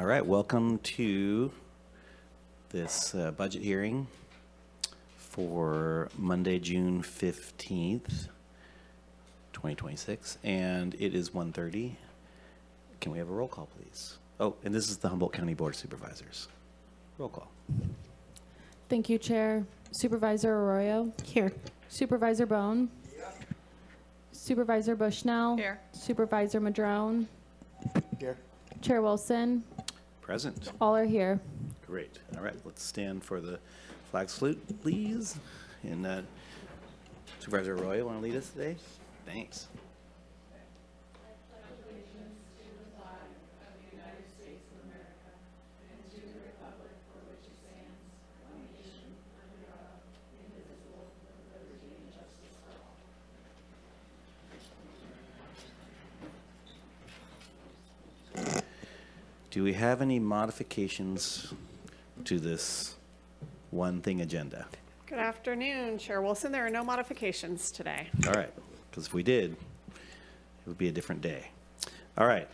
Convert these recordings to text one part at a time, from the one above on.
All right, welcome to this budget hearing for Monday, June 15th, 2026, and it is 1:30. Can we have a roll call, please? Oh, and this is the Humboldt County Board of Supervisors. Roll call. Thank you, Chair. Supervisor Arroyo? Here. Supervisor Bone? Supervisor Bushnell? Here. Supervisor Madrone? Here. Chair Wilson? Present. All are here. Great. All right, let's stand for the flag salute, please. And Supervisor Arroyo, want to lead us today? Thanks. Do we have any modifications to this one thing agenda? Good afternoon, Chair Wilson. There are no modifications today. All right, because if we did, it would be a different day. All right,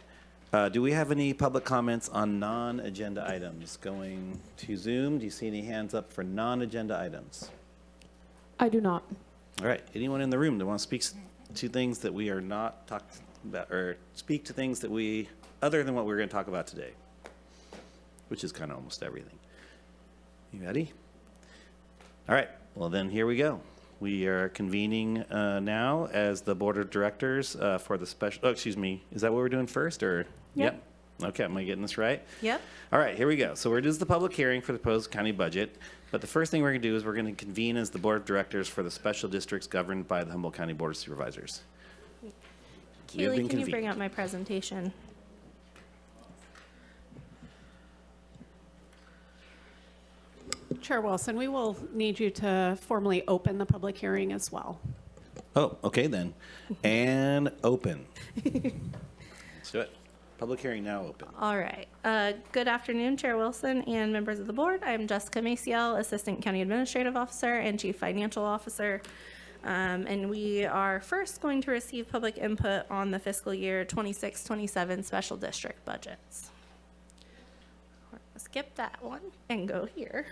do we have any public comments on non-agenda items? Going to Zoom, do you see any hands up for non-agenda items? I do not. All right, anyone in the room that wants to speak to things that we are not talking about, or speak to things that we, other than what we're going to talk about today, which is kind of almost everything. You ready? All right, well then here we go. We are convening now as the Board of Directors for the special, oh, excuse me, is that what we're doing first, or? Yep. Okay, am I getting this right? Yep. All right, here we go. So we're just the public hearing for the proposed county budget, but the first thing we're going to do is we're going to convene as the Board of Directors for the special districts governed by the Humboldt County Board of Supervisors. We have been Keely, can you bring convened. up my presentation? Chair Wilson, we will need you to formally open the public hearing as well. Oh, okay then. And open. Let's do it. Public hearing now open. All right. Good afternoon, Chair Wilson and members of the board. I'm Jessica Maciel, Assistant County Administrative Officer and Chief Financial Officer. And we are first going to receive public input on the fiscal year 26-27 special district budgets. We're gonna skip that one and go here.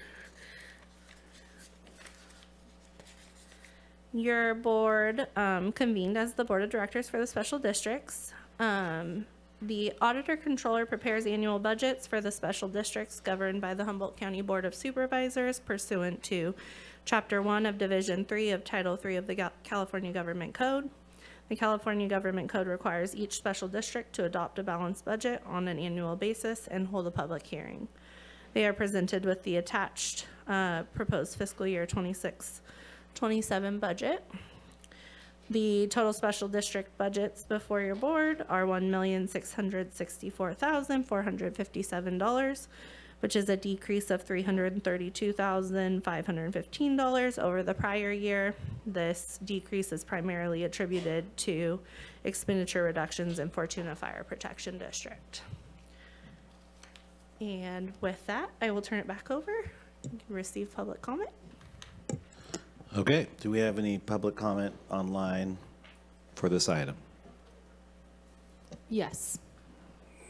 Your board convened as the board of directors for the special districts. The auditor controller prepares annual budgets for the special districts governed by the Humboldt County Board of Supervisors pursuant to Chapter 1 of Division 3 of Title 3 of the California Government Code. The California Government Code requires each special district to adopt a balanced budget on an annual basis and hold a public hearing. They are presented with the attached proposed fiscal year 26-27 budget. The total special district budgets before your board are $1,664,457, which is a decrease of $332,515 over the prior year. This decrease is primarily attributed to expenditure reductions in Fortuna Fire Protection District. And with that, I will turn it back over to receive public comment. Okay, do we have any public comment online for this item? Yes.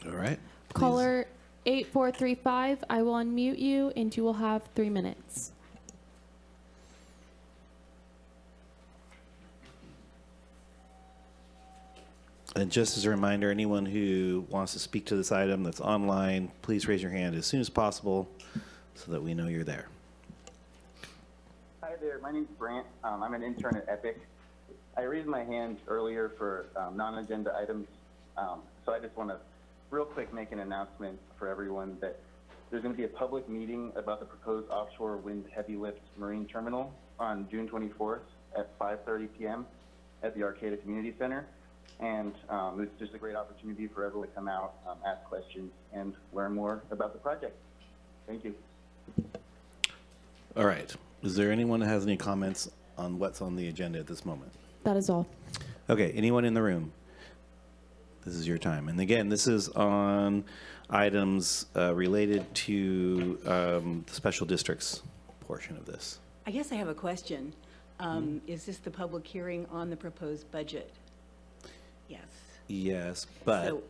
All right. please. Caller 8435, I will unmute you and you will have 3 minutes. And just as a reminder, anyone who wants to speak to this item that's online, please raise your hand as soon as possible so that we know you're there. Hi there, my name's Brant. I'm an intern at Epic. I raised my hand earlier for non-agenda items, so I just want to real quick make an announcement for everyone that there's going to be a public meeting about the proposed offshore wind heavy lift marine terminal on June 24th at 5:30 p.m. at the Arcata Community Center. And it's just a great opportunity for everyone to come out, ask questions, and learn more about the project. Thank you. All right. Is there anyone that has any comments on what's on the agenda at this moment? That is all. Okay, anyone in the room? This is your time. And again, this is on items related to the special districts portion of this. I guess I have a question. Is this the public hearing on the proposed budget? Yes. Yes, but So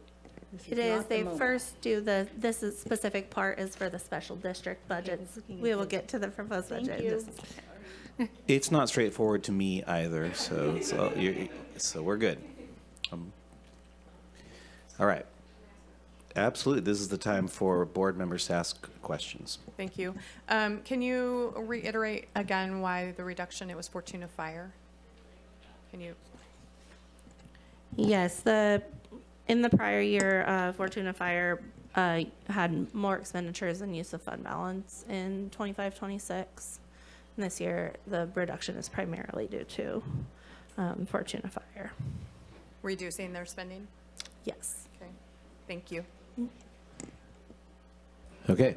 This It is, not the they moment. first do this is specific part is for the special district budgets. looking We at will this. get to the proposed Thank budget in you. just a second. It's not straightforward to me either, so we're good. All right. Absolutely. This is the time for board members to ask questions. Thank you. Can you reiterate again why the reduction, it was Fortuna Fire? Can you? Yes, in the prior year, Fortuna Fire had more expenditures than use of fund balance in 25-26. And this year, the reduction is primarily due to Fortuna Fire. Reducing their spending? Yes. Okay, thank you. Okay.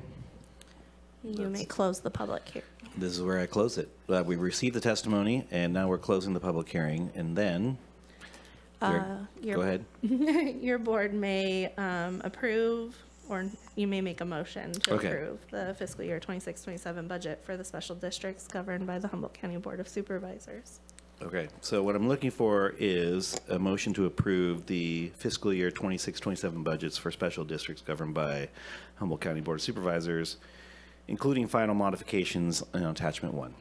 You may close the public hearing. This is where I close it. We received the testimony, and now we're closing the public hearing, and then, go ahead. Your board may approve, or you may make a motion to Okay. approve the fiscal year 26-27 budget for the special districts governed by the Humboldt County Board of Supervisors. Okay, so what I'm looking for is a motion to approve the fiscal year 26-27 budgets for special districts governed by Humboldt County Board of Supervisors, including final modifications in attachment 1.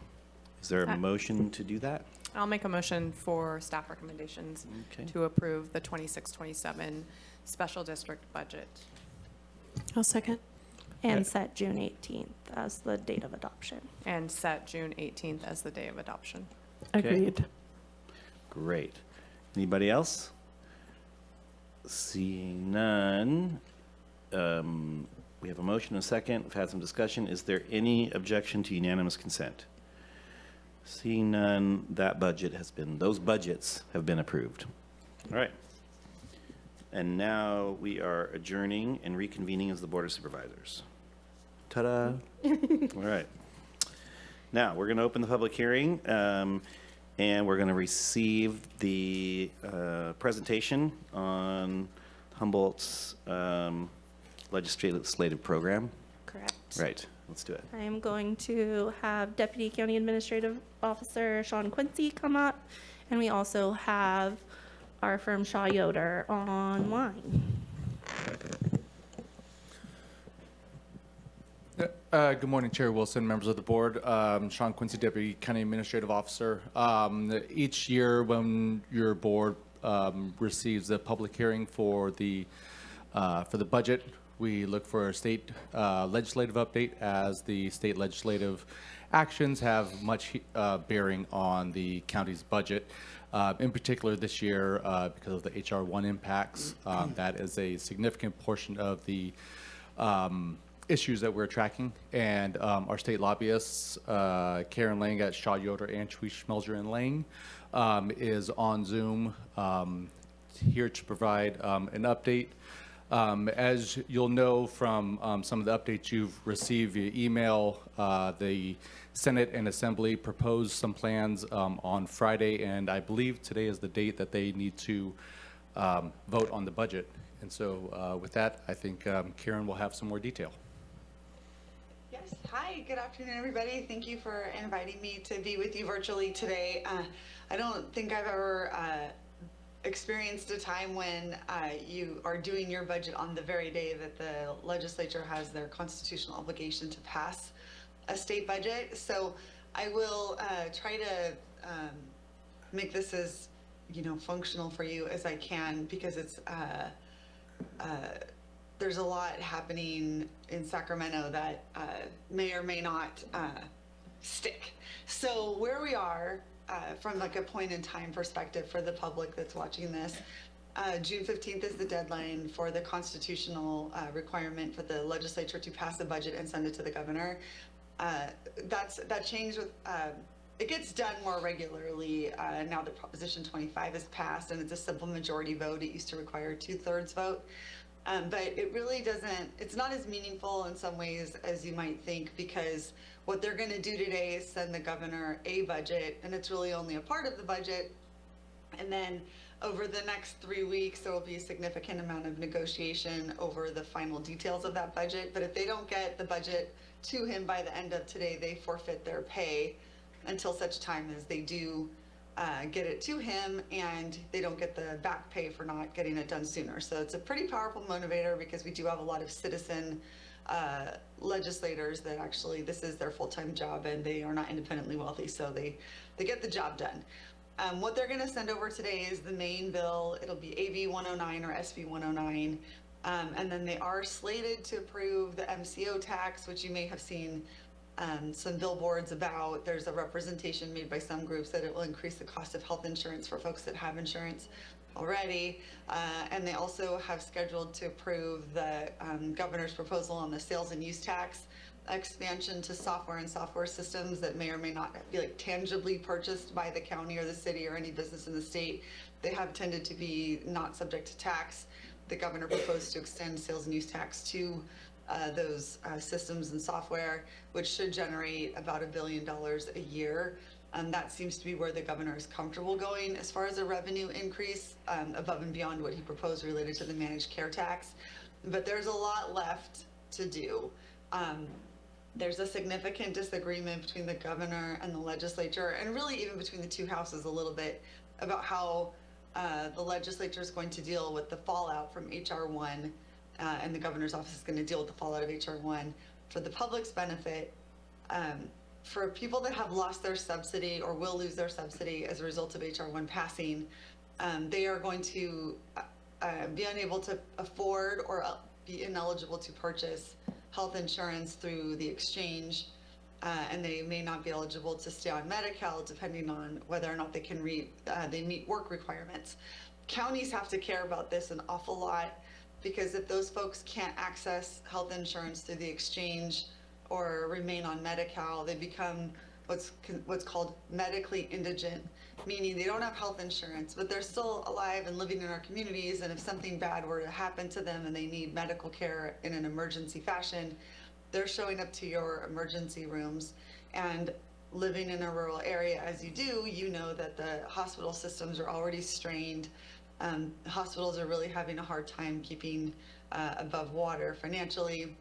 Is there a motion to do that? I'll make a motion for staff recommendations Okay. to approve the 26-27 special district budget. I'll second. And set June 18th as the date of adoption. And set June 18th as the day of adoption. Okay. Agreed. Great. Anybody else? Seeing none, we have a motion and a second. We've had some discussion. Is there any objection to unanimous consent? Seeing none, those budgets have been approved. All right. And now we are adjourning and reconvening as the Board of Supervisors. Ta-da. All right. Now, we're going to open the public hearing, and we're going to receive the presentation on Humboldt's legislative program. Correct. Right, let's do it. I am going to have Deputy County Administrative Officer Sean Quincy come up, and we also have our firm Shaw Yoder online. Good morning, Chair Wilson, members of the board. Sean Quincy, Deputy County Administrative Officer. Each year when your board receives a public hearing for the budget, we look for a state legislative update, as the state legislative actions have much bearing on the county's budget. In particular this year, because of the HR 1 impacts, that is a significant portion of the issues that we're tracking, and our state lobbyists, Karen Lang at Shaw Yoder and Tweesh Schmelzer and Lang, is on Zoom here to provide an update. As you'll know from some of the updates you've received via email, the Senate and Assembly proposed some plans on Friday, and I believe today is the date that they need to vote on the budget. And so with that, I think Karen will have some more detail. Yes, hi, good afternoon, everybody. Thank you for inviting me to be with you virtually today. I don't think I've ever experienced a time when you are doing your budget on the very day that the legislature has their constitutional obligation to pass a state budget. So I will try to make this as, functional for you as I can, because it's there's a lot happening in Sacramento that may or may not stick. So where we are from like a point in time perspective for the public that's watching this, June 15th is the deadline for the constitutional requirement for the legislature to pass a budget and send it to the governor. That changed with, it gets done more regularly now that Proposition 25 is passed and it's a simple majority vote. It used to require a 2/3 vote. But it really doesn't, it's not as meaningful in some ways as you might think, because what they're going to do today is send the governor a budget, and it's really only a part of the budget. And then over the next 3 weeks, there will be a significant amount of negotiation over the final details of that budget. But if they don't get the budget to him by the end of today, they forfeit their pay until such time as they do get it to him, and they don't get the back pay for not getting it done sooner. So it's a pretty powerful motivator, because we do have a lot of citizen legislators that actually this is their full-time job and they are not independently wealthy, so they get the job done. What they're going to send over today is the main bill. It'll be AB 109 or SB 109. And then they are slated to approve the MCO tax, which you may have seen some billboards about. There's a representation made by some groups that it will increase the cost of health insurance for folks that have insurance already. And they also have scheduled to approve the governor's proposal on the sales and use tax expansion to software and software systems that may or may not be like tangibly purchased by the county or the city or any business in the state. They have tended to be not subject to tax. The governor proposed to extend sales and use tax to those systems and software, which should generate about $1 billion a year. That seems to be where the governor is comfortable going as far as a revenue increase above and beyond what he proposed related to the managed care tax. But there's a lot left to do. There's a significant disagreement between the governor and the legislature, and really even between the two houses a little bit, about how the legislature is going to deal with the fallout from HR 1, and the governor's office is going to deal with the fallout of HR 1 for the public's benefit. For people that have lost their subsidy or will lose their subsidy as a result of HR 1 passing, they are going to be unable to afford or be ineligible to purchase health insurance through the exchange, and they may not be eligible to stay on Medi-Cal depending on whether or not they can they meet work requirements. Counties have to care about this an awful lot, because if those folks can't access health insurance through the exchange or remain on Medi-Cal, they become what's called medically indigent, meaning they don't have health insurance, but they're still alive and living in our communities. And if something bad were to happen to them and they need medical care in an emergency fashion, they're showing up to your emergency rooms. And living in a rural area, as you do, you know that the hospital systems are already strained. Hospitals are really having a hard time keeping above water financially.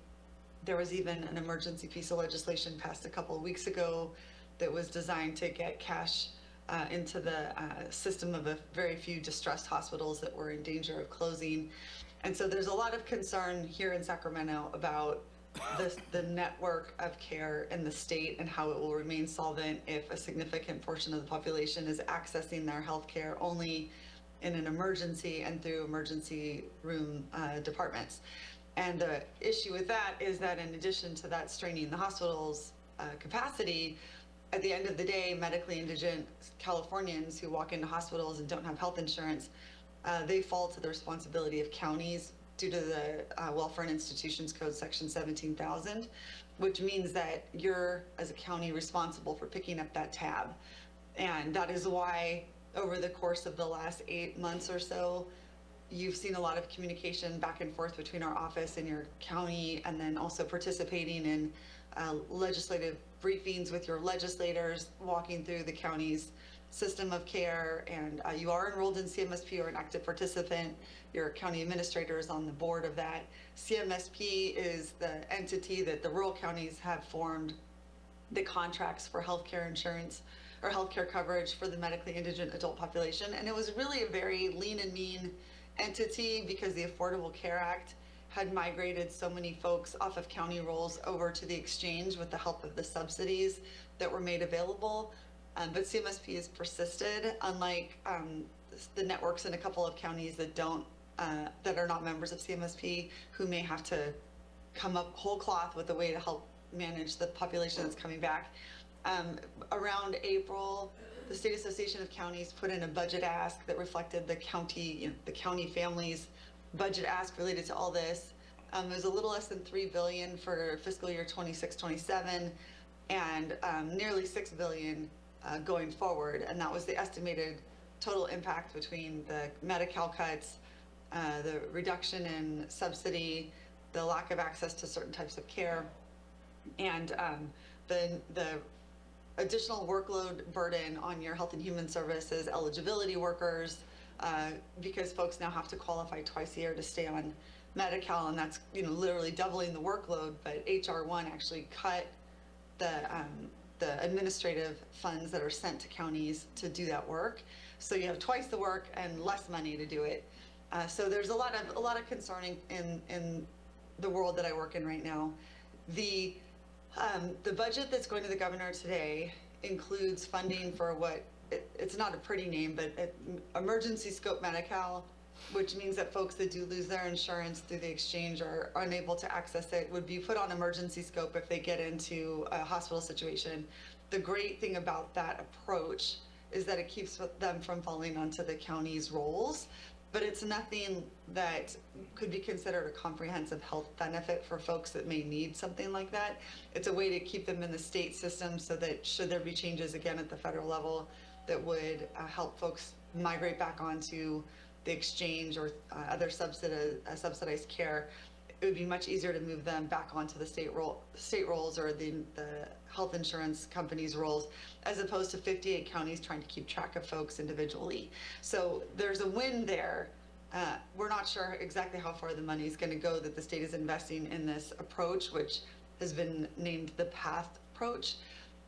There was even an emergency piece of legislation passed a couple of weeks ago that was designed to get cash into the system of a very few distressed hospitals that were in danger of closing. And so there's a lot of concern here in Sacramento about the network of care in the state and how it will remain solvent if a significant portion of the population is accessing their health care only in an emergency and through emergency room departments. And the issue with that is that in addition to that straining the hospital's capacity, at the end of the day, medically indigent Californians who walk into hospitals and don't have health insurance, they fall to the responsibility of counties due to the Welfare and Institutions Code Section 17,000, which means that you're, as a county, responsible for picking up that tab. And that is why over the course of the last 8 months or so, you've seen a lot of communication back and forth between our office and your county, and then also participating in legislative briefings with your legislators, walking through the county's system of care. And you are enrolled in CMSP or an active participant. Your county administrator is on the board of that. CMSP is the entity that the rural counties have formed that contracts for healthcare insurance or healthcare coverage for the medically indigent adult population. And it was really a very lean and mean entity because the Affordable Care Act had migrated so many folks off of county rolls over to the exchange with the help of the subsidies that were made available. But CMSP has persisted, unlike the networks in a couple of counties that that are not members of CMSP, who may have to come up whole cloth with a way to help manage the population that's coming back. Around April, the State Association of Counties put in a budget ask that reflected the county family's budget ask related to all this. It was a little less than $3 billion for fiscal year 26-27, and nearly $6 billion going forward. And that was the estimated total impact between the Medi-Cal cuts, the reduction in subsidy, the lack of access to certain types of care, and the additional workload burden on your Health and Human Services eligibility workers, because folks now have to qualify twice a year to stay on Medi-Cal, and that's literally doubling the workload. But HR 1 actually cut the the administrative funds that are sent to counties to do that work. So you have twice the work and less money to do it. So there's a lot of concerning in the world that I work in right now. The budget that's going to the governor today includes funding for what it's not a pretty name, but emergency scope Medi-Cal, which means that folks that do lose their insurance through the exchange or are unable to access it would be put on emergency scope if they get into a hospital situation. The great thing about that approach is that it keeps them from falling onto the county's rolls, but it's nothing that could be considered a comprehensive health benefit for folks that may need something like that. It's a way to keep them in the state system so that should there be changes again at the federal level that would help folks migrate back onto the exchange or other subsidized care, it would be much easier to move them back onto the state rolls or the health insurance companies' rolls, as opposed to 58 counties trying to keep track of folks individually. So there's a win there. We're not sure exactly how far the money is going to go that the state is investing in this approach, which has been named the PATH approach.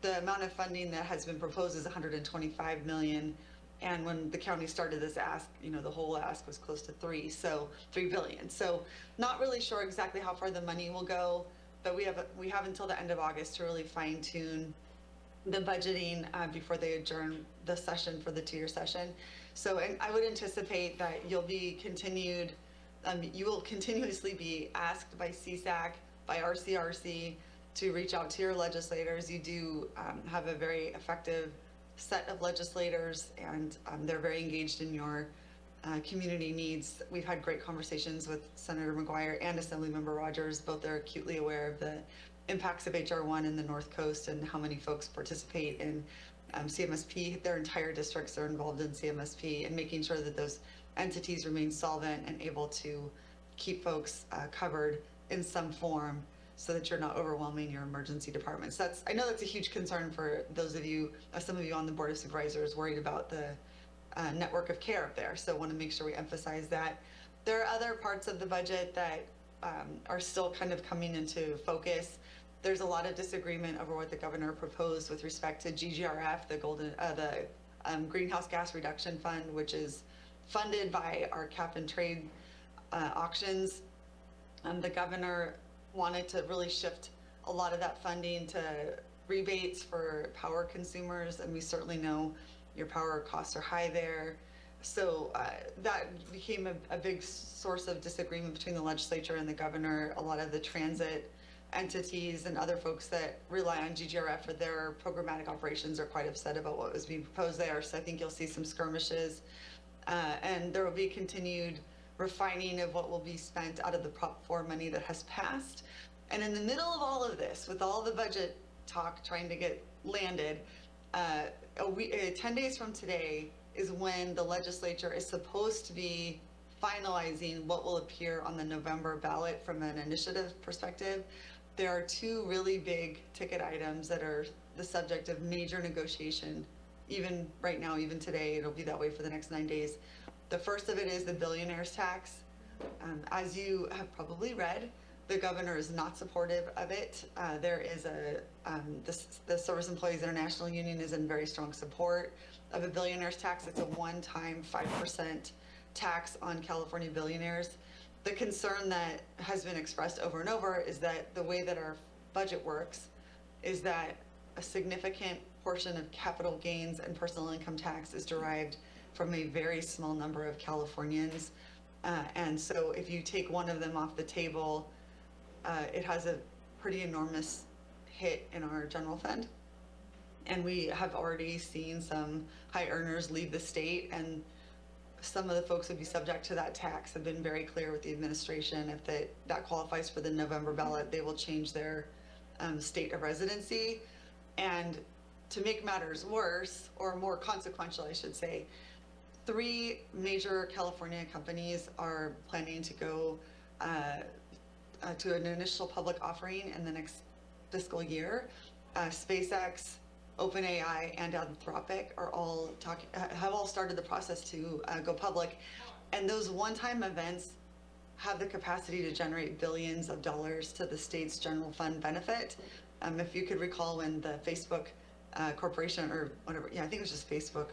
The amount of funding that has been proposed is $125 million. And when the county started this ask, the whole ask was close to $3 billion. So not really sure exactly how far the money will go, but we have until the end of August to really fine tune the budgeting before they adjourn the session for the 2-year session. So, and I would anticipate that you will continuously be asked by CSAC, by RCRC to reach out to your legislators. You do have a very effective set of legislators, and they're very engaged in your community needs. We've had great conversations with Senator McGuire and Assemblymember Rogers. Both are acutely aware of the impacts of HR 1 in the North Coast and how many folks participate in CMSP. Their entire districts are involved in CMSP, and making sure that those entities remain solvent and able to keep folks covered in some form, so that you're not overwhelming your emergency departments. I know that's a huge concern for those of you, some of you on the Board of Supervisors, worried about the network of care up there. So I want to make sure we emphasize that. There are other parts of the budget that are still kind of coming into focus. There's a lot of disagreement over what the governor proposed with respect to GGRF, the Greenhouse Gas Reduction Fund, which is funded by our cap and trade auctions. The governor wanted to really shift a lot of that funding to rebates for power consumers, and we certainly know your power costs are high there. So that became a big source of disagreement between the legislature and the governor. A lot of the transit entities and other folks that rely on GGRF for their programmatic operations are quite upset about what was being proposed there. So I think you'll see some skirmishes, and there will be continued refining of what will be spent out of the Prop 4 money that has passed. And in the middle of all of this, with all the budget talk trying to get landed, 10 days from today is when the legislature is supposed to be finalizing what will appear on the November ballot from an initiative perspective. There are 2 really big ticket items that are the subject of major negotiation. Even right now, even today, it'll be that way for the next 9 days. The first of it is the billionaire's tax. As you have probably read, the governor is not supportive of it. There is the Service Employees International Union is in very strong support of a billionaire's tax. It's a one-time 5% tax on California billionaires. The concern that has been expressed over and over is that the way that our budget works is that a significant portion of capital gains and personal income tax is derived from a very small number of Californians. And so if you take one of them off the table, it has a pretty enormous hit in our general fund. And we have already seen some high earners leave the state, and some of the folks would be subject to that tax have been very clear with the administration. If that qualifies for the November ballot, they will change their state of residency. And to make matters worse, or more consequential, I should say, 3 major California companies are planning to go to an initial public offering in the next fiscal year. SpaceX, OpenAI, and Anthropic have all started the process to go public. And those one-time events have the capacity to generate billions of dollars to the state's general fund benefit. If you could recall when the Facebook corporation or whatever. Yeah, I think it was just Facebook.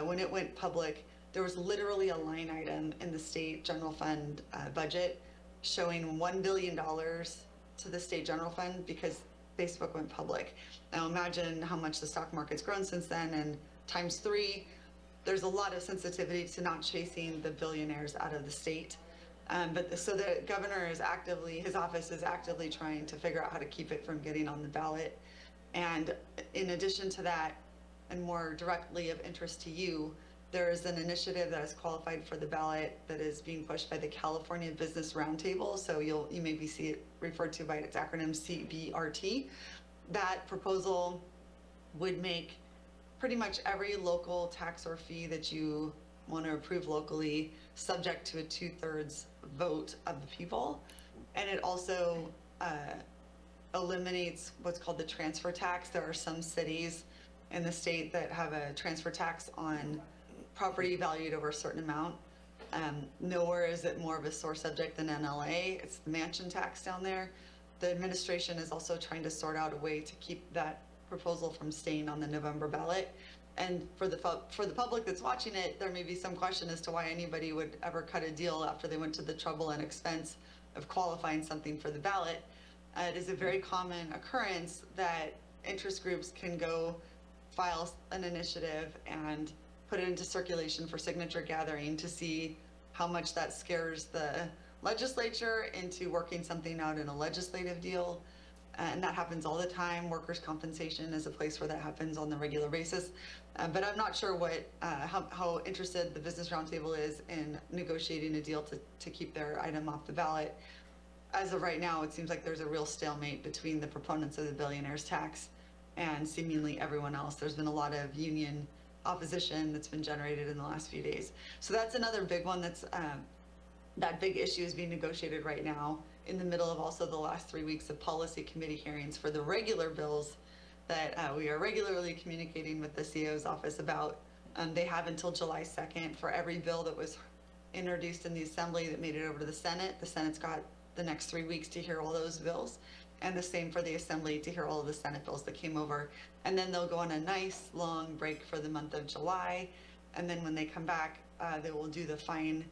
When it went public, there was literally a line item in the state general fund budget showing $1 billion to the state general fund because Facebook went public. Now imagine how much the stock market's grown since then, and times 3. There's a lot of sensitivity to not chasing the billionaires out of the state. So the governor is his office is actively trying to figure out how to keep it from getting on the ballot. And in addition to that, and more directly of interest to you, there is an initiative that is qualified for the ballot that is being pushed by the California Business Roundtable. So you maybe see it referred to by its acronym CBRT. That proposal would make pretty much every local tax or fee that you want to approve locally subject to a 2/3 vote of the people. And it also eliminates what's called the transfer tax. There are some cities in the state that have a transfer tax on property valued over a certain amount. Nowhere is it more of a sore subject than NLA. It's the mansion tax down there. The administration is also trying to sort out a way to keep that proposal from staying on the November ballot. And for the public that's watching it, there may be some question as to why anybody would ever cut a deal after they went to the trouble and expense of qualifying something for the ballot. It is a very common occurrence that interest groups can go file an initiative and put it into circulation for signature gathering to see how much that scares the legislature into working something out in a legislative deal. And that happens all the time. Workers' compensation is a place where that happens on the regular basis. But I'm not sure how interested the Business Roundtable is in negotiating a deal to keep their item off the ballot. As of right now, it seems like there's a real stalemate between the proponents of the billionaire's tax and seemingly everyone else. There's been a lot of union opposition that's been generated in the last few days. So that's another big one that big issue is being negotiated right now in the middle of also the last 3 weeks of policy committee hearings for the regular bills that we are regularly communicating with the CEO's office about. They have until July 2nd for every bill that was introduced in the Assembly that made it over to the Senate. The Senate's got the next 3 weeks to hear all those bills, and the same for the Assembly to hear all of the Senate bills that came over. And then they'll go on a nice long break for the month of July, and then when they come back, they will do the fine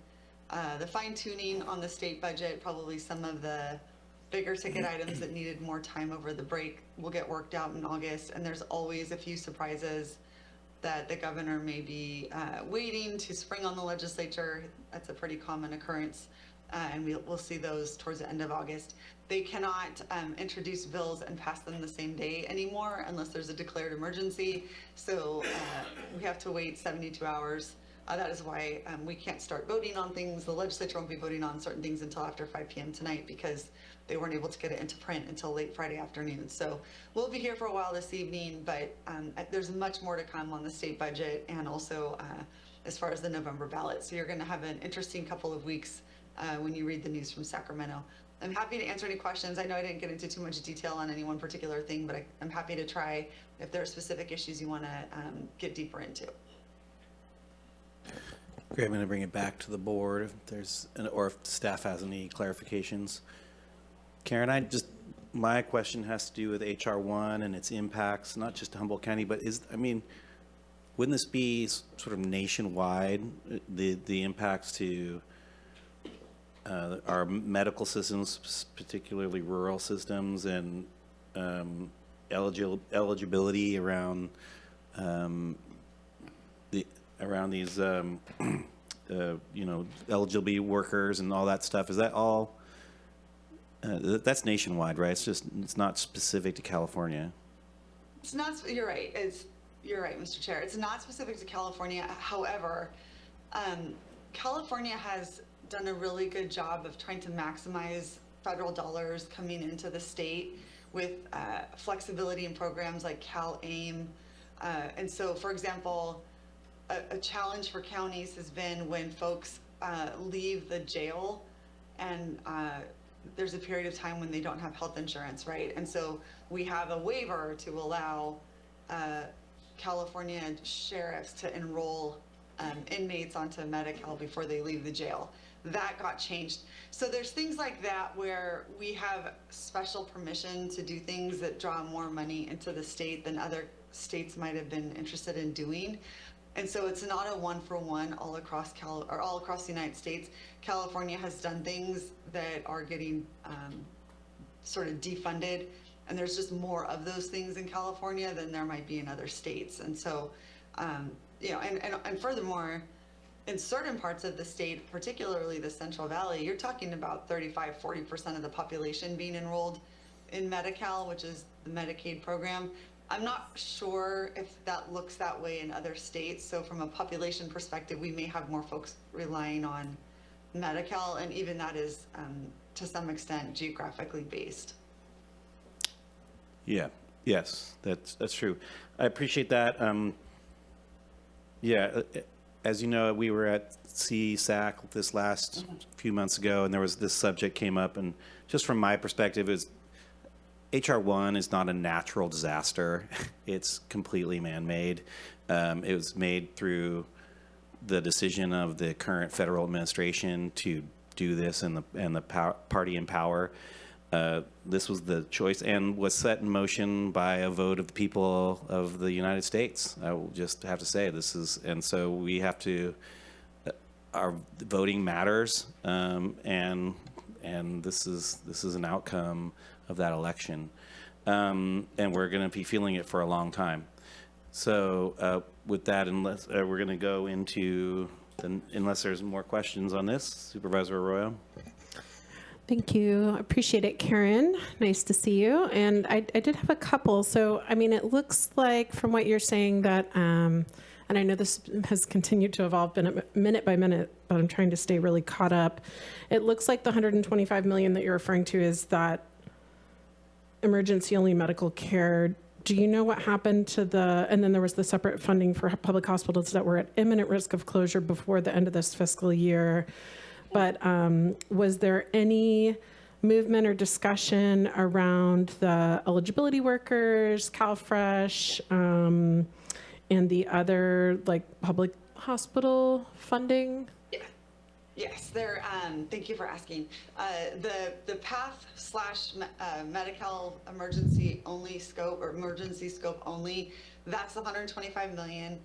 tuning on the state budget. Probably some of the bigger ticket items that needed more time over the break will get worked out in August. And there's always a few surprises that the governor may be waiting to spring on the legislature. That's a pretty common occurrence. And we'll see those towards the end of August. They cannot introduce bills and pass them the same day anymore unless there's a declared emergency. So we have to wait 72 hours. That is why we can't start voting on things. The legislature won't be voting on certain things until after 5 p.m. tonight because they weren't able to get it into print until late Friday afternoon. So we'll be here for a while this evening, but there's much more to come on the state budget and also as far as the November ballot. So you're going to have an interesting couple of weeks when you read the news from Sacramento. I'm happy to answer any questions. I know I didn't get into too much detail on any one particular thing, but I'm happy to try if there are specific issues you want to get deeper into. Great, I'm going to bring it back to the board or if staff has any clarifications. Karen, my question has to do with HR 1 and its impacts, not just to Humboldt County, but wouldn't this be sort of nationwide, the impacts to our medical systems, particularly rural systems, and eligibility around these eligibility workers and all that stuff? Is that all? That's nationwide, right? It's not specific to California. It's not. You're right. You're right, Mr. Chair. It's not specific to California. However, California has done a really good job of trying to maximize federal dollars coming into the state with flexibility in programs like CalAIM. And so, for example, a challenge for counties has been when folks leave the jail and there's a period of time when they don't have health insurance, right? And so we have a waiver to allow California sheriffs to enroll inmates onto Medi-Cal before they leave the jail. That got changed. So there's things like that where we have special permission to do things that draw more money into the state than other states might have been interested in doing. And so it's not a one-for-one all across the United States. California has done things that are getting sort of defunded, and there's just more of those things in California than there might be in other states. And so, you know, and furthermore, in certain parts of the state, particularly the Central Valley, you're talking about 35-40% of the population being enrolled in Medi-Cal, which is the Medicaid program. I'm not sure if that looks that way in other states. So from a population perspective, we may have more folks relying on Medi-Cal, and even that is to some extent geographically based. Yeah, yes, that's true. I appreciate that. Yeah, as you know, we were at CSAC this last few months ago, and there was this subject came up, and just from my perspective, is HR 1 is not a natural disaster. It's completely man-made. It was made through the decision of the current federal administration to do this, and the party in power. This was the choice and was set in motion by a vote of the people of the United States. I will just have to say this is, and so we have to, our voting matters, and this is an outcome of that election, and we're going to be feeling it for a long time. So with that, unless we're going to go into, unless there's more questions on this, Supervisor Arroyo. Thank you. Appreciate it, Karen. Nice to see you. And I did have a couple. So, I mean, it looks like from what you're saying that, and I know this has continued to evolve minute by minute, but I'm trying to stay really caught up. It looks like the $125 million that you're referring to is that emergency-only medical care. Do you know what happened to and then there was the separate funding for public hospitals that were at imminent risk of closure before the end of this fiscal year. But was there any movement or discussion around the eligibility workers, CalFresh, and the other like public hospital funding? Yeah. Yes, there. Thank you for asking. The PATH/Medi-Cal emergency only scope or emergency scope only. That's the $125 million.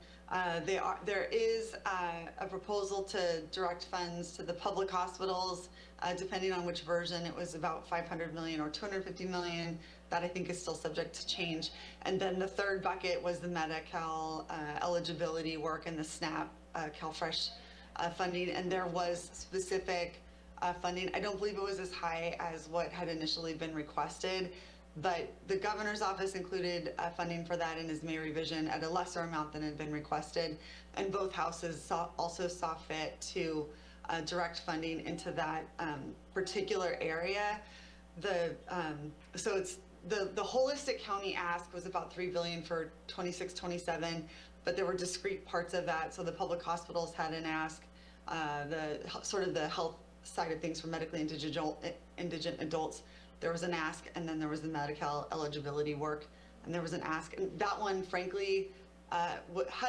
There is a proposal to direct funds to the public hospitals, depending on which version. It was about $500 million or $250 million. That I think is still subject to change. And then the third bucket was the Medi-Cal eligibility work and the SNAP CalFresh funding. And there was specific funding. I don't believe it was as high as what had initially been requested. But the governor's office included funding for that in his May revision at a lesser amount than had been requested. And both houses also saw fit to direct funding into that particular area. So it's the holistic county ask was about $3 billion for 26-27, but there were discrete parts of that. So the public hospitals had an ask, the health side of things for medically indigent adults. There was an ask, and then there was the Medi-Cal eligibility work, and there was an ask. And that one, frankly, I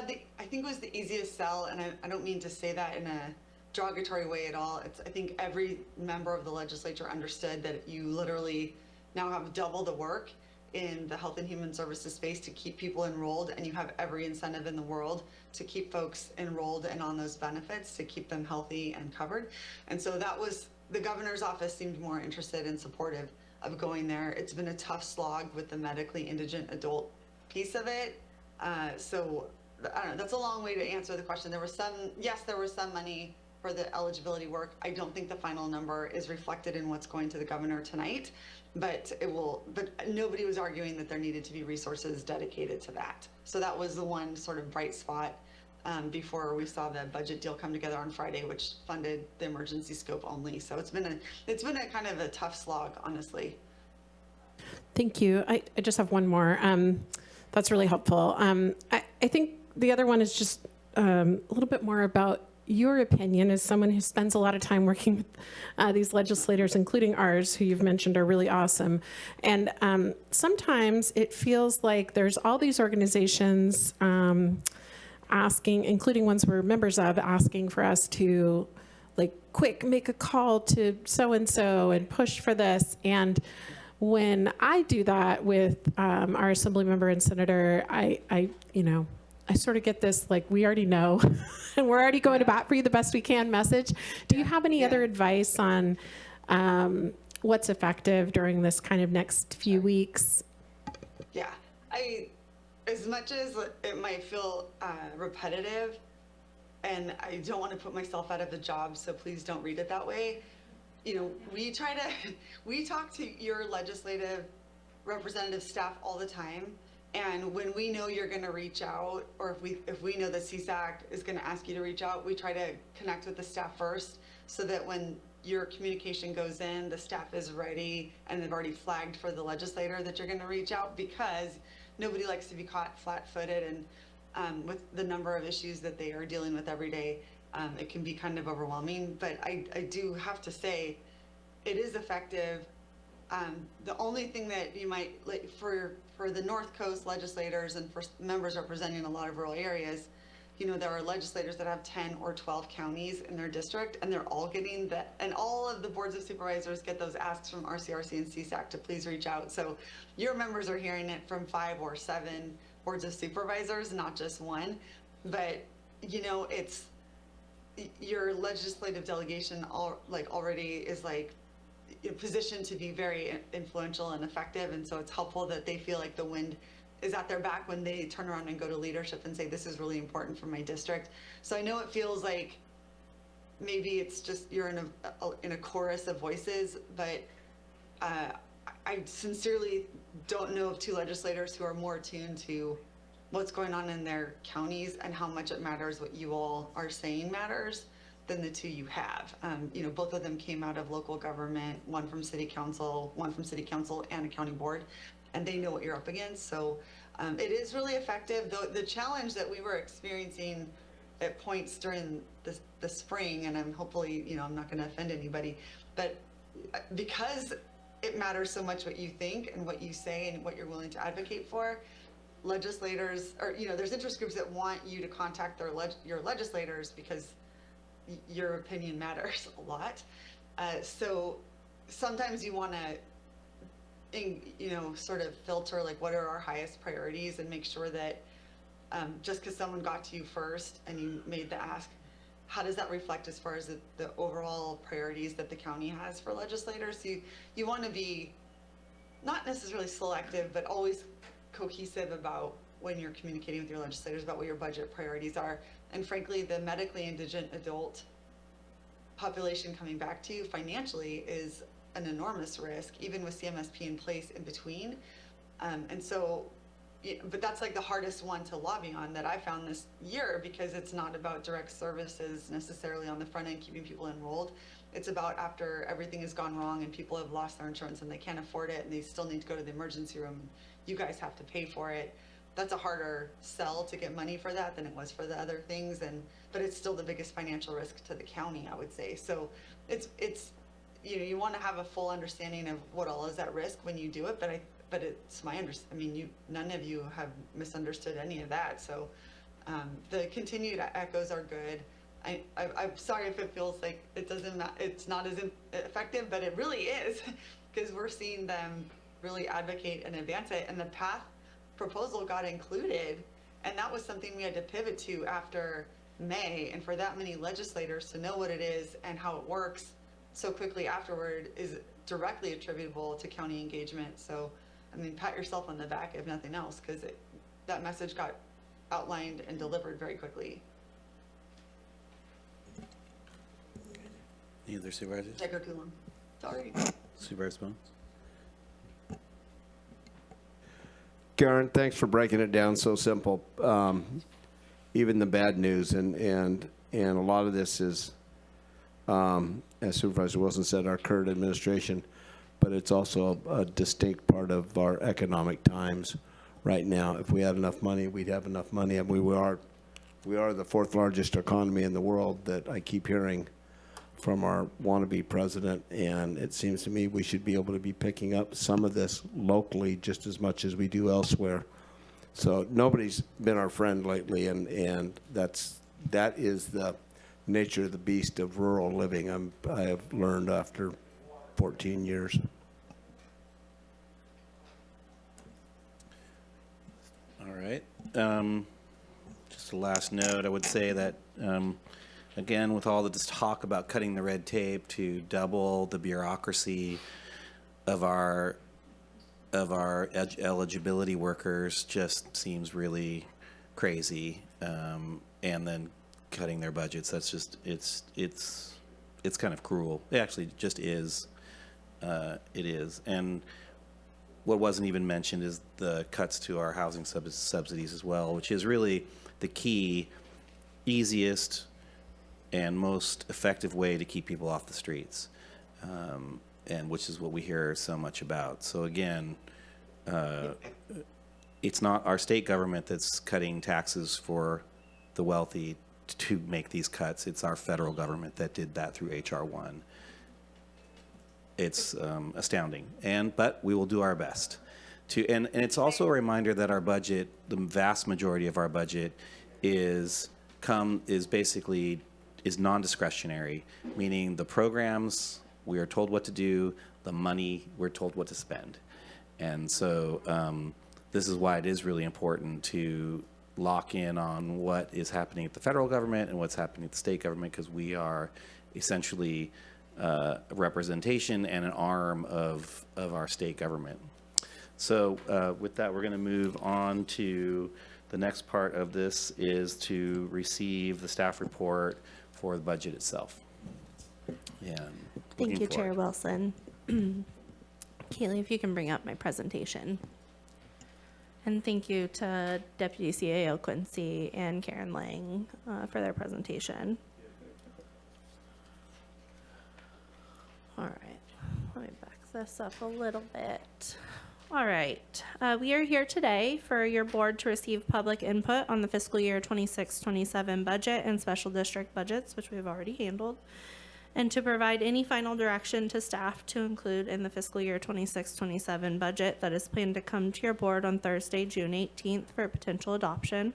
think it was the easiest sell, and I don't mean to say that in a derogatory way at all. I think every member of the legislature understood that you literally now have double the work in the Health and Human Services space to keep people enrolled, and you have every incentive in the world to keep folks enrolled and on those benefits to keep them healthy and covered. And so that was, the governor's office seemed more interested and supportive of going there. It's been a tough slog with the medically indigent adult piece of it. So I don't know, that's a long way to answer the question. There was some money for the eligibility work. I don't think the final number is reflected in what's going to the governor tonight, but nobody was arguing that there needed to be resources dedicated to that. So that was the one sort of bright spot before we saw the budget deal come together on Friday, which funded the emergency scope only. So it's been a kind of a tough slog, honestly. Thank you. I just have one more. That's really helpful. I think the other one is just a little bit more about your opinion as someone who spends a lot of time working with these legislators, including ours, who you've mentioned are really awesome. And sometimes it feels like there's all these organizations asking, including ones we're members of, asking for us to make a call to so-and-so and push for this. And when I do that with our assembly member and senator, I sort of get this, like, we already know, and we're already going to bat for you the best we can message. Do you have any other advice on what's effective during this kind of next few weeks? Yeah, as much as it might feel repetitive, and I don't want to put myself out of a job, so please don't read it that way. We talk to your legislative representative staff all the time. And when we know you're going to reach out, or if we know that CSAC is going to ask you to reach out, we try to connect with the staff first, so that when your communication goes in, the staff is ready and they've already flagged for the legislator that you're going to reach out, because nobody likes to be caught flat-footed, and with the number of issues that they are dealing with every day, it can be kind of overwhelming. But I do have to say, it is effective. The only thing that you might, like, for the North Coast legislators and for members representing a lot of rural areas, there are legislators that have 10 or 12 counties in their district, and they're all getting that, and all of the boards of supervisors get those asks from RCRC and CSAC to please reach out. So your members are hearing it from 5 or 7 boards of supervisors, not just one. But it's your legislative delegation already is positioned to be very influential and effective, and so it's helpful that they feel like the wind is at their back when they turn around and go to leadership and say, this is really important for my district. So I know it feels like maybe it's just you're in a chorus of voices, but I sincerely don't know of 2 legislators who are more attuned to what's going on in their counties and how much it matters what you all are saying matters than the 2 you have. Both of them came out of local government, one from city council and a county board, and they know what you're up against. So it is really effective. The challenge that we were experiencing at points during the spring, and I'm hopefully, I'm not going to offend anybody, but because it matters so much what you think and what you say and what you're willing to advocate for, legislators, or there's interest groups that want you to contact your legislators because your opinion matters a lot. So sometimes you want to sort of filter, like, what are our highest priorities, and make sure that just because someone got to you first and you made the ask, how does that reflect as far as the overall priorities that the county has for legislators? You want to be not necessarily selective, but always cohesive about when you're communicating with your legislators about what your budget priorities are. And frankly, the medically indigent adult population coming back to you financially is an enormous risk, even with CMSP in place in between. And so, but that's like the hardest one to lobby on that I found this year, because it's not about direct services necessarily on the front end, keeping people enrolled. It's about after everything has gone wrong and people have lost their insurance and they can't afford it and they still need to go to the emergency room, you guys have to pay for it. That's a harder sell to get money for that than it was for the other things, but it's still the biggest financial risk to the county, I would say. So it's you want to have a full understanding of what all is at risk when you do it, but it's my understanding. None of you have misunderstood any of that. So the continued echoes are good. I'm sorry if it feels like it's not as effective, but it really is, because we're seeing them really advocate and advance it, and the PATH proposal got included, and that was something we had to pivot to after May. And for that many legislators to know what it is and how it works so quickly afterward is directly attributable to county engagement. So, pat yourself on the back if nothing else, because that message got outlined and delivered very quickly. Any other supervisors? Did I go too long? Sorry. Supervisor Bones? Karen, thanks for breaking it down so simple. Even the bad news, and a lot of this is, as Supervisor Wilson said, our current administration, but it's also a distinct part of our economic times right now. If we had enough money, we'd have enough money, and we are the 4th largest economy in the world that I keep hearing from our wannabe president, and it seems to me we should be able to be picking up some of this locally just as much as we do elsewhere. So nobody's been our friend lately, and that is the nature of the beast of rural living. I have learned after 14 years. All right. Just a last note, I would say that, again, with all of this talk about cutting the red tape to double the bureaucracy of our eligibility workers just seems really crazy. And then cutting their budgets, that's just, it's kind of cruel. It actually just is. It is. And what wasn't even mentioned is the cuts to our housing subsidies as well, which is really the key, easiest, and most effective way to keep people off the streets, and which is what we hear so much about. So again, it's not our state government that's cutting taxes for the wealthy to make these cuts. It's our federal government that did that through H.R. 1. It's astounding, but we will do our best to. And it's also a reminder that our budget, the vast majority of our budget, is basically non-discretionary, meaning the programs we are told what to do, the money we're told what to spend, and so this is why it is really important to lock in on what is happening at the federal government and what's happening at the state government, because we are essentially a representation and an arm of our state government. So with that, we're going to move on to the next part of this, is to receive the staff report for the budget itself. Yeah. Thank you, Chair Wilson. Kaylee, if you can bring up my presentation. And thank you to Deputy CAO Quincy and Karen Lang for their presentation. All right, let me back this up a little bit. All right, we are here today for your board to receive public input on the fiscal year 26-27 budget and special district budgets, which we've already handled, and to provide any final direction to staff to include in the fiscal year 26-27 budget that is planned to come to your board on Thursday, June 18th for potential adoption.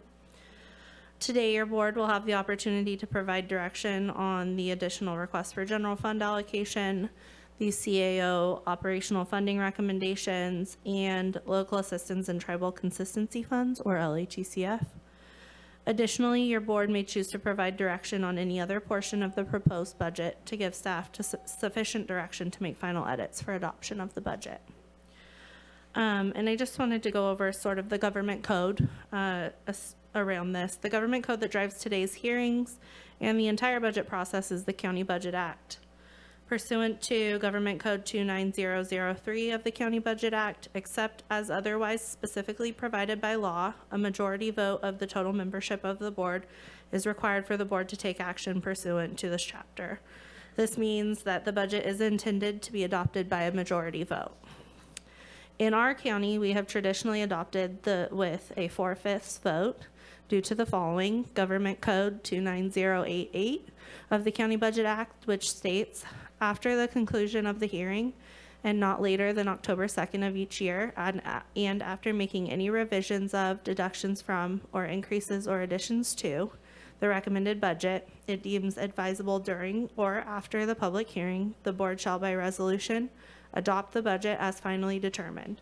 Today, your board will have the opportunity to provide direction on the additional request for general fund allocation, the CAO operational funding recommendations, and local assistance and tribal consistency funds, or LATCF. Additionally, your board may choose to provide direction on any other portion of the proposed budget to give staff sufficient direction to make final edits for adoption of the budget. And I just wanted to go over sort of the government code around this. The government code that drives today's hearings and the entire budget process is the County Budget Act. Pursuant to Government Code 29003 of the County Budget Act, except as otherwise specifically provided by law, a majority vote of the total membership of the board is required for the board to take action pursuant to this chapter. This means that the budget is intended to be adopted by a majority vote. In our county, we have traditionally adopted with a 4/5 vote due to the following: Government Code 29088 of the County Budget Act, which states, after the conclusion of the hearing and not later than October 2nd of each year, and after making any revisions of, deductions from, or increases or additions to the recommended budget, it deems advisable during or after the public hearing, the board shall by resolution adopt the budget as finally determined.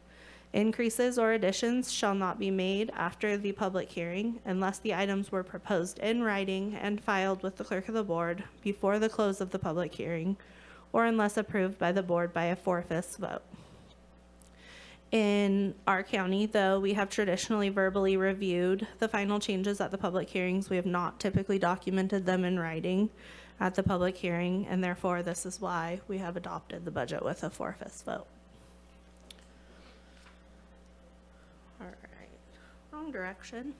Increases or additions shall not be made after the public hearing unless the items were proposed in writing and filed with the clerk of the board before the close of the public hearing, or unless approved by the board by a 4/5 vote. In our county, though, we have traditionally verbally reviewed the final changes at the public hearings. We have not typically documented them in writing at the public hearing, and therefore this is why we have adopted the budget with a 4/5 vote. All right, wrong direction.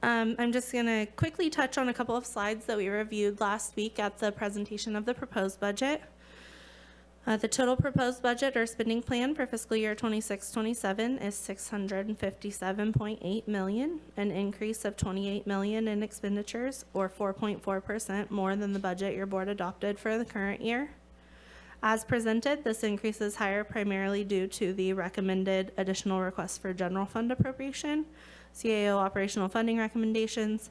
I'm just going to quickly touch on a couple of slides that we reviewed last week at the presentation of the proposed budget. The total proposed budget or spending plan for fiscal year 26-27 is $657.8 million, an increase of $28 million in expenditures, or 4.4% more than the budget your board adopted for the current year. As presented, this increase is higher primarily due to the recommended additional request for general fund appropriation, CAO operational funding recommendations,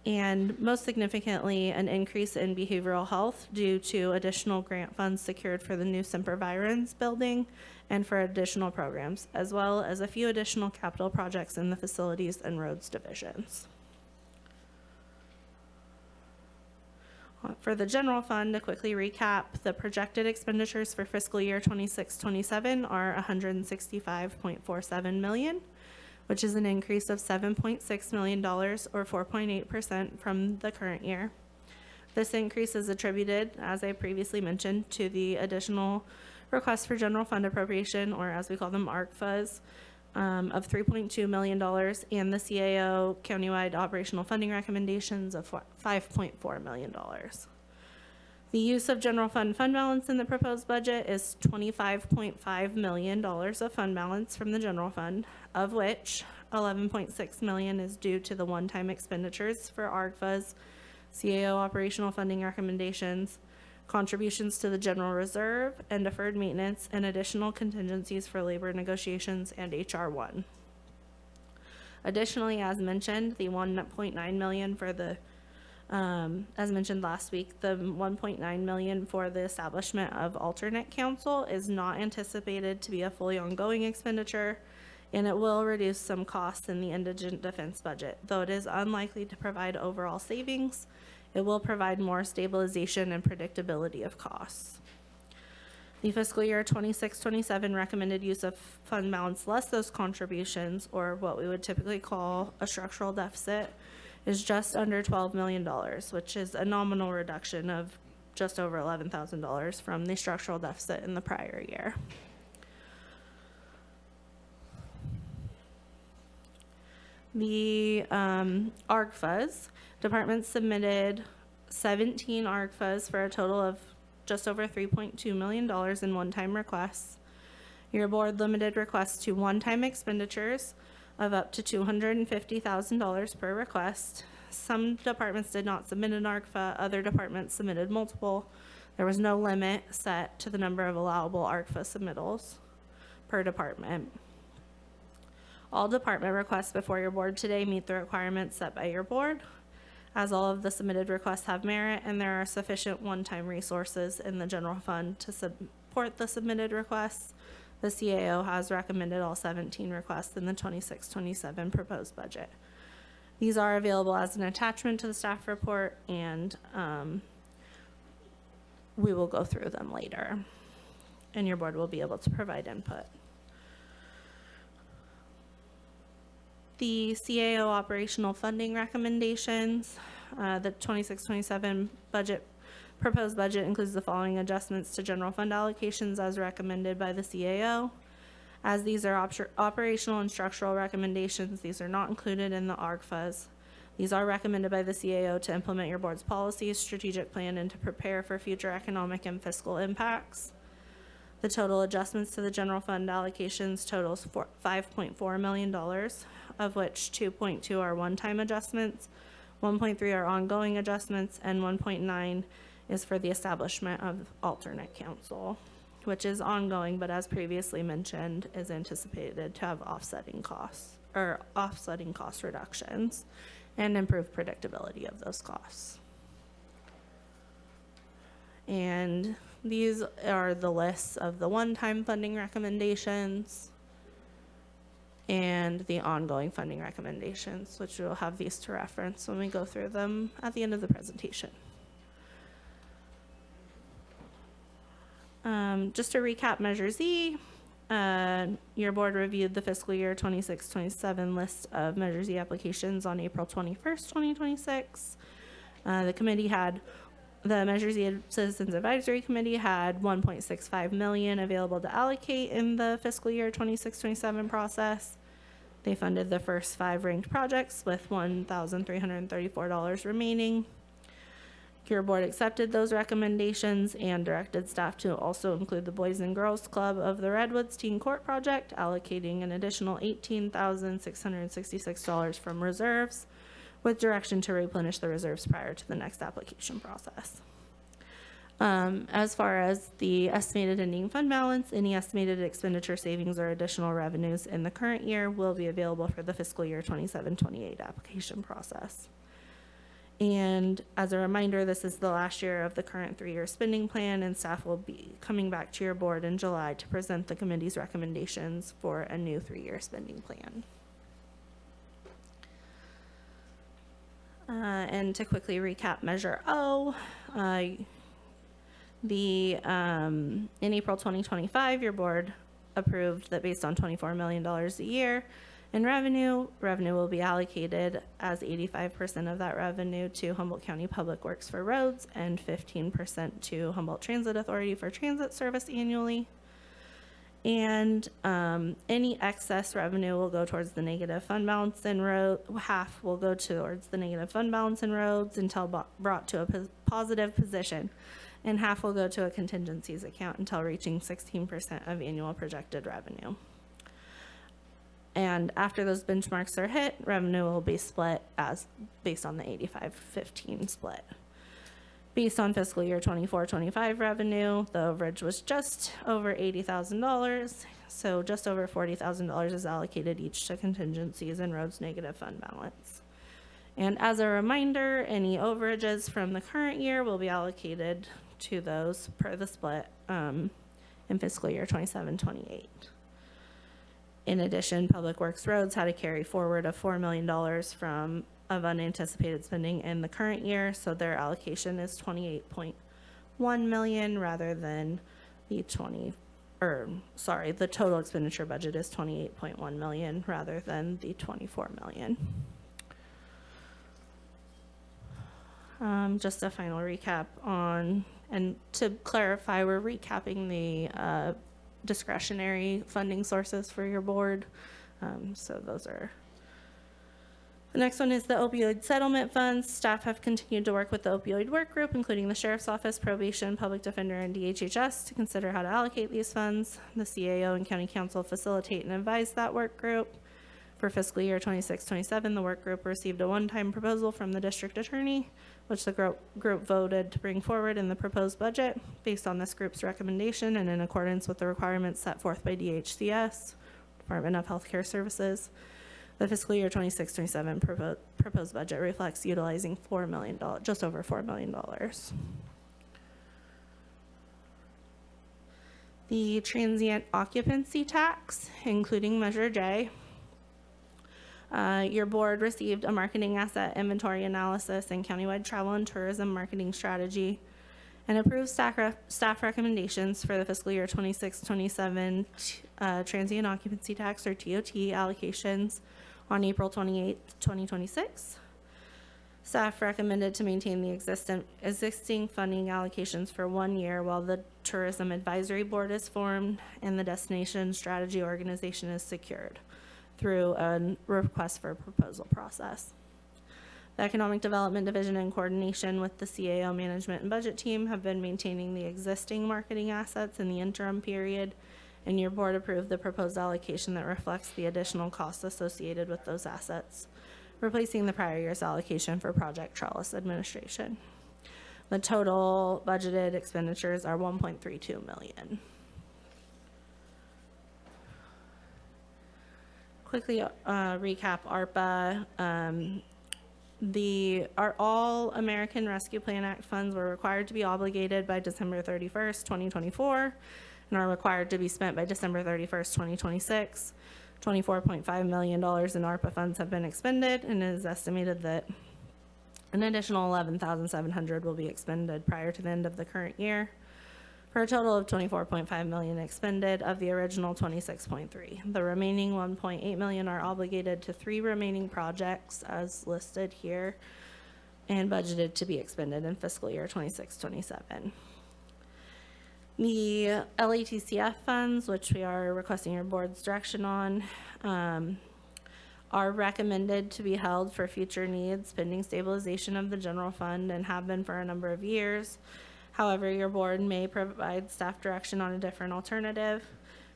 and most significantly, an increase in behavioral health due to additional grant funds secured for the new Supervisors building and for additional programs, as well as a few additional capital projects in the facilities and roads divisions. For the general fund, to quickly recap, the projected expenditures for fiscal year 26-27 are $165.47 million, which is an increase of $7.6 million or 4.8% from the current year. This increase is attributed, as I previously mentioned, to the additional requests for general fund appropriation, or as we call them, ARCFAs, of $3.2 million, and the CAO countywide operational funding recommendations of $5.4 million. The use of general fund balance in the proposed budget is $25.5 million of fund balance from the general fund, of which $11.6 million is due to the one-time expenditures for ARCFAs, CAO operational funding recommendations, contributions to the general reserve, and deferred maintenance, and additional contingencies for labor negotiations and HR1. Additionally, as mentioned, the $1.9 million for the, as mentioned last week, the $1.9 million for the establishment of alternate counsel is not anticipated to be a fully ongoing expenditure, and it will reduce some costs in the indigent defense budget. Though it is unlikely to provide overall savings, it will provide more stabilization and predictability of costs. The fiscal year 26-27 recommended use of fund balance less those contributions, or what we would typically call a structural deficit, is just under $12 million, which is a nominal reduction of just over $11,000 from the structural deficit in the prior year. The ARCFAs, departments submitted 17 ARCFAs for a total of just over $3.2 million in one-time requests. Your board limited requests to one-time expenditures of up to $250,000 per request. Some departments did not submit an ARCFA, other departments submitted multiple. There was no limit set to the number of allowable ARCFA submittals per department. All department requests before your board today meet the requirements set by your board, as all of the submitted requests have merit and there are sufficient one-time resources in the general fund to support the submitted requests. The CAO has recommended all 17 requests in the 26-27 proposed budget. These are available as an attachment to the staff report, and we will go through them later, and your board will be able to provide input. The CAO operational funding recommendations, the 26-27 proposed budget includes the following adjustments to general fund allocations as recommended by the CAO. As these are operational and structural recommendations, these are not included in the ARCFAs. These are recommended by the CAO to implement your board's policies, strategic plan, and to prepare for future economic and fiscal impacts. The total adjustments to the general fund allocations totals $5.4 million, of which 2.2 are one-time adjustments, 1.3 are ongoing adjustments, and 1.9 is for the establishment of alternate counsel, which is ongoing, but as previously mentioned, is anticipated to have offsetting cost reductions and improve predictability of those costs. And these are the lists of the one-time funding recommendations and the ongoing funding recommendations, which we'll have these to reference when we go through them at the end of the presentation. Just to recap Measure Z, your board reviewed the fiscal year 26-27 list of Measure Z applications on April 21st, 2026. The Measure Z Citizens Advisory Committee had $1.65 million available to allocate in the fiscal year 26-27 process. They funded the first 5 ranked projects with $1,334 remaining. Your board accepted those recommendations and directed staff to also include the Boys and Girls Club of the Redwoods Teen Court Project, allocating an additional $18,666 from reserves, with direction to replenish the reserves prior to the next application process. As far as the estimated ending fund balance, any estimated expenditure savings or additional revenues in the current year will be available for the fiscal year 27-28 application process. And as a reminder, this is the last year of the current 3-year spending plan, and staff will be coming back to your board in July to present the committee's recommendations for a new 3-year spending plan. And to quickly recap Measure O, in April 2025, your board approved that based on $24 million a year in revenue will be allocated as 85% of that revenue to Humboldt County Public Works for roads and 15% to Humboldt Transit Authority for transit service annually. And any excess revenue will go towards the negative fund balance in road. Half will go towards the negative fund balance in roads until brought to a positive position, and half will go to a contingencies account until reaching 16% of annual projected revenue. And after those benchmarks are hit, revenue will be split as based on the 85-15 split. Based on fiscal year 24-25 revenue, the overage was just over $80,000, so just over $40,000 is allocated each to contingencies and roads negative fund balance. And as a reminder, any overages from the current year will be allocated to those per the split in fiscal year 27-28. In addition, Public Works Roads had a carry forward of $4 million of unanticipated spending in the current year, so their allocation is $28.1 million rather than the the total expenditure budget is $28.1 million rather than the $24 million. Just a final recap on, and to clarify, we're recapping the discretionary funding sources for your board. So those are. The next one is the opioid settlement funds. Staff have continued to work with the opioid work group, including the Sheriff's Office, Probation, Public Defender, and DHHS to consider how to allocate these funds. The CAO and County Council facilitate and advise that work group. For fiscal year 26-27, the work group received a one-time proposal from the district attorney, which the group voted to bring forward in the proposed budget. Based on this group's recommendation and in accordance with the requirements set forth by DHCS, Department of Healthcare Services, the fiscal year 26-27 proposed budget reflects utilizing $4 million, just over $4 million. The transient occupancy tax, including Measure J. Your board received a marketing asset inventory analysis and countywide travel and tourism marketing strategy and approved staff recommendations for the fiscal year 26-27 transient occupancy tax or TOT allocations on April 28, 2026. Staff recommended to maintain the existing funding allocations for 1 year while the Tourism Advisory Board is formed and the Destination Strategy Organization is secured through a request for proposal process. The Economic Development Division, in coordination with the CAO Management and Budget Team, have been maintaining the existing marketing assets in the interim period, and your board approved the proposed allocation that reflects the additional costs associated with those assets, replacing the prior year's allocation for Project Trellis administration. The total budgeted expenditures are $1.32 million. Quickly recap ARPA. Our All American Rescue Plan Act funds were required to be obligated by December 31st, 2024, and are required to be spent by December 31st, 2026. $24.5 million in ARPA funds have been expended, and it is estimated that an additional $11,700 will be expended prior to the end of the current year, for a total of $24.5 million expended of the original $26.3. The remaining $1.8 million are obligated to 3 remaining projects as listed here and budgeted to be expended in fiscal year 26-27. The LATCF funds, which we are requesting your board's direction on, are recommended to be held for future needs pending stabilization of the general fund and have been for a number of years. However, your board may provide staff direction on a different alternative.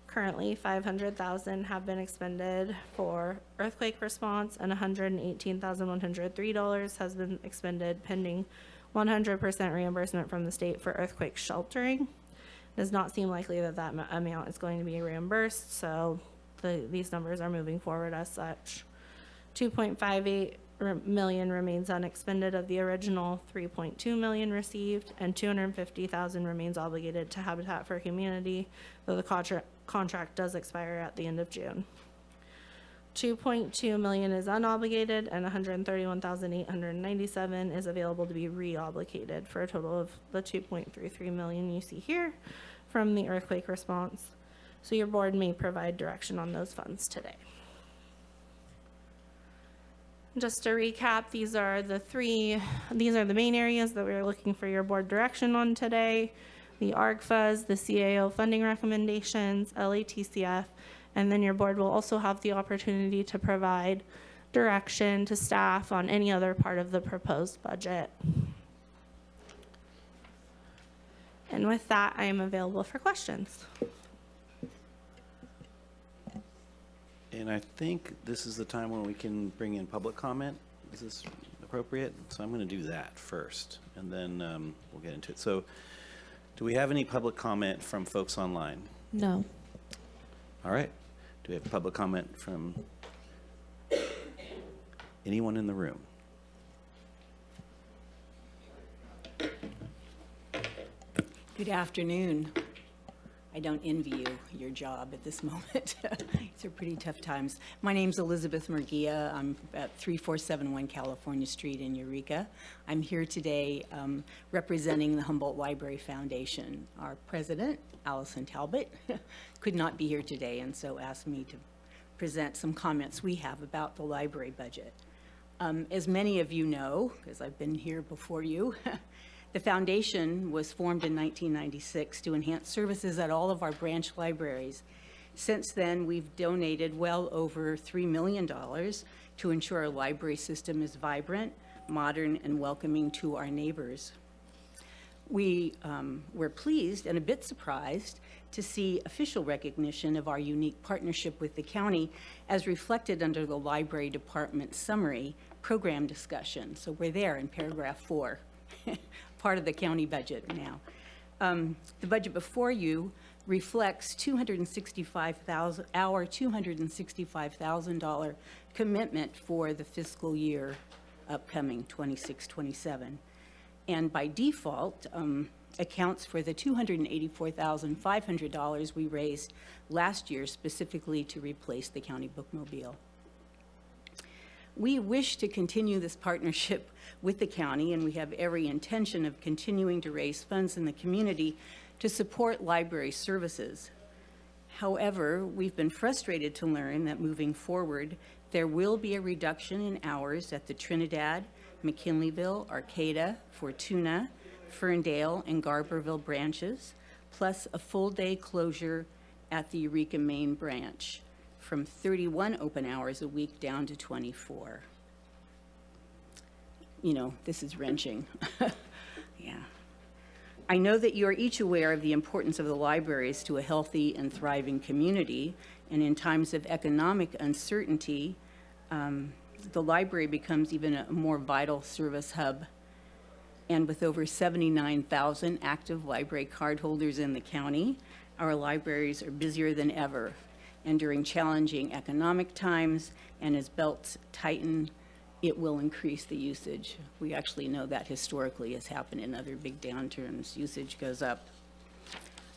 Currently, $500,000 have been expended for earthquake response and $118,103 has been expended pending 100% reimbursement from the state for earthquake sheltering. It does not seem likely that that amount is going to be reimbursed, so these numbers are moving forward as such. $2.58 million remains unexpended of the original 3.2 million received, and 250,000 remains obligated to Habitat for Humanity, though the contract does expire at the end of June. 2.2 million is unobligated, and 131,897 is available to be reobligated, for a total of the 2.33 million you see here from the earthquake response. So your board may provide direction on those funds today. Just to recap, these are the main areas that we're looking for your board direction on today: the ARGFAs, the CAO funding recommendations, LATCF, and then your board will also have the opportunity to provide direction to staff on any other part of the proposed budget. And with that, I am available for questions. And I think this is the time when we can bring in public comment. Is this appropriate? So I'm going to do that first, and then we'll get into it. So do we have any public comment from folks online? No. All right. Do we have public comment from anyone in the room? Good afternoon. I don't envy you your job at this moment. These are pretty tough times. My name's Elizabeth Murguia. I'm at 3471 California Street in Eureka. I'm here today representing the Humboldt Library Foundation. Our president, Allison Talbot, could not be here today, and so asked me to present some comments we have about the library budget. As many of you know, because I've been here before you, the foundation was formed in 1996 to enhance services at all of our branch libraries. Since then, we've donated well over $3 million to ensure our library system is vibrant, modern, and welcoming to our neighbors. We were pleased and a bit surprised to see official recognition of our unique partnership with the county as reflected under the Library Department Summary Program Discussion. So we're there in paragraph 4. Part of the county budget now. The budget before you reflects our $265,000 commitment for the fiscal year upcoming 26-27, and by default accounts for the $284,500 we raised last year specifically to replace the county bookmobile. We wish to continue this partnership with the county, and we have every intention of continuing to raise funds in the community to support library services. However, we've been frustrated to learn that moving forward, there will be a reduction in hours at the Trinidad, McKinleyville, Arcata, Fortuna, Ferndale, and Garberville branches, plus a full-day closure at the Eureka main branch, from 31 open hours a week down to 24. You know, this is wrenching. Yeah. I know that you are each aware of the importance of the libraries to a healthy and thriving community, and in times of economic uncertainty, the library becomes even a more vital service hub. And with over 79,000 active library card holders in the county, our libraries are busier than ever. And during challenging economic times and as belts tighten, it will increase the usage. We actually know that historically has happened in other big downturns. Usage goes up.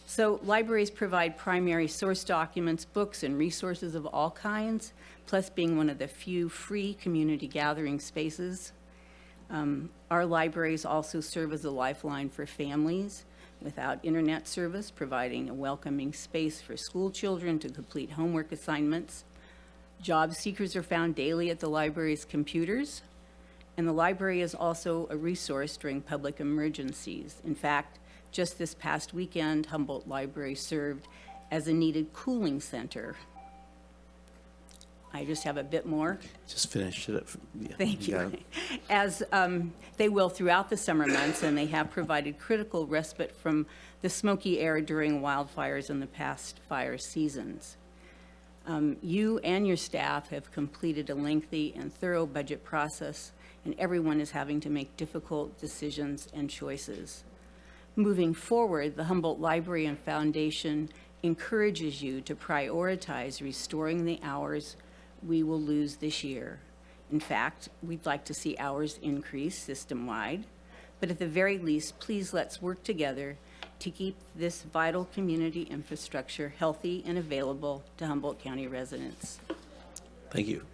So libraries provide primary source documents, books, and resources of all kinds, plus being one of the few free community gathering spaces. Our libraries also serve as a lifeline for families without internet service, providing a welcoming space for school children to complete homework assignments. Job seekers are found daily at the library's computers, and the library is also a resource during public emergencies. In fact, just this past weekend, Humboldt Library served as a needed cooling center. I just have a bit more. Just finish it up. Yeah, Thank you. got it. As they will throughout the summer months, and they have provided critical respite from the smoky air during wildfires in the past fire seasons. You and your staff have completed a lengthy and thorough budget process, and everyone is having to make difficult decisions and choices. Moving forward, the Humboldt Library and Foundation encourages you to prioritize restoring the hours we will lose this year In fact, we'd like to see hours increase system-wide. But at the very least, please let's work together to keep this vital community infrastructure healthy and available to Humboldt County residents. Thank you.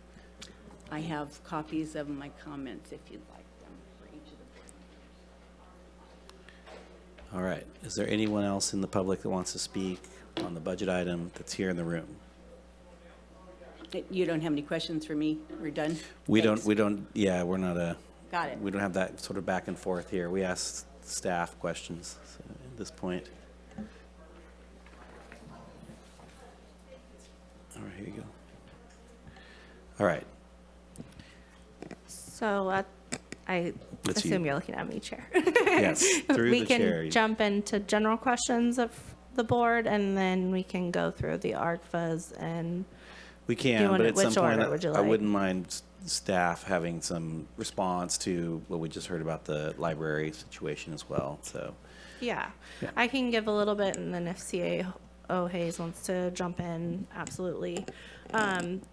I have copies of my comments if you'd like them for each of the. All right. Is there anyone else in the public that wants to speak on the budget item that's here in the room? You don't have any questions for me? We're done? We Thanks. don't, yeah, we're not Got it. we don't have that sort of back and forth here. We ask staff questions so at this point. All right, here you go. All right. So I That's assume you. you're looking at me, Chair. Yes, through We the can chair. jump into general questions of the board, and then we can go through the ARGFAs and We Do can, you but want- at some which point, order would you I like? wouldn't mind staff having some response to what we just heard about the library situation as well, so. yeah. Yeah. I can give a little bit, and then if CAO Hayes wants to jump in, absolutely.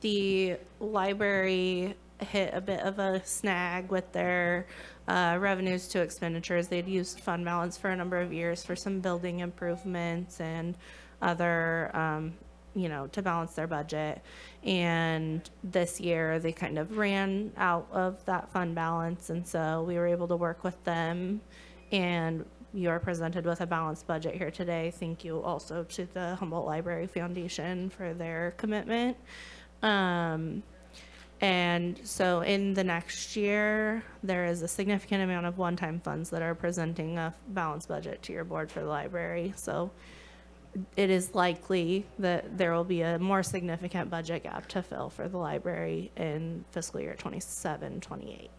The library hit a bit of a snag with their revenues to expenditures. They'd used fund balance for a number of years for some building improvements and other to balance their budget. And this year they kind of ran out of that fund balance. And so we were able to work with them, and you are presented with a balanced budget here today. Thank you also to the Humboldt Library Foundation for their commitment. And so in the next year, there is a significant amount of one-time funds that are presenting a balanced budget to your board for the library. So it is likely that there will be a more significant budget gap to fill for the library in fiscal year 27-28.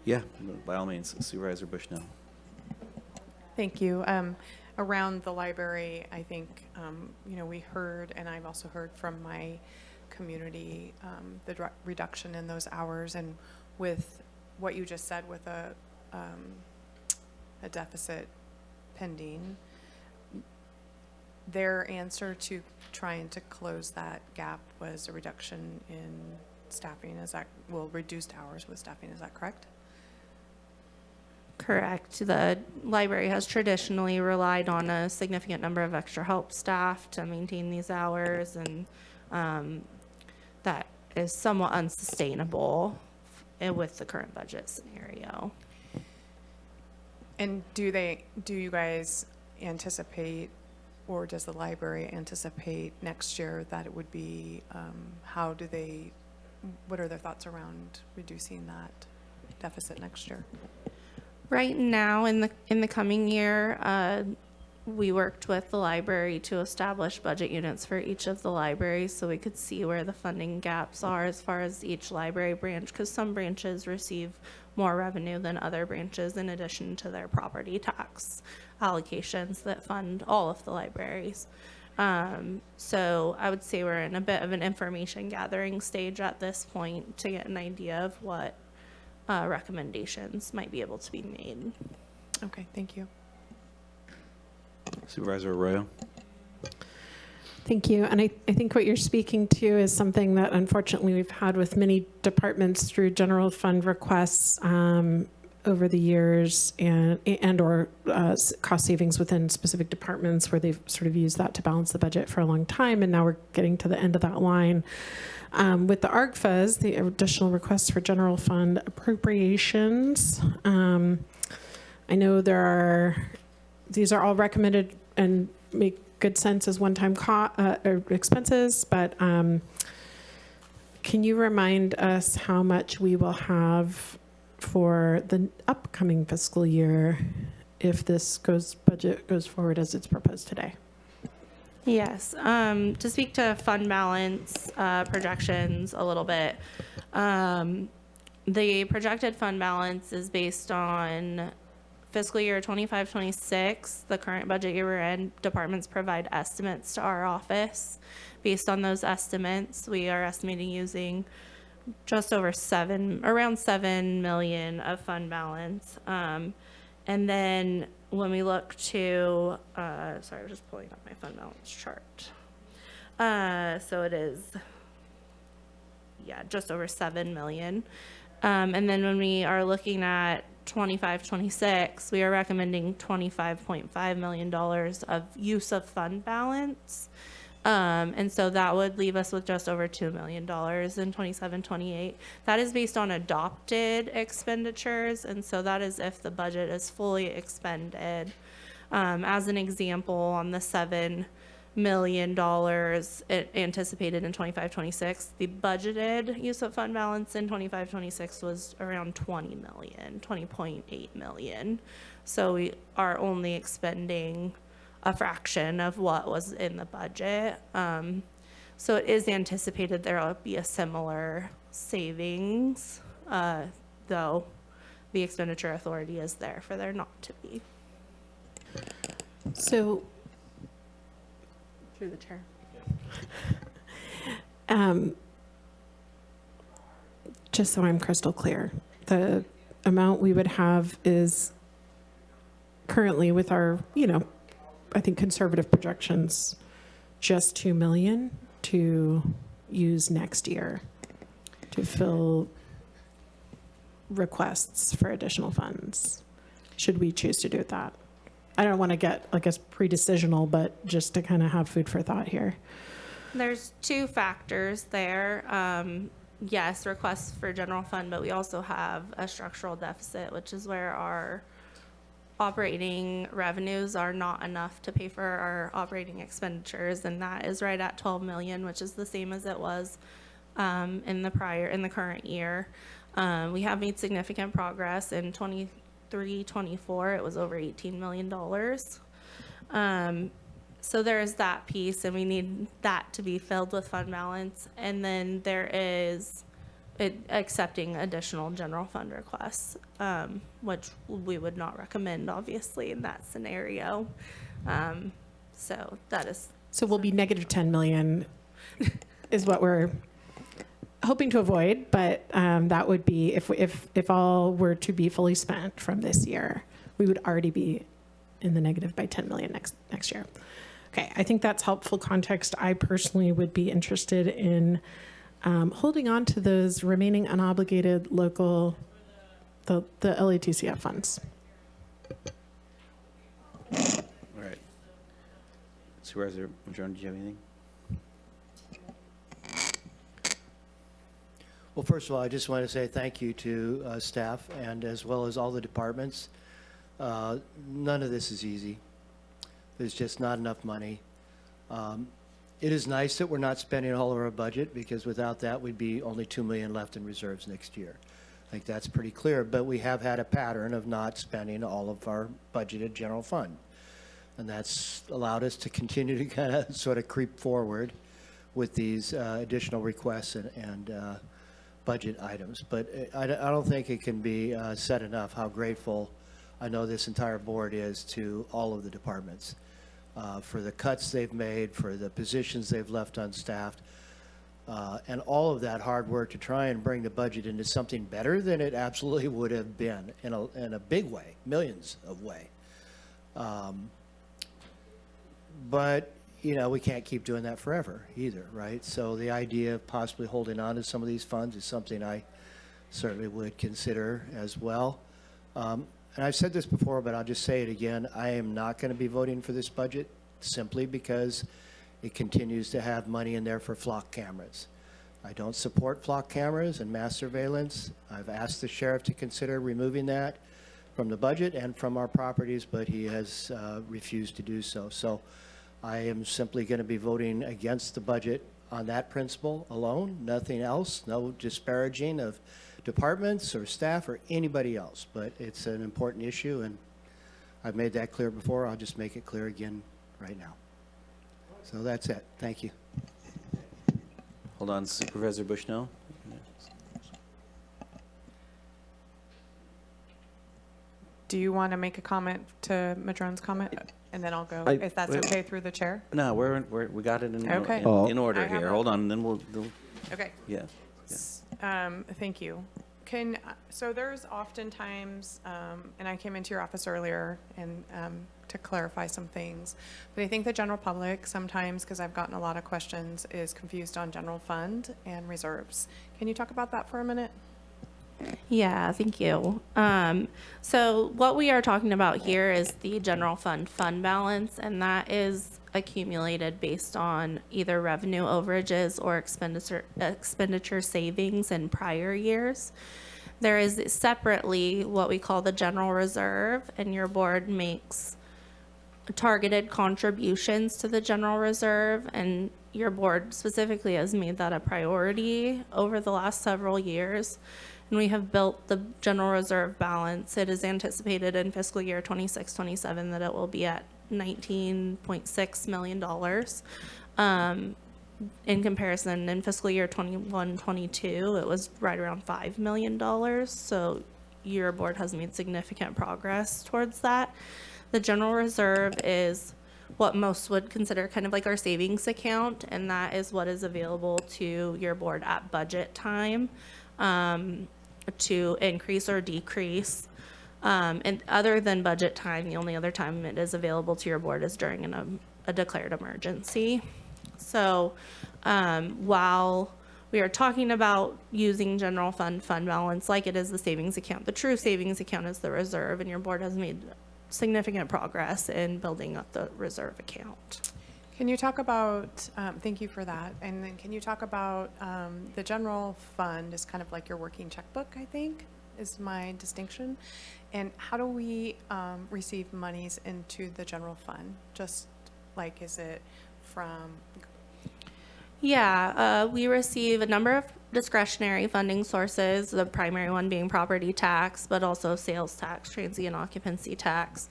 Yeah, by all means, Supervisor Bushnell. Thank you. Around the library, I think, we heard, and I've also heard from my community, the reduction in those hours, and with what you just said with a deficit pending, their answer to trying to close that gap was a reduction in staffing. Reduced hours with staffing, is that correct? Correct. The library has traditionally relied on a significant number of extra help staff to maintain these hours, and that is somewhat unsustainable with the current budget scenario. And do you guys anticipate, or does the library anticipate next year that it would be, what are their thoughts around reducing that deficit next year? Right now, in the coming year, we worked with the library to establish budget units for each of the libraries so we could see where the funding gaps are as far as each library branch, because some branches receive more revenue than other branches in addition to their property tax allocations that fund all of the libraries. So I would say we're in a bit of an information gathering stage at this point to get an idea of what recommendations might be able to be made. Okay, thank you. Supervisor Arroyo. Thank you. And I think what you're speaking to is something that unfortunately we've had with many departments through general fund requests over the years, or cost savings within specific departments where they've sort of used that to balance the budget for a long time. And now we're getting to the end of that line. With the ARGFAs, the additional requests for general fund appropriations, I know these are all recommended and make good sense as one-time or expenses, but can you remind us how much we will have for the upcoming fiscal year if this budget goes forward as it's proposed today? Yes, to speak to fund balance projections a little bit, the projected fund balance is based on fiscal year 25-26. The current budget year we're in, departments provide estimates to our office. Based on those estimates, we are estimating using just over around 7 million of fund balance. And then when we look to, sorry, I was just pulling up my fund balance chart. So it is just over 7 million. And then when we are looking at 25-26, we are recommending $25.5 million of use of fund balance. And so that would leave us with just over $2 million in 27-28. That is based on adopted expenditures, and so that is if the budget is fully expended. As an example, on the $7 million anticipated in 25-26, the budgeted use of fund balance in 25-26 was around 20.8 million. So we are only expending a fraction of what was in the budget. So it is anticipated there will be a similar savings, though the expenditure authority is there for there not to be. So, Through the chair. just so I'm crystal clear, the amount we would have is currently with our, I think conservative projections, just 2 million to use next year to fill requests for additional funds, should we choose to do that. I don't want to get, pre-decisional, but just to kind of have food for thought here. There's two factors there. Yes, requests for general fund, but we also have a structural deficit, which is where our operating revenues are not enough to pay for our operating expenditures, and that is right at 12 million, which is the same as it was in the current year. We have made significant progress in 23-24. It was over $18 million. So there is that piece, and we need that to be filled with fund balance. And then there is accepting additional general fund requests, which we would not recommend, obviously, in that scenario. So that is. So we'll be negative 10 million is what we're hoping to avoid, but that would be, if all were to be fully spent from this year, we would already be in the negative by 10 million next year. Okay, I think that's helpful context. I personally would be interested in holding on to those remaining unobligated local, the LATCF funds. All right. Supervisor Madrone, do you have anything? Well, first of all, I just want to say thank you to staff and as well as all the departments. None of this is easy. There's just not enough money. It is nice that we're not spending all of our budget, because without that, we'd be only 2 million left in reserves next year. I think that's pretty clear, but we have had a pattern of not spending all of our budgeted general fund. And that's allowed us to continue to kind of sort of creep forward with these additional requests and budget items. But I don't think it can be said enough how grateful I know this entire board is to all of the departments for the cuts they've made, for the positions they've left unstaffed, and all of that hard work to try and bring the budget into something better than it absolutely would have been in a big way, millions of way. But we can't keep doing that forever either, right? So the idea of possibly holding on to some of these funds is something I certainly would consider as well. And I've said this before, but I'll just say it again. I am not going to be voting for this budget simply because it continues to have money in there for flock cameras. I don't support flock cameras and mass surveillance. I've asked the sheriff to consider removing that from the budget and from our properties, but he has refused to do so. So I am simply going to be voting against the budget on that principle alone, nothing else, no disparaging of departments or staff or anybody else. But it's an important issue, and I've made that clear before. I'll just make it clear again right now. So that's it. Thank you. Hold on, Supervisor Bushnell. Do you want to make a comment to Madrone's comment? And then I'll go, if that's okay, through the chair? No, we got it in Okay. in order I have here. a- Hold on, then we'll Okay. yeah. Thank you. So there's oftentimes, and I came into your office earlier and to clarify some things, but I think the general public sometimes, because I've gotten a lot of questions, is confused on general fund and reserves. Can you talk about that for a minute? Yeah, thank you. So what we are talking about here is the general fund balance, and that is accumulated based on either revenue overages or expenditure savings in prior years. There is separately what we call the general reserve, and your board makes targeted contributions to the general reserve, and your board specifically has made that a priority over the last several years. And we have built the general reserve balance. It is anticipated in fiscal year 26-27 that it will be at $19.6 million. In comparison, in fiscal year 21-22, it was right around $5 million. So your board has made significant progress towards that. The general reserve is what most would consider kind of like our savings account, and that is what is available to your board at budget time to increase or decrease. And other than budget time, the only other time it is available to your board is during a declared emergency. So while we are talking about using general fund balance like it is the savings account, the true savings account is the reserve, and your board has made significant progress in building up the reserve account. Can you talk about, thank you for that, and then can you talk about the general fund is kind of like your working checkbook, I think, is my distinction. And how do we receive monies into the general fund? Just like, is it from? Yeah, we receive a number of discretionary funding sources, the primary one being property tax, but also sales tax, transient occupancy tax.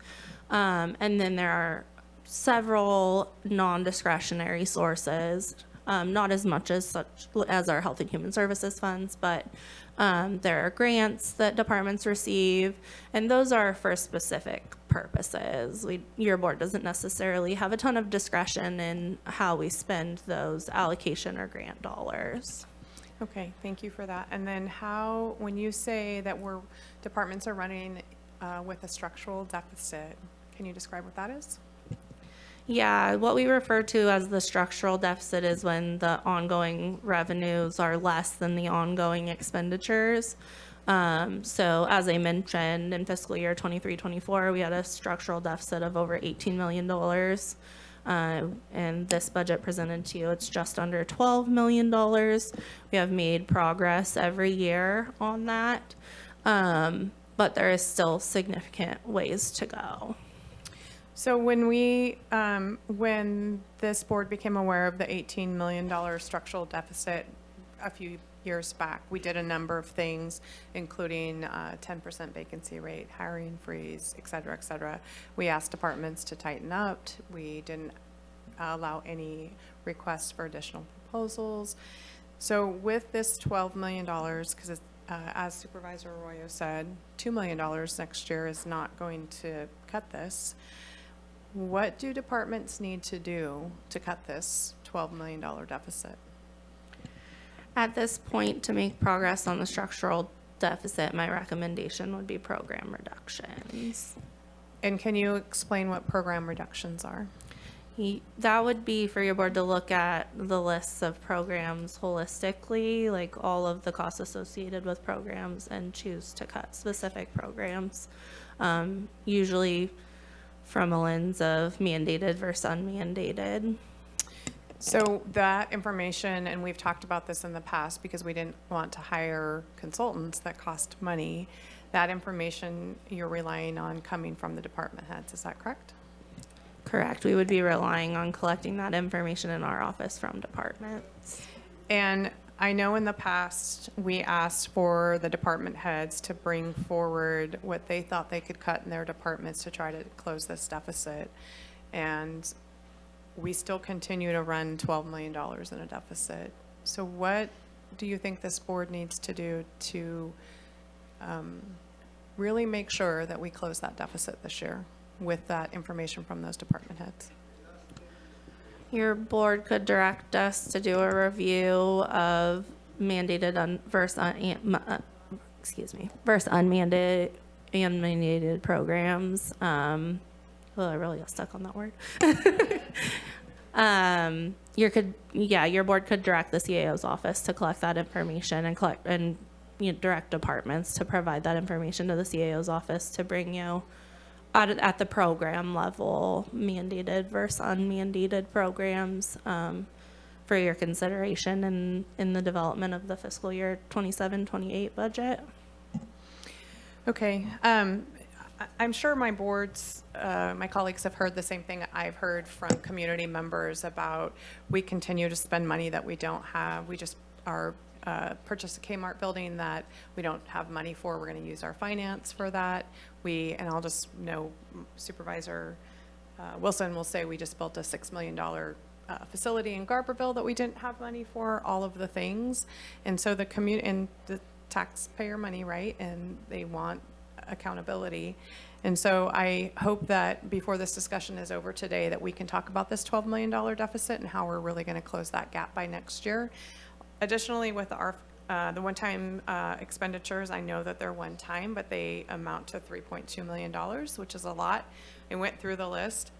And then there are several non-discretionary sources, not as much as our health and human services funds, but there are grants that departments receive, and those are for specific purposes. Your board doesn't necessarily have a ton of discretion in how we spend those allocation or grant dollars. Okay, thank you for that. And then how, when you say that departments are running with a structural deficit, can you describe what that is? Yeah, what we refer to as the structural deficit is when the ongoing revenues are less than the ongoing expenditures. So as I mentioned, in fiscal year 23-24, we had a structural deficit of over $18 million. And this budget presented to you, it's just under $12 million. We have made progress every year on that, but there is still significant ways to go. So when when this board became aware of the $18 million structural deficit a few years back, we did a number of things, including 10% vacancy rate, hiring freeze, et cetera, et cetera. We asked departments to tighten up. We didn't allow any requests for additional proposals. So with this $12 million, because as Supervisor Arroyo said, $2 million next year is not going to cut this. What do departments need to do to cut this $12 million deficit? At this point, to make progress on the structural deficit, my recommendation would be program reductions. And can you explain what program reductions are? That would be for your board to look at the lists of programs holistically, like all of the costs associated with programs, and choose to cut specific programs, usually from a lens of mandated versus unmandated. So that information, and we've talked about this in the past because we didn't want to hire consultants that cost money, that information you're relying on coming from the department heads, is that correct? Correct. We would be relying on collecting that information in our office from departments. And I know in the past, we asked for the department heads to bring forward what they thought they could cut in their departments to try to close this deficit. And we still continue to run $12 million in a deficit. So what do you think this board needs to do to really make sure that we close that deficit this year with that information from those department heads? Your board could direct us to do a review of mandated versus versus unmandated programs. Well, I really got stuck on that word. Your board could direct the CAO's office to collect that information and direct departments to provide that information to the CAO's office to bring you at the program level mandated versus unmandated programs for your consideration in the development of the fiscal year 27-28 budget. Okay. I'm sure my my colleagues have heard the same thing I've heard from community members about we continue to spend money that we don't have. We just purchased a Kmart building that we don't have money for. We're going to use our finance for that. And I'll just know Supervisor Wilson will say we just built a $6 million facility in Garberville that we didn't have money for, all of the things. And so the taxpayer money, right? And they want accountability. And so I hope that before this discussion is over today that we can talk about this $12 million deficit and how we're really going to close that gap by next year. Additionally, with the one-time expenditures, I know that they're one-time, but they amount to $3.2 million, which is a lot. I went through the list.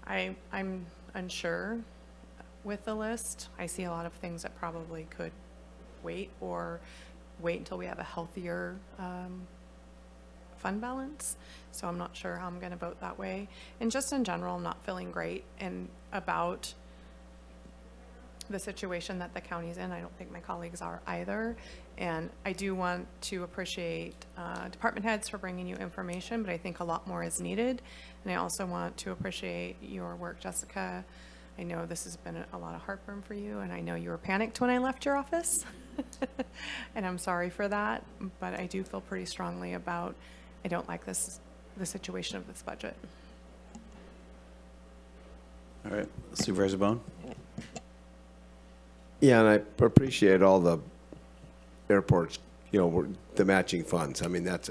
I'm unsure with the list. I see a lot of things that probably could wait until we have a healthier fund balance. So I'm not sure how I'm going to vote that way. And just in general, I'm not feeling great about the situation that the county's in. I don't think my colleagues are either. And I do want to appreciate department heads for bringing you information, but I think a lot more is needed. And I also want to appreciate your work, Jessica. I know this has been a lot of heartburn for you, and I know you were panicked when I left your office. And I'm sorry for that, but I do feel pretty strongly about I don't like the situation of this budget. All right, Supervisor Bone? Yeah, and I appreciate all the airports, the matching funds. I mean, that's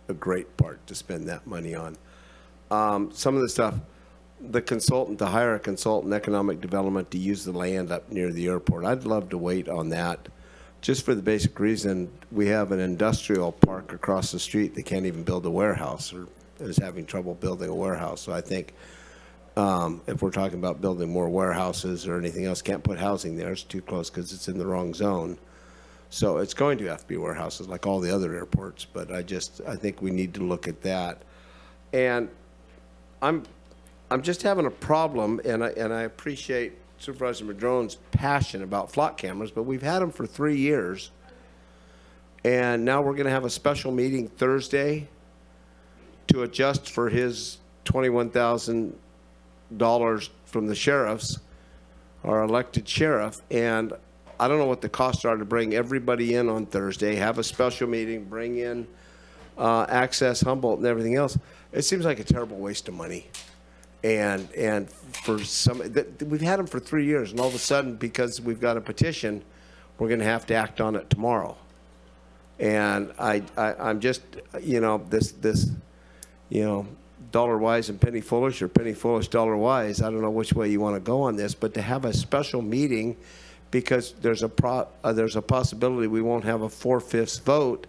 a great part to spend that money on. Some of the stuff, to hire a consultant, economic development, to use the land up near the airport. I'd love to wait on that, just for the basic reason we have an industrial park across the street that can't even build a warehouse or is having trouble building a warehouse. So I think if we're talking about building more warehouses or anything else, can't put housing there. It's too close because it's in the wrong zone. So it's going to have to be warehouses like all the other airports. But I think we need to look at that. And I'm just having a problem, and I appreciate Supervisor Madrone's passion about flock cameras, but we've had them for 3 years. And now we're going to have a special meeting Thursday to adjust for his $21,000 from the sheriffs, our elected sheriff. And I don't know what the costs are to bring everybody in on Thursday, have a special meeting, bring in Access Humboldt and everything else. It seems like a terrible waste of money. And for we've had them for 3 years, and all of a sudden, because we've got a petition, we're going to have to act on it tomorrow. And I'm just, this dollar wise and penny foolish, or penny foolish, dollar wise. I don't know which way you want to go on this, but to have a special meeting, because there's a possibility we won't have a 4/5 vote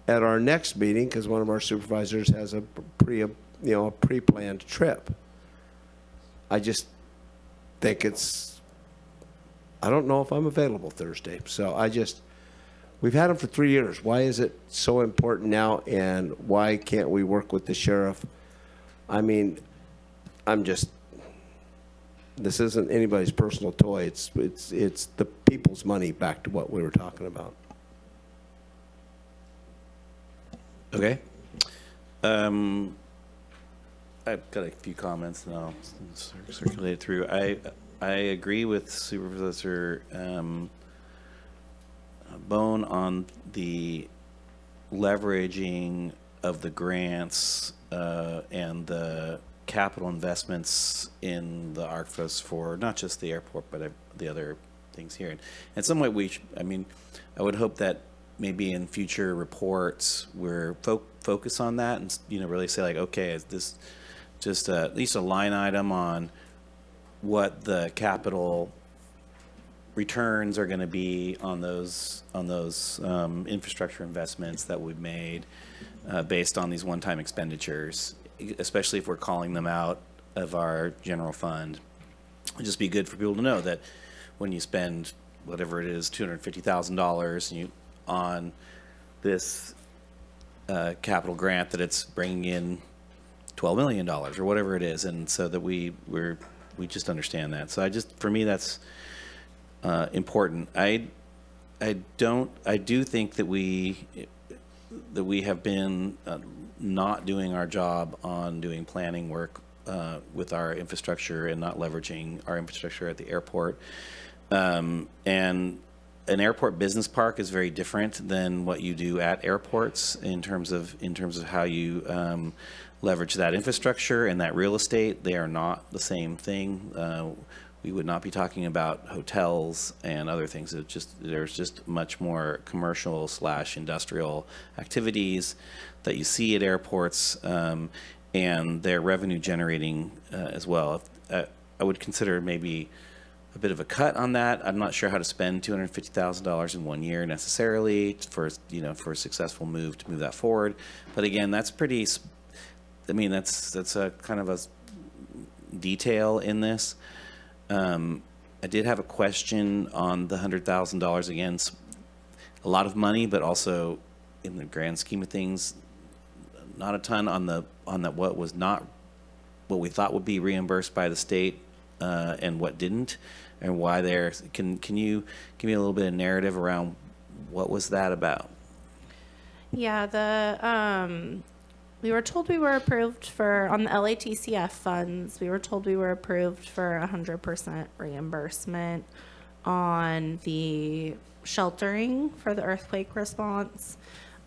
at our next meeting because one of our supervisors has a pre-planned trip. I just think I don't know if I'm available Thursday. So we've had them for 3 years. Why is it so important now, and why can't we work with the sheriff? I mean, this isn't anybody's personal toy. It's the people's money, back to what we were talking about. Okay. I've got a few comments, and I'll circulate it through. I agree with Supervisor Bone on the leveraging of the grants and the capital investments in the ARCFAS for not just the airport, but the other things here. And in some way, I would hope that maybe in future reports we're focus on that and really say, like, okay, is this just at least a line item on what the capital returns are going to be on those infrastructure investments that we've made based on these one-time expenditures, especially if we're calling them out of our general fund. It'd just be good for people to know that when you spend whatever it is, $250,000 on this capital grant, that it's bringing in $12 million or whatever it is, and so that we just understand that. So for me, that's important. I do think that we have been not doing our job on doing planning work with our infrastructure and not leveraging our infrastructure at the airport. And an airport business park is very different than what you do at airports in terms of how you leverage that infrastructure and that real estate. They are not the same thing. We would not be talking about hotels and other things. There's just much more commercial / industrial activities that you see at airports, and they're revenue generating as well. I would consider maybe a bit of a cut on that. I'm not sure how to spend $250,000 in 1 year necessarily for a successful move to move that forward. But again, that's pretty. I mean, that's a kind of a detail in this. I did have a question on the $100,000. Again, a lot of money, but also in the grand scheme of things, not a ton on what was not what we thought would be reimbursed by the state, and what didn't, and why there. Can you give me a little bit of narrative around what was that about? Yeah, we were told we were approved on the LATCF funds, we were told we were approved for 100% reimbursement on the sheltering for the earthquake response.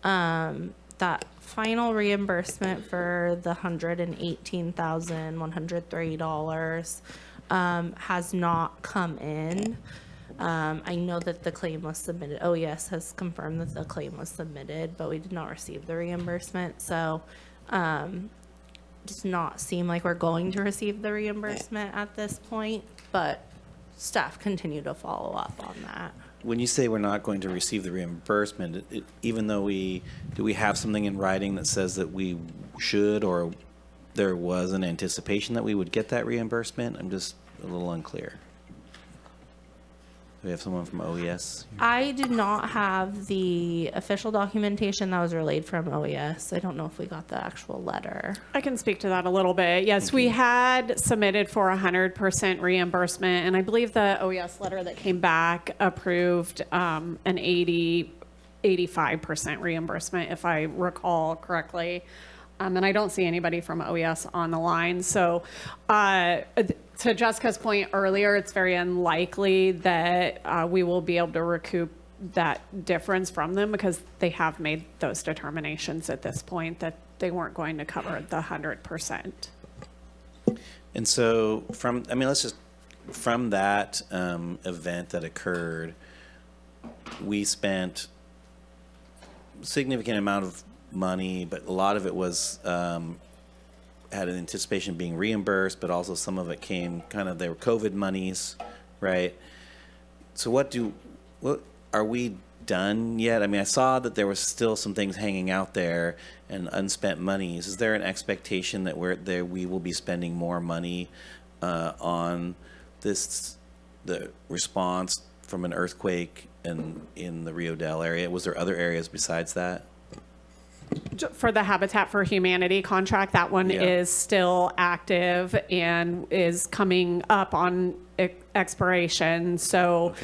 That final reimbursement for the $118,103 has not come in. I know that the claim was submitted. OES has confirmed that the claim was submitted, but we did not receive the reimbursement. So does not seem like we're going to receive the reimbursement at this point, but staff continue to follow up on that. When you say we're not going to receive the reimbursement, even though do we have something in writing that says that we should, or there was an anticipation that we would get that reimbursement? I'm just a little unclear. Do we have someone from OES? I did not have the official documentation that was relayed from OES. I don't know if we got the actual letter. I can speak to that a little bit. Yes, we had submitted for 100% reimbursement, and I believe the OES letter that came back approved an 85% reimbursement, if I recall correctly. And I don't see anybody from OES on the line. So to Jessica's point earlier, it's very unlikely that we will be able to recoup that difference from them, because they have made those determinations at this point that they weren't going to cover the 100%. And so from that event that occurred, we spent a significant amount of money, but a lot of it was had an anticipation of being reimbursed, but also some of it came they were COVID monies, right? So what are we done yet? I mean, I saw that there was still some things hanging out there and unspent monies. Is there an expectation that we will be spending more money on the response from an earthquake in the Rio Dell area? Was there other areas besides that? For the Habitat for Humanity contract, that one is still active and is coming up on expiration. So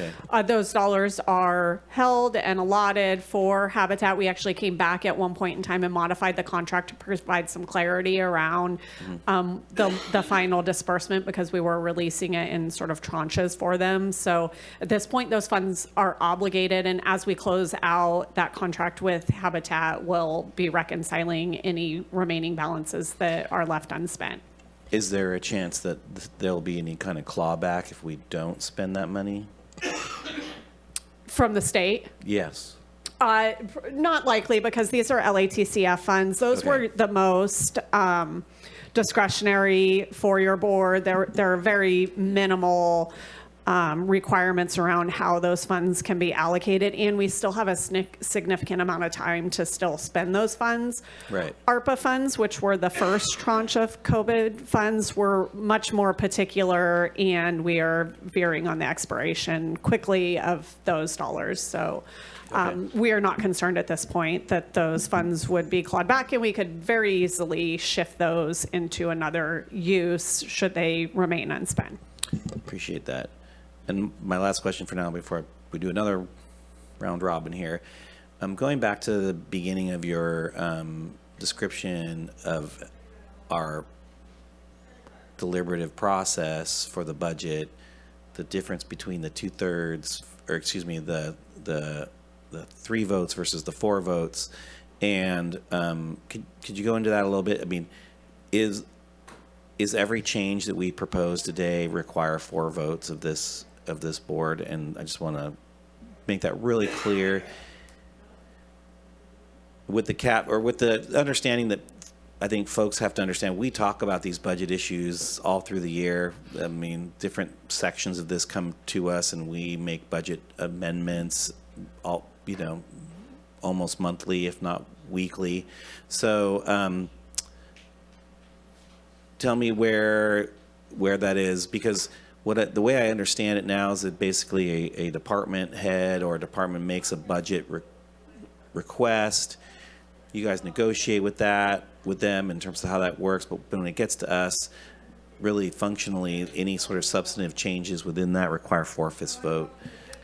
those dollars are held and allotted for Habitat. We actually came back at one point in time and modified the contract to provide some clarity around the final disbursement, because we were releasing it in sort of tranches for them. So at this point, those funds are obligated, and as we close out that contract with Habitat, we'll be reconciling any remaining balances that are left unspent. Is there a chance that there'll be any kind of clawback if we don't spend that money? From the state? Yes. Not likely, because these are LATCF funds. Those were the most discretionary for your board. They're very minimal requirements around how those funds can be allocated, and we still have a significant amount of time to still spend those funds. Right. ARPA funds, which were the first tranche of COVID funds, were much more particular, and we are veering on the expiration quickly of those dollars. So we are not concerned at this point that those funds would be clawed back, and we could very easily shift those into another use should they remain unspent. Appreciate that. And my last question for now, before we do another round robin here, going back to the beginning of your description of our deliberative process for the budget, the difference between the 2/3, or excuse me, the 3 votes versus the 4 votes, and could you go into that a little bit? I mean, is every change that we propose today require 4 votes of this board? And I just want to make that really clear with the cap, or with the understanding that I think folks have to understand. We talk about these budget issues all through the year. I mean, different sections of this come to us, and we make budget amendments almost monthly, if not weekly. So tell me where that is, because the way I understand it now is that basically a department head or a department makes a budget request. You guys negotiate with them in terms of how that works. But when it gets to us, really functionally, any sort of substantive changes within that require 4/5 vote.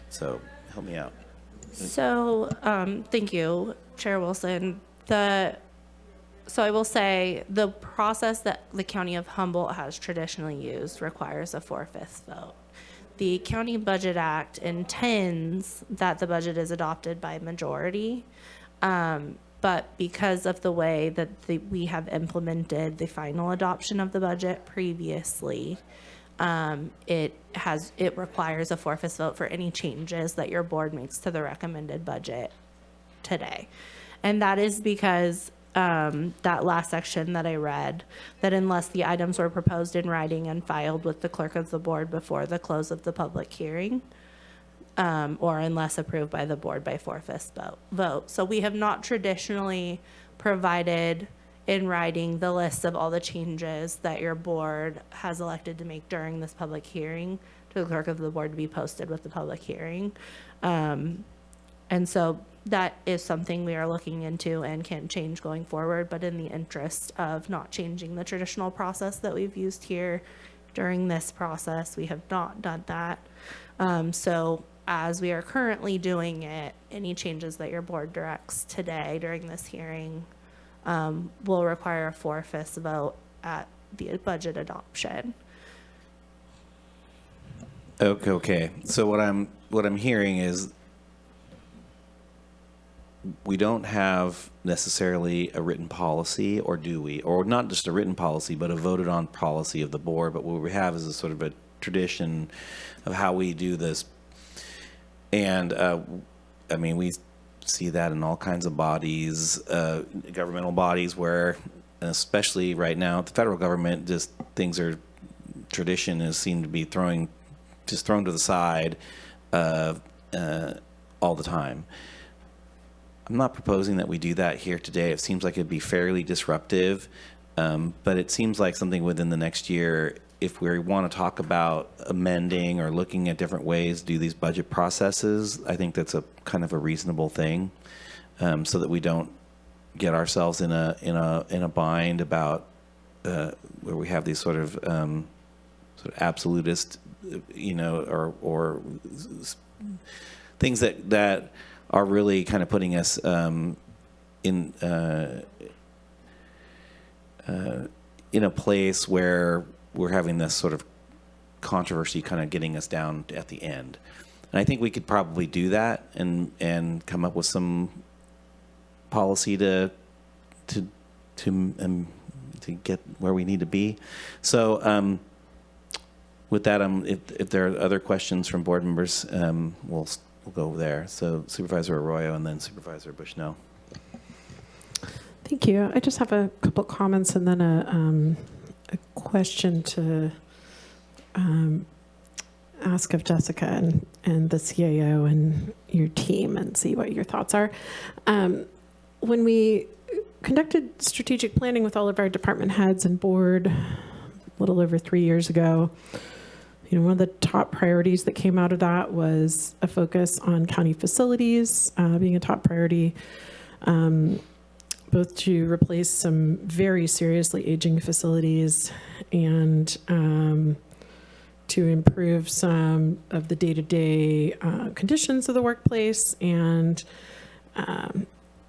So help me out. So, thank you, Chair Wilson. So I will say the process that the County of Humboldt has traditionally used requires a 4/5 vote. The County Budget Act intends that the budget is adopted by majority, but because of the way that we have implemented the final adoption of the budget previously, it requires a 4/5 vote for any changes that your board makes to the recommended budget today. And that is because that last section that I read, that unless the items were proposed in writing and filed with the clerk of the board before the close of the public hearing, or unless approved by the board by 4/5 vote. So we have not traditionally provided in writing the list of all the changes that your board has elected to make during this public hearing to the clerk of the board to be posted with the public hearing. And so that is something we are looking into and can change going forward, but in the interest of not changing the traditional process that we've used here during this process, we have not done that. So as we are currently doing it, any changes that your board directs today during this hearing will require a 4/5 vote at the budget adoption. Okay. So what I'm hearing is we don't have necessarily a written policy, or do we? Or not just a written policy, but a voted on policy of the board. But what we have is a sort of a tradition of how we do this. And I mean, we see that in all kinds of bodies, governmental bodies, where, especially right now, the federal government, just tradition is seen to be thrown to the side all the time. I'm not proposing that we do that here today. It seems like it'd be fairly disruptive, but it seems like something within the next year, if we want to talk about amending or looking at different ways to do these budget processes, I think that's a kind of a reasonable thing, so that we don't get ourselves in a bind about where we have these sort of absolutist, or things that are really kind of putting us in a place where we're having this sort of controversy kind of getting us down at the end. And I think we could probably do that and come up with some policy to get where we need to be. So with that, if there are other questions from board members, we'll go there. So Supervisor Arroyo and then Supervisor Bushnell. Thank you. I just have a couple comments and then a question to ask of Jessica and the CAO and your team and see what your thoughts are. When we conducted strategic planning with all of our department heads and board a little over 3 years ago, one of the top priorities that came out of that was a focus on county facilities being a top priority, both to replace some very seriously aging facilities and to improve some of the day-to-day conditions of the workplace, and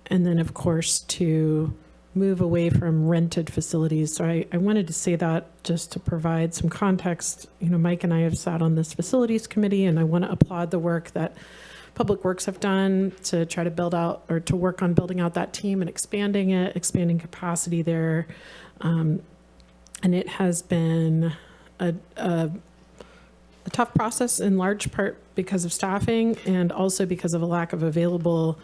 then, of course, to move away from rented facilities. So I wanted to say that just to provide some context. Mike and I have sat on this facilities committee, and I want to applaud the work that Public Works have done to try to build out, or to work on building out that team and expanding capacity there. And it has been a tough process, in large part because of staffing and also because of a lack of available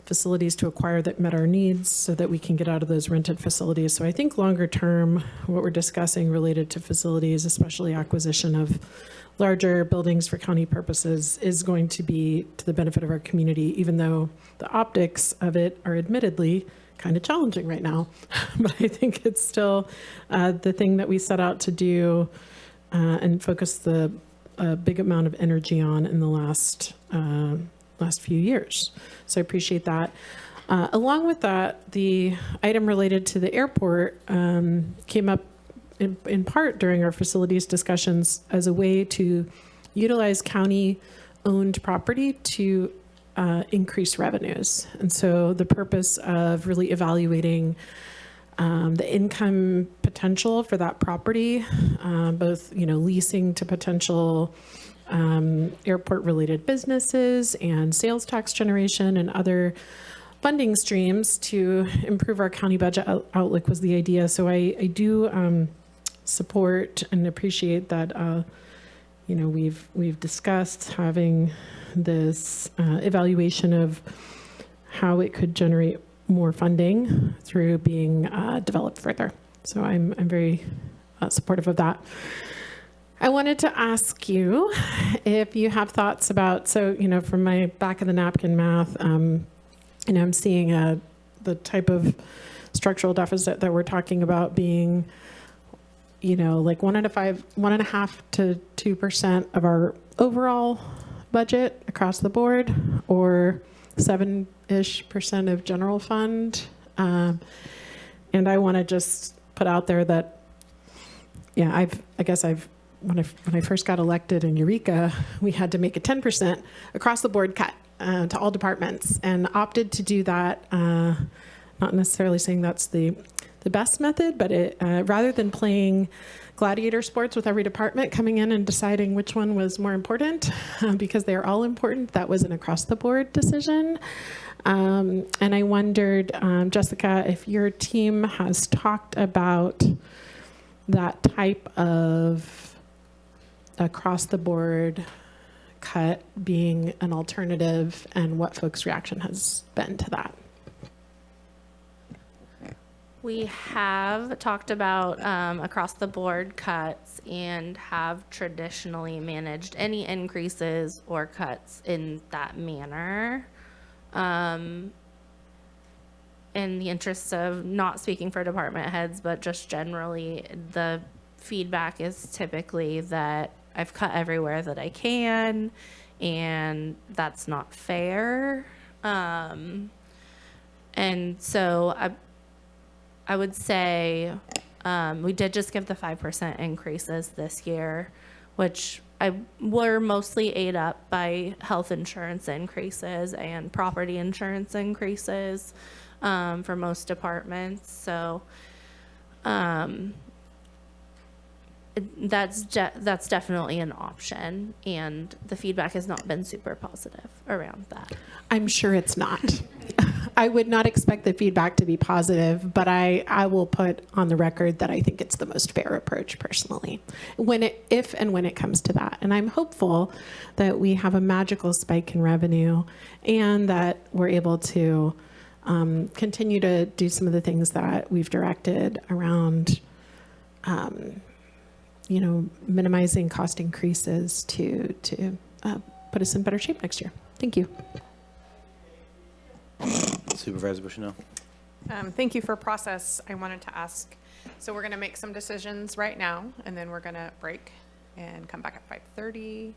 facilities to acquire that met our needs, so that we can get out of those rented facilities. So I think longer term, what we're discussing related to facilities, especially acquisition of larger buildings for county purposes, is going to be to the benefit of our community, even though the optics of it are admittedly kind of challenging right now. But I think it's still the thing that we set out to do and focus the big amount of energy on in the last few years. So I appreciate that. Along with that, the item related to the airport came up in part during our facilities discussions as a way to utilize county-owned property to increase revenues. And so the purpose of really evaluating the income potential for that property, both leasing to potential airport-related businesses and sales tax generation and other funding streams to improve our county budget outlook was the idea. So I do support and appreciate that we've discussed having this evaluation of how it could generate more funding through being developed further. So I'm very supportive of that. I wanted to ask you if you have thoughts about, from my back of the napkin math, I'm seeing the type of structural deficit that we're talking about being, like 1.5 to 2% of our overall budget across the board, or 7-ish% of general fund. And I want to just put out there that, when I first got elected in Eureka, we had to make a 10% across the board cut to all departments, and opted to do that. Not necessarily saying that's the best method, but it rather than playing gladiator sports with every department coming in and deciding which one was more important, because they are all important, that was an across the board decision. And I wondered, Jessica, if your team has talked about that type of across the board cut being an alternative, and what folks' reaction has been to that. We have talked about across the board cuts, and have traditionally managed any increases or cuts in that manner. In the interest of not speaking for department heads, but just generally, the feedback is typically that I've cut everywhere that I can, and that's not fair. And so I would say we did just give the 5% increases this year, which were mostly ate up by health insurance increases and property insurance increases for most departments. So that's definitely an option, and the feedback has not been super positive around that. I'm sure it's not. I would not expect the feedback to be positive, but I will put on the record that I think it's the most fair approach personally, if and when it comes to that. And I'm hopeful that we have a magical spike in revenue, and that we're able to continue to do some of the things that we've directed around minimizing cost increases to put us in better shape next year. Thank you. Supervisor Bushnell. Thank you for process. I wanted to ask, so we're going to make some decisions right now, and then we're going to break and come back at 5:30,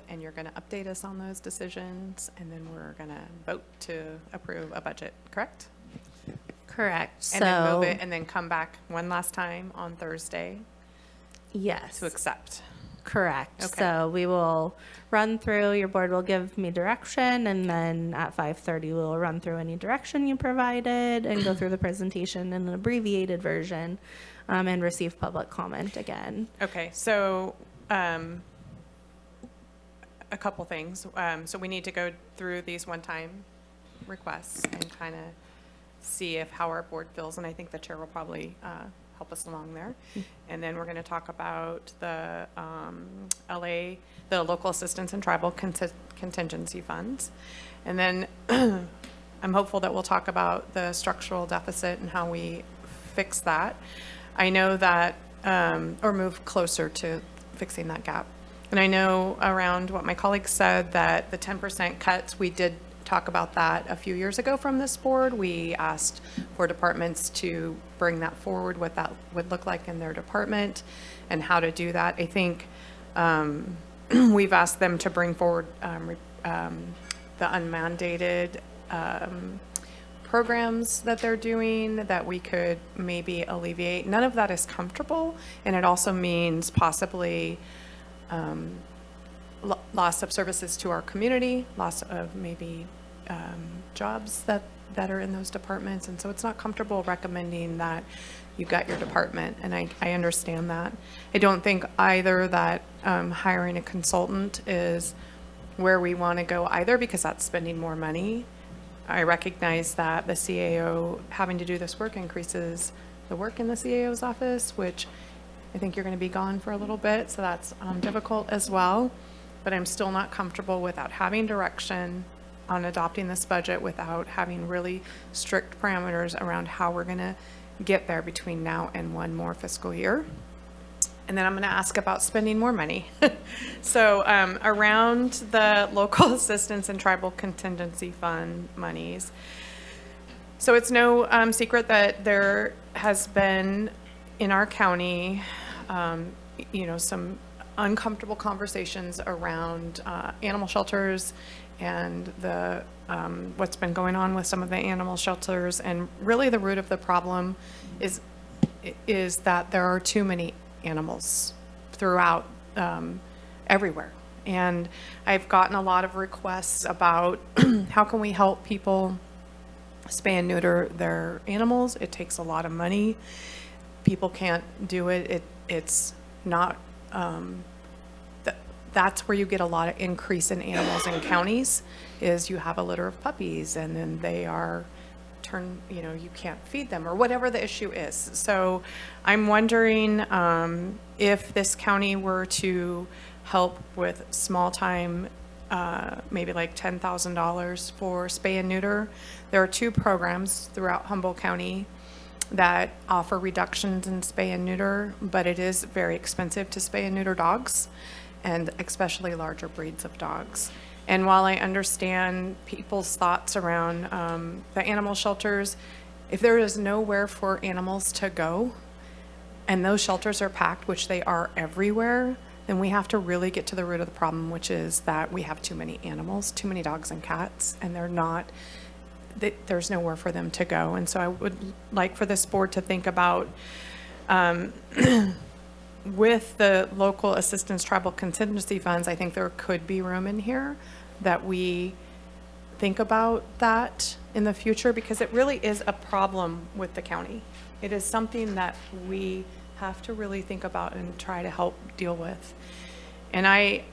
and you're going to update us on those decisions, and then we're going to vote to approve a budget, correct? Correct. And then move it, and then come back one last time on Thursday Yes. to accept. Correct. Okay. So we will run through, your board will give me direction, and then at 5:30 we'll run through any direction you provided and go through the presentation in an abbreviated version, and receive public comment again. Okay, so a couple things. So we need to go through these one-time requests and kind of see how our board feels, and I think the chair will probably help us along there. And then we're going to talk about the the local assistance and tribal contingency funds. And then I'm hopeful that we'll talk about the structural deficit and how we fix that. I know that, or move closer to fixing that gap. And I know around what my colleagues said that the 10% cuts, we did talk about that a few years ago from this board. We asked for departments to bring that forward, what that would look like in their department and how to do that. I think we've asked them to bring forward the unmandated programs that they're doing that we could maybe alleviate. None of that is comfortable, and it also means possibly loss of services to our community, loss of maybe jobs that are in those departments. And so it's not comfortable recommending that you gut your department, and I understand that. I don't think either that hiring a consultant is where we want to go either, because that's spending more money. I recognize that the CAO having to do this work increases the work in the CAO's office, which I think you're going to be gone for a little bit, so that's difficult as well. But I'm still not comfortable without having direction on adopting this budget, without having really strict parameters around how we're going to get there between now and one more fiscal year. And then I'm going to ask about spending more money. So around the local assistance and tribal contingency fund monies. So it's no secret that there has been in our county, some uncomfortable conversations around animal shelters and the what's been going on with some of the animal shelters. And really the root of the problem is that there are too many animals throughout everywhere. And I've gotten a lot of requests about how can we help people spay and neuter their animals. It takes a lot of money. People can't do it. It's not, that's where you get a lot of increase in animals in counties, is you have a litter of puppies and then they are you can't feed them, or whatever the issue is. So I'm wondering if this county were to help with small time, maybe like $10,000 for spay and neuter. There are 2 programs throughout Humboldt County that offer reductions in spay and neuter, but it is very expensive to spay and neuter dogs, and especially larger breeds of dogs. And while I understand people's thoughts around the animal shelters, if there is nowhere for animals to go, and those shelters are packed, which they are everywhere, then we have to really get to the root of the problem, which is that we have too many animals, too many dogs and cats, and there's nowhere for them to go. And so I would like for this board to think about, with the local assistance tribal contingency funds, I think there could be room in here that we think about that in the future, because it really is a problem with the county. It is something that we have to really think about and try to help deal with. And I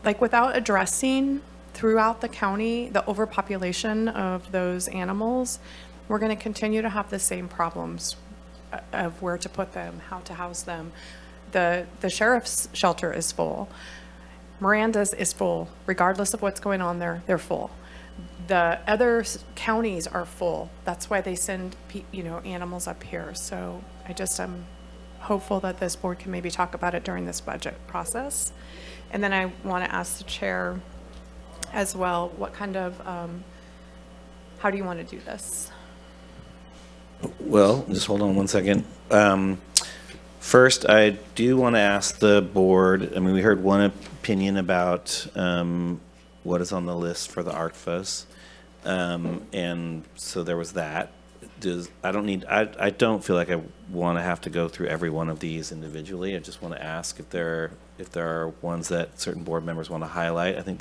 like, without addressing throughout the county the overpopulation of those animals, we're going to continue to have the same problems of where to put them, how to house them. The sheriff's shelter is full. Miranda's is full. Regardless of what's going on there, they're full. The other counties are full. That's why they send animals up here. So I just hopeful that this board can maybe talk about it during this budget process. And then I want to ask the chair as well, what kind of, how do you want to do this? Well, just hold on one second. First, I do want to ask the board, I mean, we heard one opinion about what is on the list for the ARCFAs. And so there was that. I don't feel like I want to have to go through every one of these individually. I just want to ask if there are ones that certain board members want to highlight. I think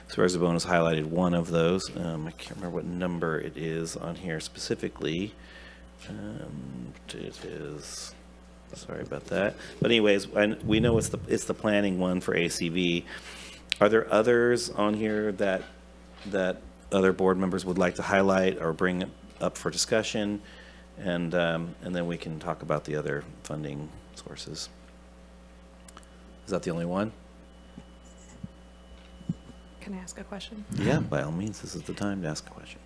Supervisor Bone has highlighted one of those. I can't remember what number it is on here specifically. It is, sorry about that. But anyways, we know it's the planning one for ACV. Are there others on here that other board members would like to highlight or bring up for discussion? And then we can talk about the other funding sources. Is that the only one? Can I ask a question? Yeah, by all means, this is the time to ask a question.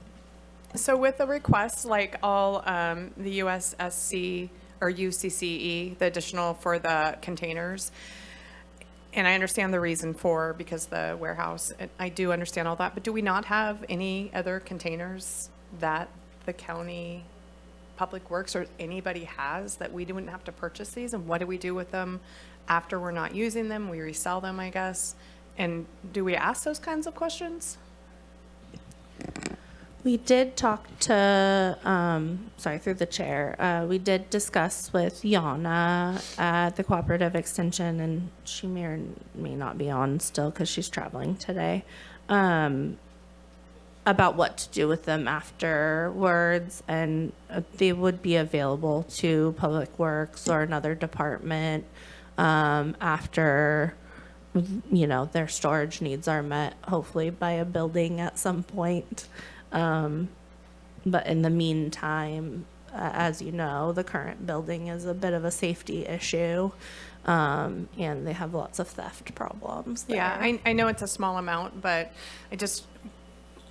So with the requests, like all the USSC or UCCE, the additional for the containers, and I understand the reason for, because the warehouse, I do understand all that, but do we not have any other containers that the county public works or anybody has that we wouldn't have to purchase these? And what do we do with them after we're not using them? We resell them, I guess. And do we ask those kinds of questions? We did talk to, through the chair, we did discuss with Yana at the Cooperative Extension, and she may or may not be on still because she's traveling today, about what to do with them afterwards, and they would be available to Public Works or another department after, their storage needs are met, hopefully by a building at some point. But in the meantime, as you know, the current building is a bit of a safety issue, and they have lots of theft problems there. Yeah, I know it's a small amount, but I just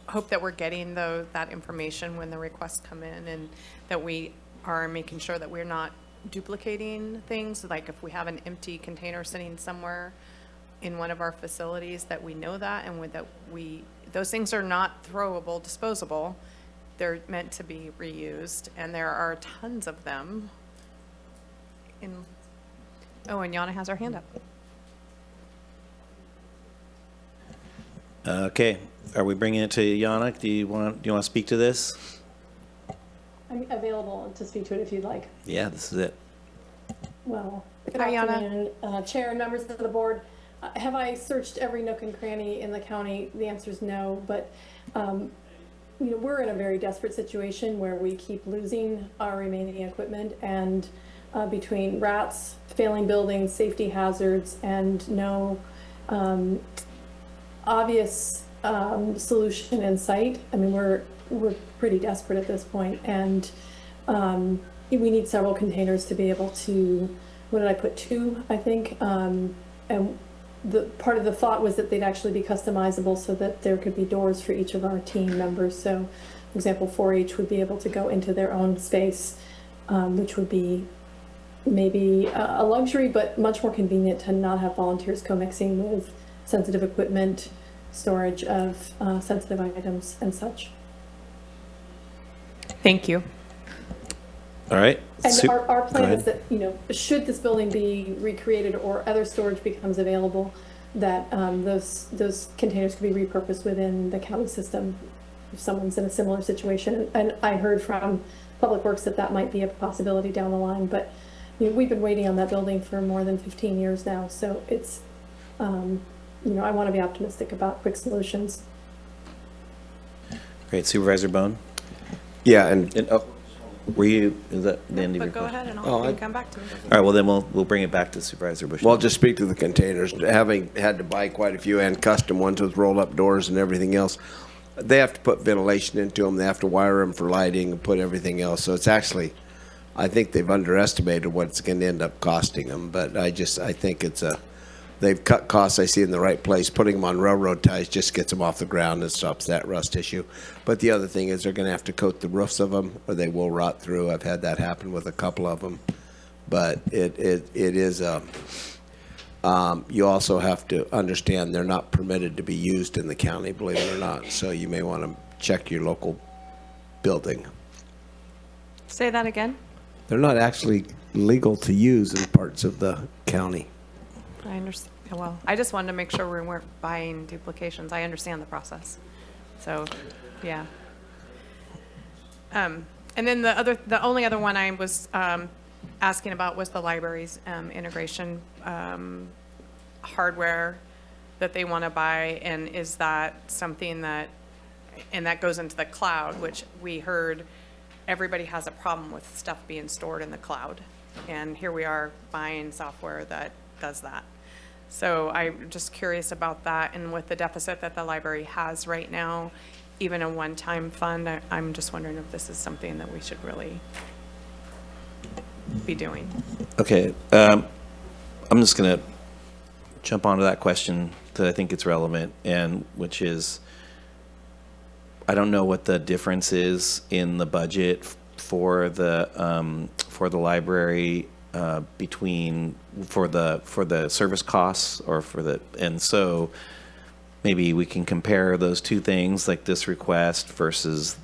hope that we're getting that information when the requests come in, and that we are making sure that we're not duplicating things. Like if we have an empty container sitting somewhere in one of our facilities, that we know that, and those things are not throwable, disposable. They're meant to be reused, and there are tons of them. And Yana has her hand up. Okay, are we bringing it to Yana? Do you want to speak to this? I'm available to speak to it if you'd like. Yeah, this is it. Well, good Hi, Yana. afternoon, Chair and members of the board. Have I searched every nook and cranny in the county? The answer is no, but we're in a very desperate situation where we keep losing our remaining equipment, and between rats, failing buildings, safety hazards, and no obvious solution in sight, I mean, we're pretty desperate at this point, and we need several containers to be able to, what did I put, 2, I think, and the part of the thought was that they'd actually be customizable so that there could be doors for each of our team members. So, for example, 4-H would be able to go into their own space, which would be maybe a luxury, but much more convenient to not have volunteers co-mixing with sensitive equipment, storage of sensitive items, and such. Thank you. All right. And our plan is that, should this building be recreated or other storage becomes available, that those containers could be repurposed within the county system if someone's in a similar situation. And I heard from Public Works that might be a possibility down the line, but we've been waiting on that building for more than 15 years now. So it's, I want to be optimistic about quick solutions. Great. Supervisor Bone? Yeah, and is that the end of your But go question? ahead and I'll come back to it. All right, well then we'll bring it back to Supervisor Bush. well, just speak to the containers. Having had to buy quite a few and custom ones with roll-up doors and everything else, they have to put ventilation into them. They have to wire them for lighting and put everything else. So it's actually, I think they've underestimated what it's going to end up costing them. But I think they've cut costs, I see, in the right place. Putting them on railroad ties just gets them off the ground and stops that rust issue. But the other thing is they're going to have to coat the roofs of them or they will rot through. I've had that happen with a couple of them. but it is a, you also have to understand they're not permitted to be used in the county, believe it or not. So you may want to check your local building. Say that again? They're not actually legal to use in parts of the county. I understand. Well, I just wanted to make sure we weren't buying duplications. I understand the process. So, yeah. And then the only other one I was asking about was the library's integration hardware that they want to buy, and is that something that, and that goes into the cloud, which we heard everybody has a problem with stuff being stored in the cloud, and here we are buying software that does that. So I'm just curious about that, and with the deficit that the library has right now, even a one-time fund, I'm just wondering if this is something that we should really be doing. Okay, I'm just going to jump onto that question that I think it's relevant, and which is, I don't know what the difference is in the budget for the library between for the service costs or for the, and so maybe we can compare those two things, like this request versus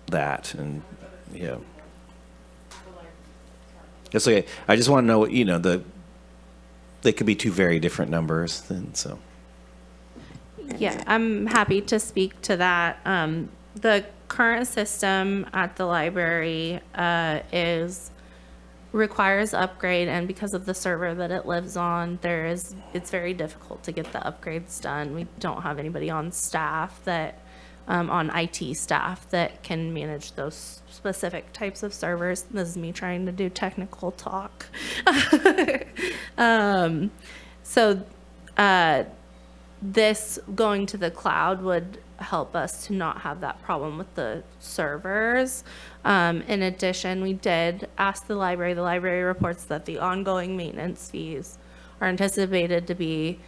that, and yeah. It's okay. I just want to know what, you know, they could be two very different numbers, and so. Yeah, I'm happy to speak to that. The current system at the library requires upgrade, and because of the server that it lives on, it's very difficult to get the upgrades done. We don't have anybody on staff that, on IT staff that can manage those specific types of servers. This is me trying to do technical talk. This going to the cloud would help us to not have that problem with the servers. In addition, we did ask the library. The library reports that the ongoing maintenance fees are anticipated to be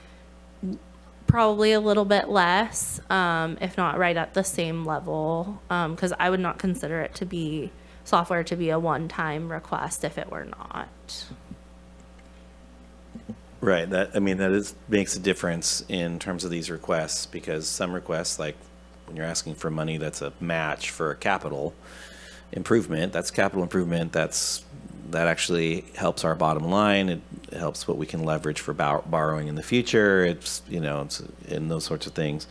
probably a little bit less, if not right at the same level, because I would not consider it to be software to be a one-time request if it were not. Right. That makes a difference in terms of these requests, because some requests, like when you're asking for money that's a match for a capital improvement, that's capital improvement. That actually helps our bottom line. It helps what we can leverage for borrowing in the future. It's, you know, it's in those sorts of things.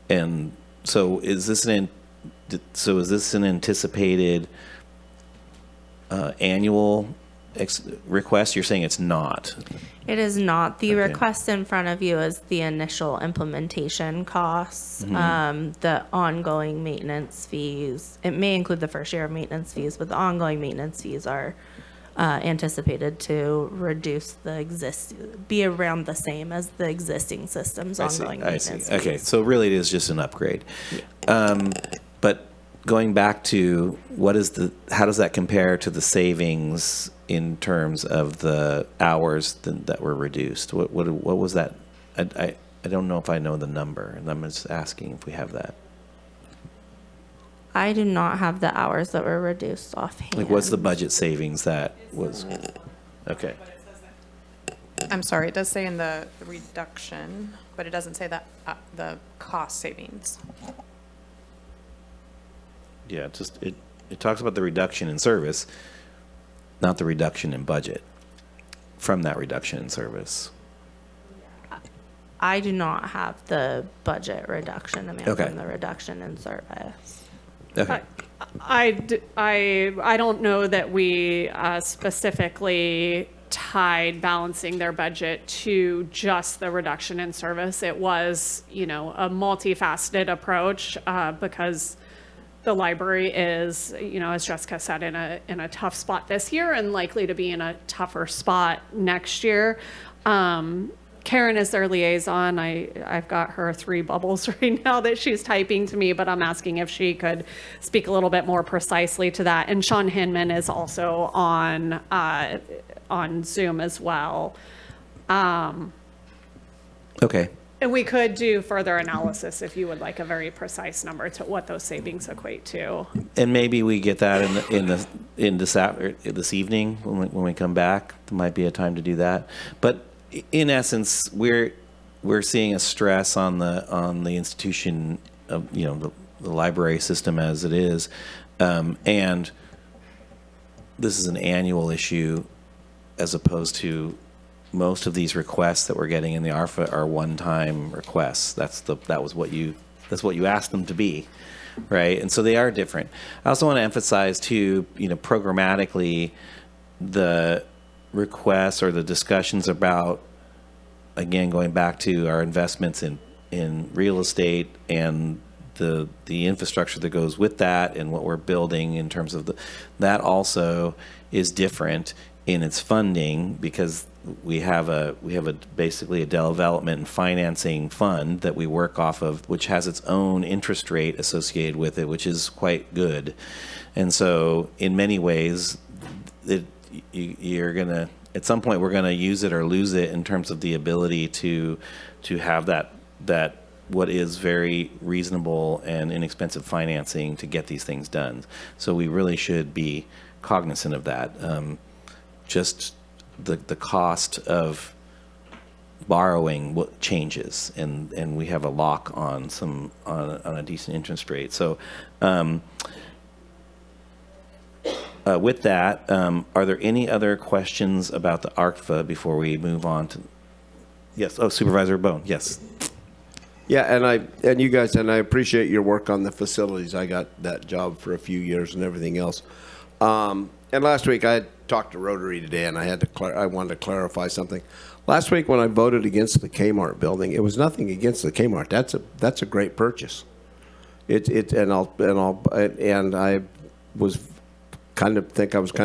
And so is this an anticipated annual request? You're saying it's not. It is not. The Okay. request in front of you is the initial implementation costs, the ongoing maintenance fees. It may include the first year of maintenance fees, but the ongoing maintenance fees are anticipated to reduce be around the same as the existing system's ongoing maintenance fees. Okay, so really it is just an upgrade. But going back to how does that compare to the savings in terms of the hours that were reduced? What was that? I don't know if I know the number, and I'm just asking if we have that. I do not have the hours that were reduced offhand. Like, what's the budget savings that was? Okay. I'm sorry, it does say in the reduction, but it doesn't say that the cost savings. Yeah, it talks about the reduction in service, not the reduction in budget from that reduction in service. I do not have the budget reduction amount Okay. from the reduction in service. Okay. I don't know that we specifically tied balancing their budget to just the reduction in service. It was, you know, a multifaceted approach because the library is, you know, as Jessica said, in a tough spot this year and likely to be in a tougher spot next year. Karen is their liaison. I've got her 3 bubbles right now that she's typing to me, but I'm asking if she could speak a little bit more precisely to that. And Sean Hinman is also on Zoom as well. Okay. And we could do further analysis if you would like a very precise number to what those savings equate to. And maybe we get that in this evening when we come back. There might be a time to do that. But in essence, we're seeing a stress on the institution of the library system as it is, and this is an annual issue as opposed to most of these requests that we're getting in the ARFA are one-time requests. That's what you asked them to be, right? And so they are different. I also want to emphasize too, programmatically, the requests or the discussions about, again, going back to our investments in real estate and the infrastructure that goes with that and what we're building in terms of that also is different in its funding, because we have basically a development and financing fund that we work off of, which has its own interest rate associated with it, which is quite good. And so in many ways, you're gonna, at some point, we're gonna use it or lose it in terms of the ability to have that what is very reasonable and inexpensive financing to get these things done. So we really should be cognizant of that. Just the cost of borrowing what changes, and we have a lock on on a decent interest rate. So with that, are there any other questions about the ARCFA before we move on to? Yes. Oh, Supervisor Bone. Yes. Yeah, and you guys, and I appreciate your work on the facilities. I got that job for a few years and everything else. And last week I had talked to Rotary today, and I wanted to clarify something. Last week when I voted against the Kmart building, it was nothing against the Kmart. That's a great purchase. And I was kind of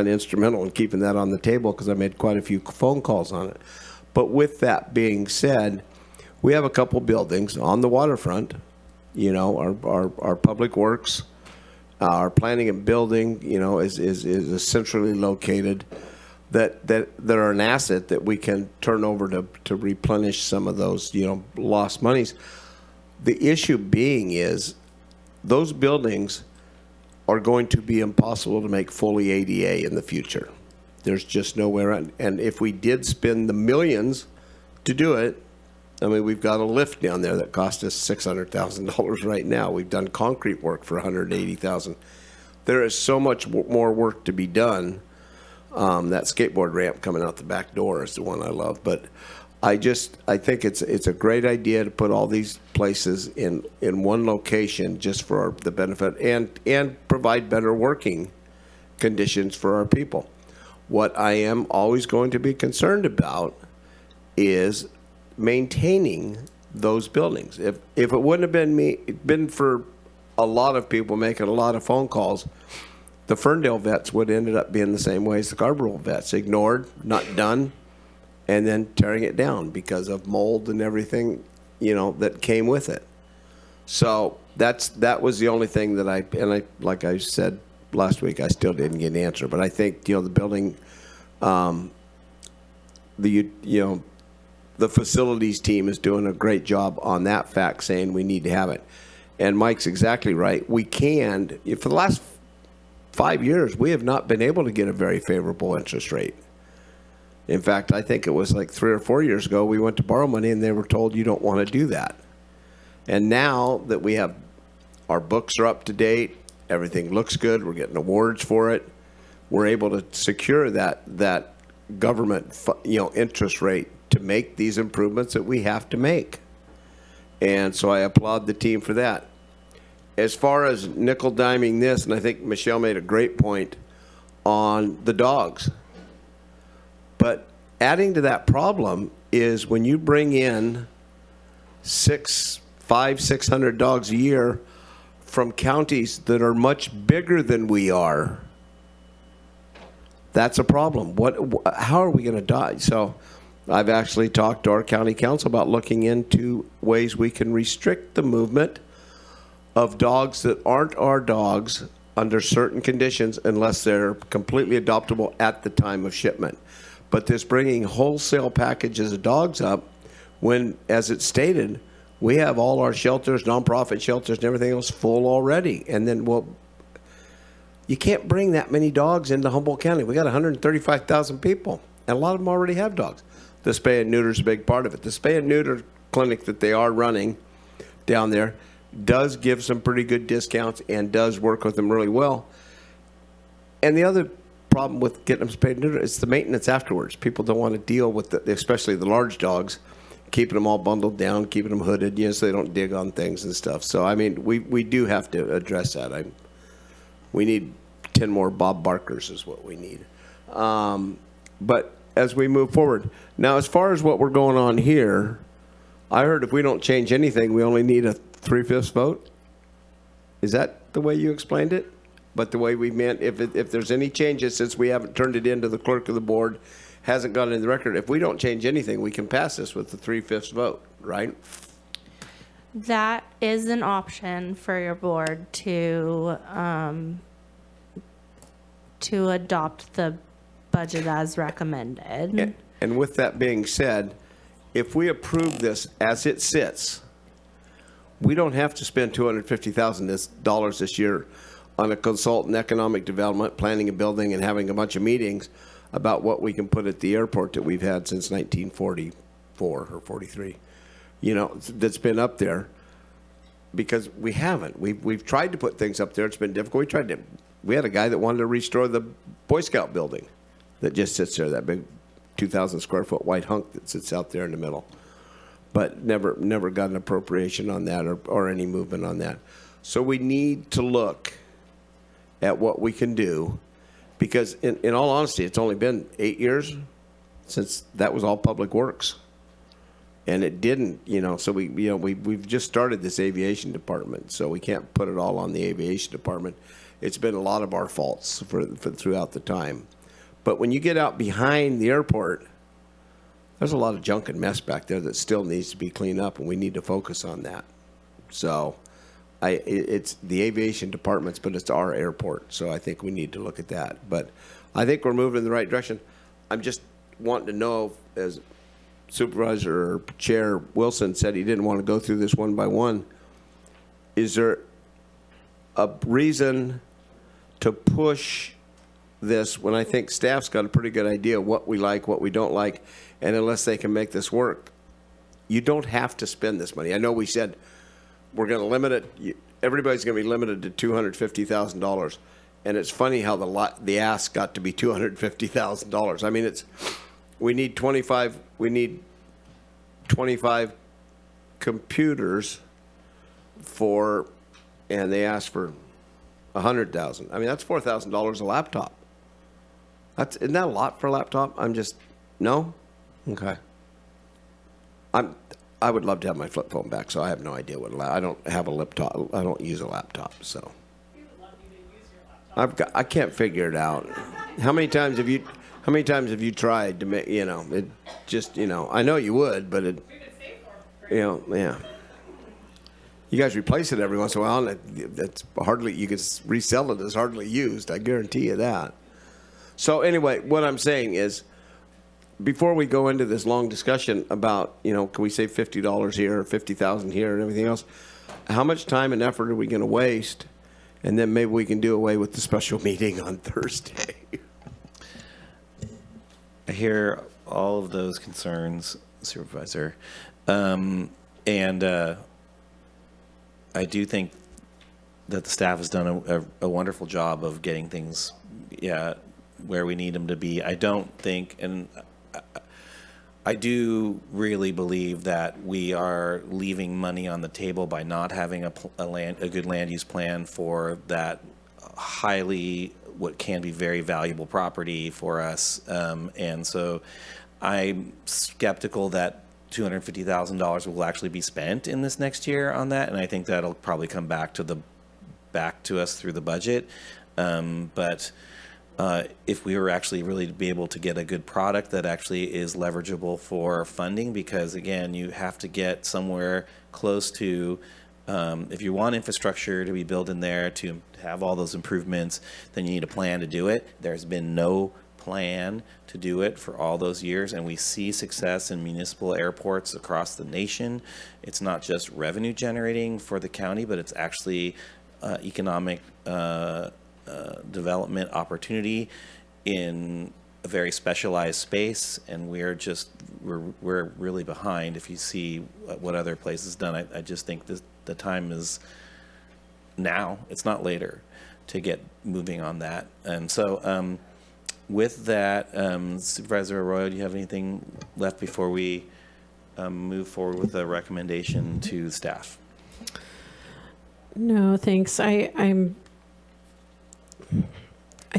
instrumental in keeping that on the table because I made quite a few phone calls on it. But with that being said, we have a couple buildings on the waterfront, our public works, our planning and building, is centrally located, that are an asset that we can turn over to replenish some of those, lost monies. The issue being is those buildings are going to be impossible to make fully ADA in the future. There's just nowhere, and if we did spend the millions to do it, I mean, we've got a lift down there that cost us $600,000 right now. We've done concrete work for $180,000. There is so much more work to be done. That skateboard ramp coming out the back door is the one I love. But I think it's a great idea to put all these places in one location just for the benefit and provide better working conditions for our people. What I am always going to be concerned about is maintaining those buildings. If it wouldn't have been for a lot of people making a lot of phone calls, the Ferndale vets would have ended up being the same way as the Carberville vets, ignored, not done, and then tearing it down because of mold and everything, that came with it. So that was the only thing that I like I said last week, I still didn't get an answer. But I think the building, the facilities team is doing a great job on that fact, saying we need to have it. And Mike's exactly right. We can, for the last 5 years, we have not been able to get a very favorable interest rate. In fact, I think it was like 3 or 4 years ago, we went to borrow money and they were told you don't want to do that. And now that we have, our books are up to date, everything looks good, we're getting awards for it, we're able to secure that government, interest rate to make these improvements that we have to make. And so I applaud the team for that. As far as nickel diming this, and I think Michelle made a great point on the dogs. But adding to that problem is when you bring in 600 dogs a year from counties that are much bigger than we are, that's a problem. How are we going to die? So I've actually talked to our county council about looking into ways we can restrict the movement of dogs that aren't our dogs under certain conditions unless they're completely adoptable at the time of shipment. But this bringing wholesale packages of dogs up when, as it's stated, we have all our shelters, nonprofit shelters and everything else full already. And then, well, you can't bring that many dogs into Humboldt County. We got 135,000 people, and a lot of them already have dogs. The spay and neuter is a big part of it. The spay and neuter clinic that they are running down there does give some pretty good discounts and does work with them really well. And the other problem with getting them spayed and neutered is the maintenance afterwards. People don't want to deal with especially the large dogs, keeping them all bundled down, keeping them hooded, so they don't dig on things and stuff. So, I mean, we do have to address that. We need 10 more Bob Barkers is what we need. But as we move forward, now as far as what we're going on here, I heard if we don't change anything, we only need a 3/5 vote. Is that the way you explained it? But the way we meant, if there's any changes, since we haven't turned it into the clerk of the board, hasn't gone in the record, if we don't change anything, we can pass this with the 3/5 vote, right? That is an option for your board to adopt the budget as recommended. And with that being said, if we approve this as it sits, we don't have to spend $250,000 this year on a consultant economic development, planning a building, and having a bunch of meetings about what we can put at the airport that we've had since 1944 or 43, that's been up there, because we haven't. We've tried to put things up there. It's been difficult. We had a guy that wanted to restore the Boy Scout building that just sits there, that big 2,000 square foot white hunk that sits out there in the middle, but never got an appropriation on that or any movement on that. So we need to look at what we can do, because in all honesty, it's only been 8 years since that was all public works, and it didn't, so we've just started this aviation department, so we can't put it all on the aviation department. It's been a lot of our faults for throughout the time. But when you get out behind the airport, there's a lot of junk and mess back there that still needs to be cleaned up, and we need to focus on that. So it's the aviation departments, but it's our airport, so I think we need to look at that. But I think we're moving in the right direction. I'm just wanting to know, as Supervisor or Chair Wilson said he didn't want to go through this one by one, is there a reason to push this when I think staff's got a pretty good idea what we like, what we don't like, and unless they can make this work, you don't have to spend this money. I know we said we're going to limit it. Everybody's going to be limited to $250,000, and it's funny how the ask got to be $250,000. I mean, we need 25 computers and they asked for 100,000. I mean, that's $4,000 a laptop. Isn't that a lot for a laptop? No? Okay. I would love to have my flip phone back, so I have no idea I don't have a laptop. I don't use a laptop, so. I can't figure it out. How many times have you tried to make, it just, I know you would, but yeah. You guys replace it every once in a while, and that's hardly, you can resell it as hardly used. I guarantee you that. So anyway, what I'm saying is, before we go into this long discussion about, can we save $50 here or $50,000 here and everything else, how much time and effort are we going to waste? And then maybe we can do away with the special meeting on Thursday. I hear all of those concerns, Supervisor. I do think that the staff has done a wonderful job of getting things where we need them to be. I don't think, and I do really believe that we are leaving money on the table by not having a good land use plan for that what can be very valuable property for us. And so I'm skeptical that $250,000 will actually be spent in this next year on that, and I think that'll probably come back to us through the budget. But if we were actually really to be able to get a good product that actually is leverageable for funding, because again, you have to get somewhere close to, if you want infrastructure to be built in there to have all those improvements, then you need a plan to do it. There's been no plan to do it for all those years, and we see success in municipal airports across the nation. It's not just revenue generating for the county, but it's actually economic development opportunity in a very specialized space, and we're really behind. If you see what other places done, I just think the time is now. It's not later to get moving on that. And so with that, Supervisor Arroyo, do you have anything left before we move forward with a recommendation to staff? No, thanks. I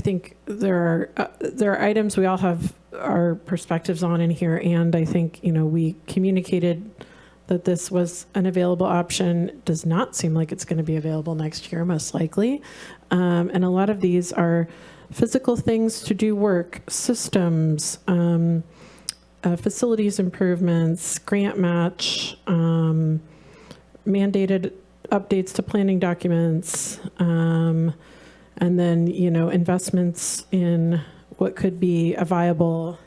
think there are items we all have our perspectives on in here, and I think, you know, we communicated that this was an available option. Does not seem like it's going to be available next year, most likely. And a lot of these are physical things to do work, systems, facilities improvements, grant match, mandated updates to planning documents, and then, you know, investments in what could be a viable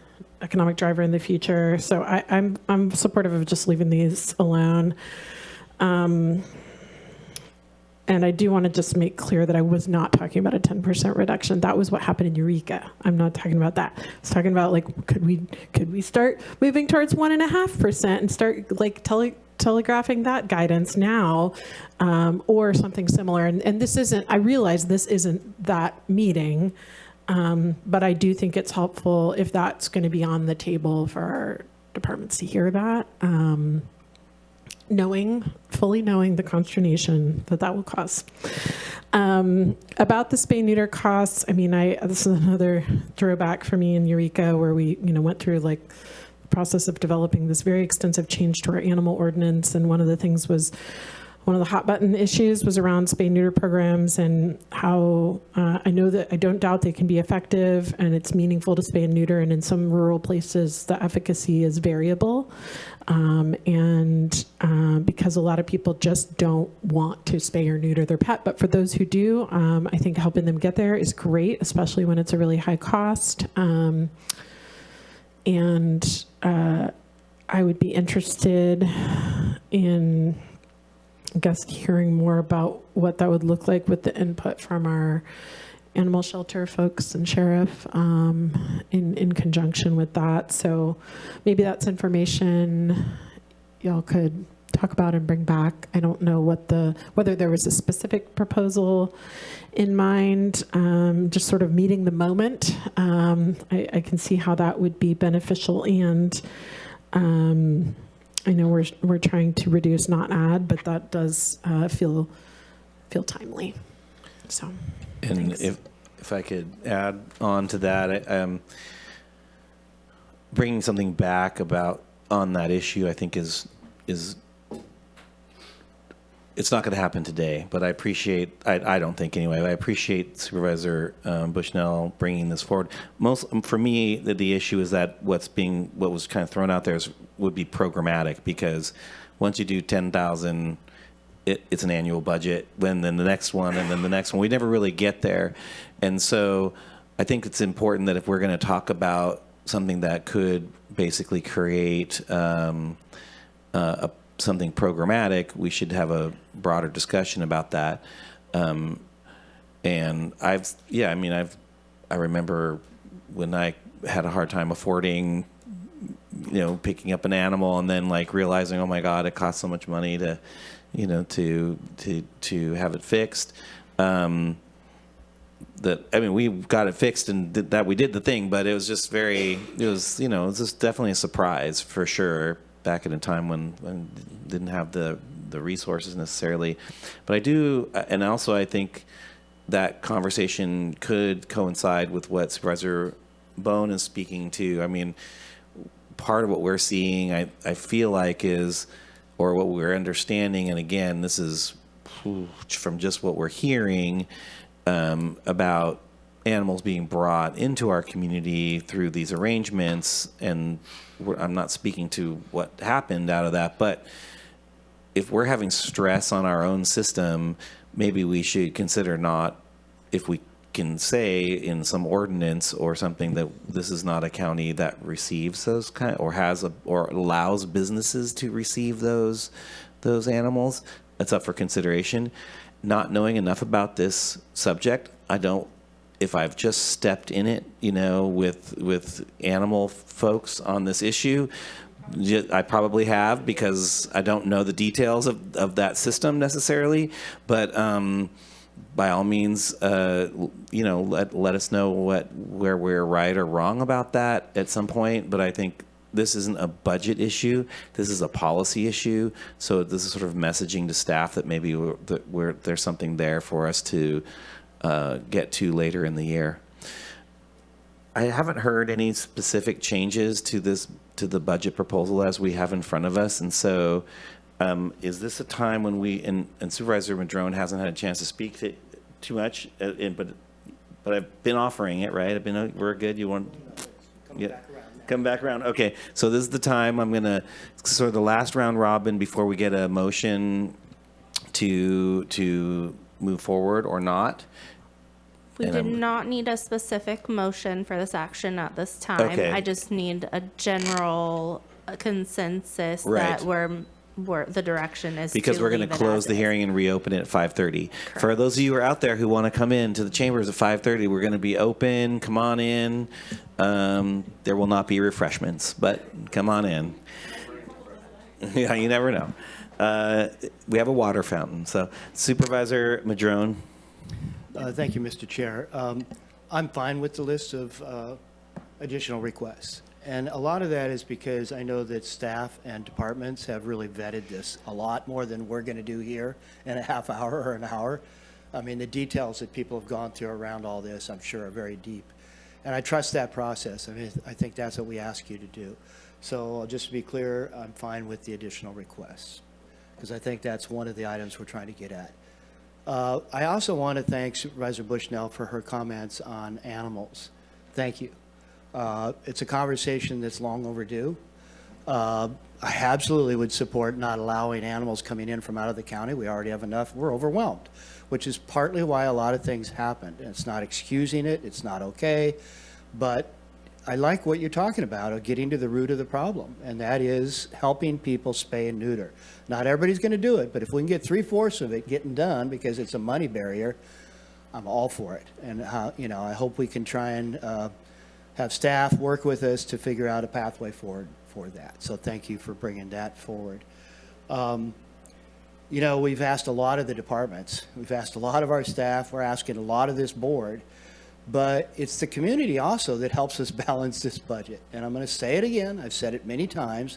economic driver in the future. So I'm supportive of just leaving these alone. And I do want to just make clear that I was not talking about a 10% reduction. That was what happened in Eureka. I'm not talking about that. I was talking about, like, could we start moving towards 1.5% and start, like, telegraphing that guidance now, or something similar. And this isn't, I realize this isn't that meeting, but I do think it's helpful if that's going to be on the table for our departments to hear that, fully knowing the consternation that will cause. About the spay-neuter costs, I mean, this is another throwback for me in Eureka, where we, you know, went through, like, process of developing this very extensive change to our animal ordinance, and one of the things was, one of the hot button issues was around spay-neuter programs, and how I know that I don't doubt they can be effective and it's meaningful to spay and neuter, and in some rural places the efficacy is variable, and because a lot of people just don't want to spay or neuter their pet, but for those who do, I think helping them get there is great, especially when it's a really high cost. And I would be interested in, I guess, hearing more about what that would look like with the input from our animal shelter folks and sheriff, in conjunction with that. So maybe that's information y'all could talk about and bring back. I don't know whether there was a specific proposal in mind, just sort of meeting the moment. I can see how that would be beneficial, and I know we're trying to reduce, not add, but that does feel timely. So, and thanks. If I could add on to that, bringing something back on that issue, I think is it's not going to happen today, but I appreciate, I don't think anyway, I appreciate Supervisor Bushnell bringing this forward. For me, the issue is that what was kind of thrown out there would be programmatic, because once you do 10,000, it's an annual budget, then the next one, and then the next one. We never really get there. And so I think it's important that if we're going to talk about something that could basically create something programmatic, we should have a broader discussion about that. And I remember when I had a hard time affording, picking up an animal, and then like realizing, oh my God, it costs so much money to have it fixed. We got it fixed and we did the thing, but it was just it was just definitely a surprise for sure, back at a time when didn't have the resources necessarily. But I do, and also I think that conversation could coincide with what Supervisor Bone is speaking to. I mean, part of what we're seeing, I feel like or what we're understanding, and again, this is from just what we're hearing, about animals being brought into our community through these arrangements, and I'm not speaking to what happened out of that, but if we're having stress on our own system, maybe we should consider not, if we can say in some ordinance or something that this is not a county that receives those kind or has or allows businesses to receive those animals. It's up for consideration. Not knowing enough about this subject, if I've just stepped in it, with animal folks on this issue, I probably have, because I don't know the details of that system necessarily. But by all means, let us know where we're right or wrong about that at some point. But I think this isn't a budget issue. This is a policy issue. So this is sort of messaging to staff that maybe there's something there for us to get to later in the year. I haven't heard any specific changes to the budget proposal as we have in front of us, and so is this a time when and Supervisor Madrone hasn't had a chance to speak to too much, but I've been offering it, right? We're good. You want? Come back around. Okay, so this is the time I'm gonna sort of the last round robin before we get a motion to move forward or not. We do not need a specific motion for this action at this time. Okay. I just need a general consensus Right. that where the direction is. Because we're going to leave it close as the is. hearing and reopen it at 5:30. For those of you who are out there who want to come in to the chambers at 5:30, we're going to be open. Come on in. There will not be refreshments, but come on in. Yeah, you never know. We have a water fountain. So, Supervisor Madrone. Thank you, Mr. Chair. I'm fine with the list of additional requests. And a lot of that is because I know that staff and departments have really vetted this a lot more than we're going to do here in a half hour or an hour. I mean, the details that people have gone through around all this, I'm sure, are very deep. And I trust that process. I mean, I think that's what we ask you to do. So just to be clear, I'm fine with the additional requests, because I think that's one of the items we're trying to get at. I also want to thank Supervisor Bushnell for her comments on animals. Thank you. It's a conversation that's long overdue. I absolutely would support not allowing animals coming in from out of the county. We already have enough. We're overwhelmed, which is partly why a lot of things happened. And it's not excusing it. It's not okay. But I like what you're talking about, of getting to the root of the problem, and that is helping people spay and neuter. Not everybody's going to do it, but if we can get 3/4 of it getting done because it's a money barrier, I'm all for it. And, I hope we can try and have staff work with us to figure out a pathway forward for that. So thank you for bringing that forward. We've asked a lot of the departments. We've asked a lot of our staff. We're asking a lot of this board. But it's the community also that helps us balance this budget. And I'm going to say it again. I've said it many times.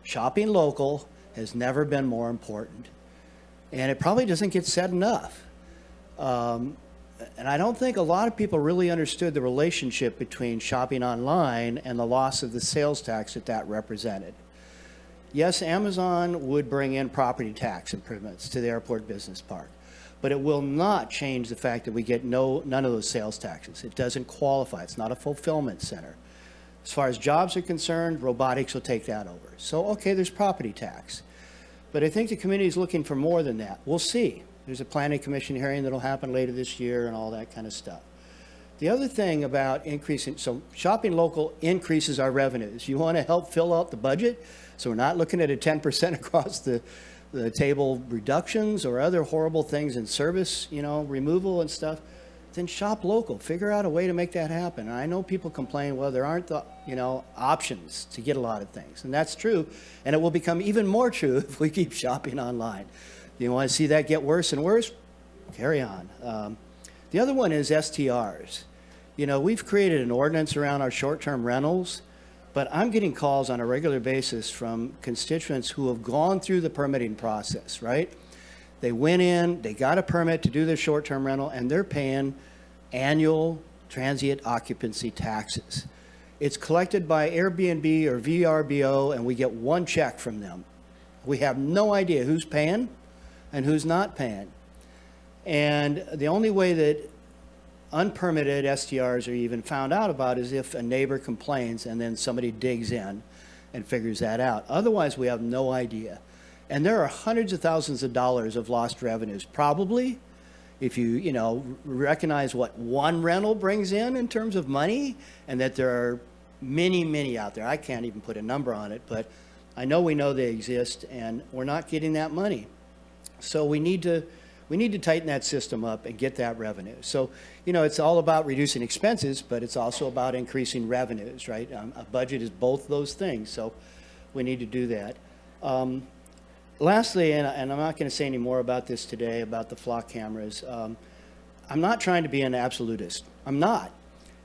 Shopping local has never been more important. And it probably doesn't get said enough. And I don't think a lot of people really understood the relationship between shopping online and the loss of the sales tax that represented. Yes, Amazon would bring in property tax improvements to the airport business park, but it will not change the fact that we get none of those sales taxes. It doesn't qualify. It's not a fulfillment center. As far as jobs are concerned, robotics will take that over. So, okay, there's property tax. But I think the community is looking for more than that. We'll see. There's a planning commission hearing that'll happen later this year and all that kind of stuff. The other thing about increasing, so shopping local increases our revenues. You want to help fill out the budget, so we're not looking at a 10% across the table reductions or other horrible things in service, removal and stuff, then shop local. Figure out a way to make that happen. And I know people complain, well, there aren't the, options to get a lot of things. And that's true. And it will become even more true if we keep shopping online. You want to see that get worse and worse? Carry on. The other one is STRs. We've created an ordinance around our short-term rentals, but I'm getting calls on a regular basis from constituents who have gone through the permitting process, right? They went in, they got a permit to do their short-term rental, and they're paying annual transient occupancy taxes. It's collected by Airbnb or VRBO, and we get one check from them. We have no idea who's paying and who's not paying. And the only way that unpermitted STRs are even found out about is if a neighbor complains and then somebody digs in and figures that out. Otherwise, we have no idea. And there are hundreds of thousands of dollars of lost revenues, probably if you know, recognize what one rental brings in terms of money, and that there are many, many out there. I can't even put a number on it, but I know we know they exist, and we're not getting that money. So we need to tighten that system up and get that revenue. So, you know, it's all about reducing expenses, but it's also about increasing revenues, right? A budget is both those things, so we need to do that. Lastly, and I'm not going to say any more about this today, about the flock cameras, I'm not trying to be an absolutist. I'm not.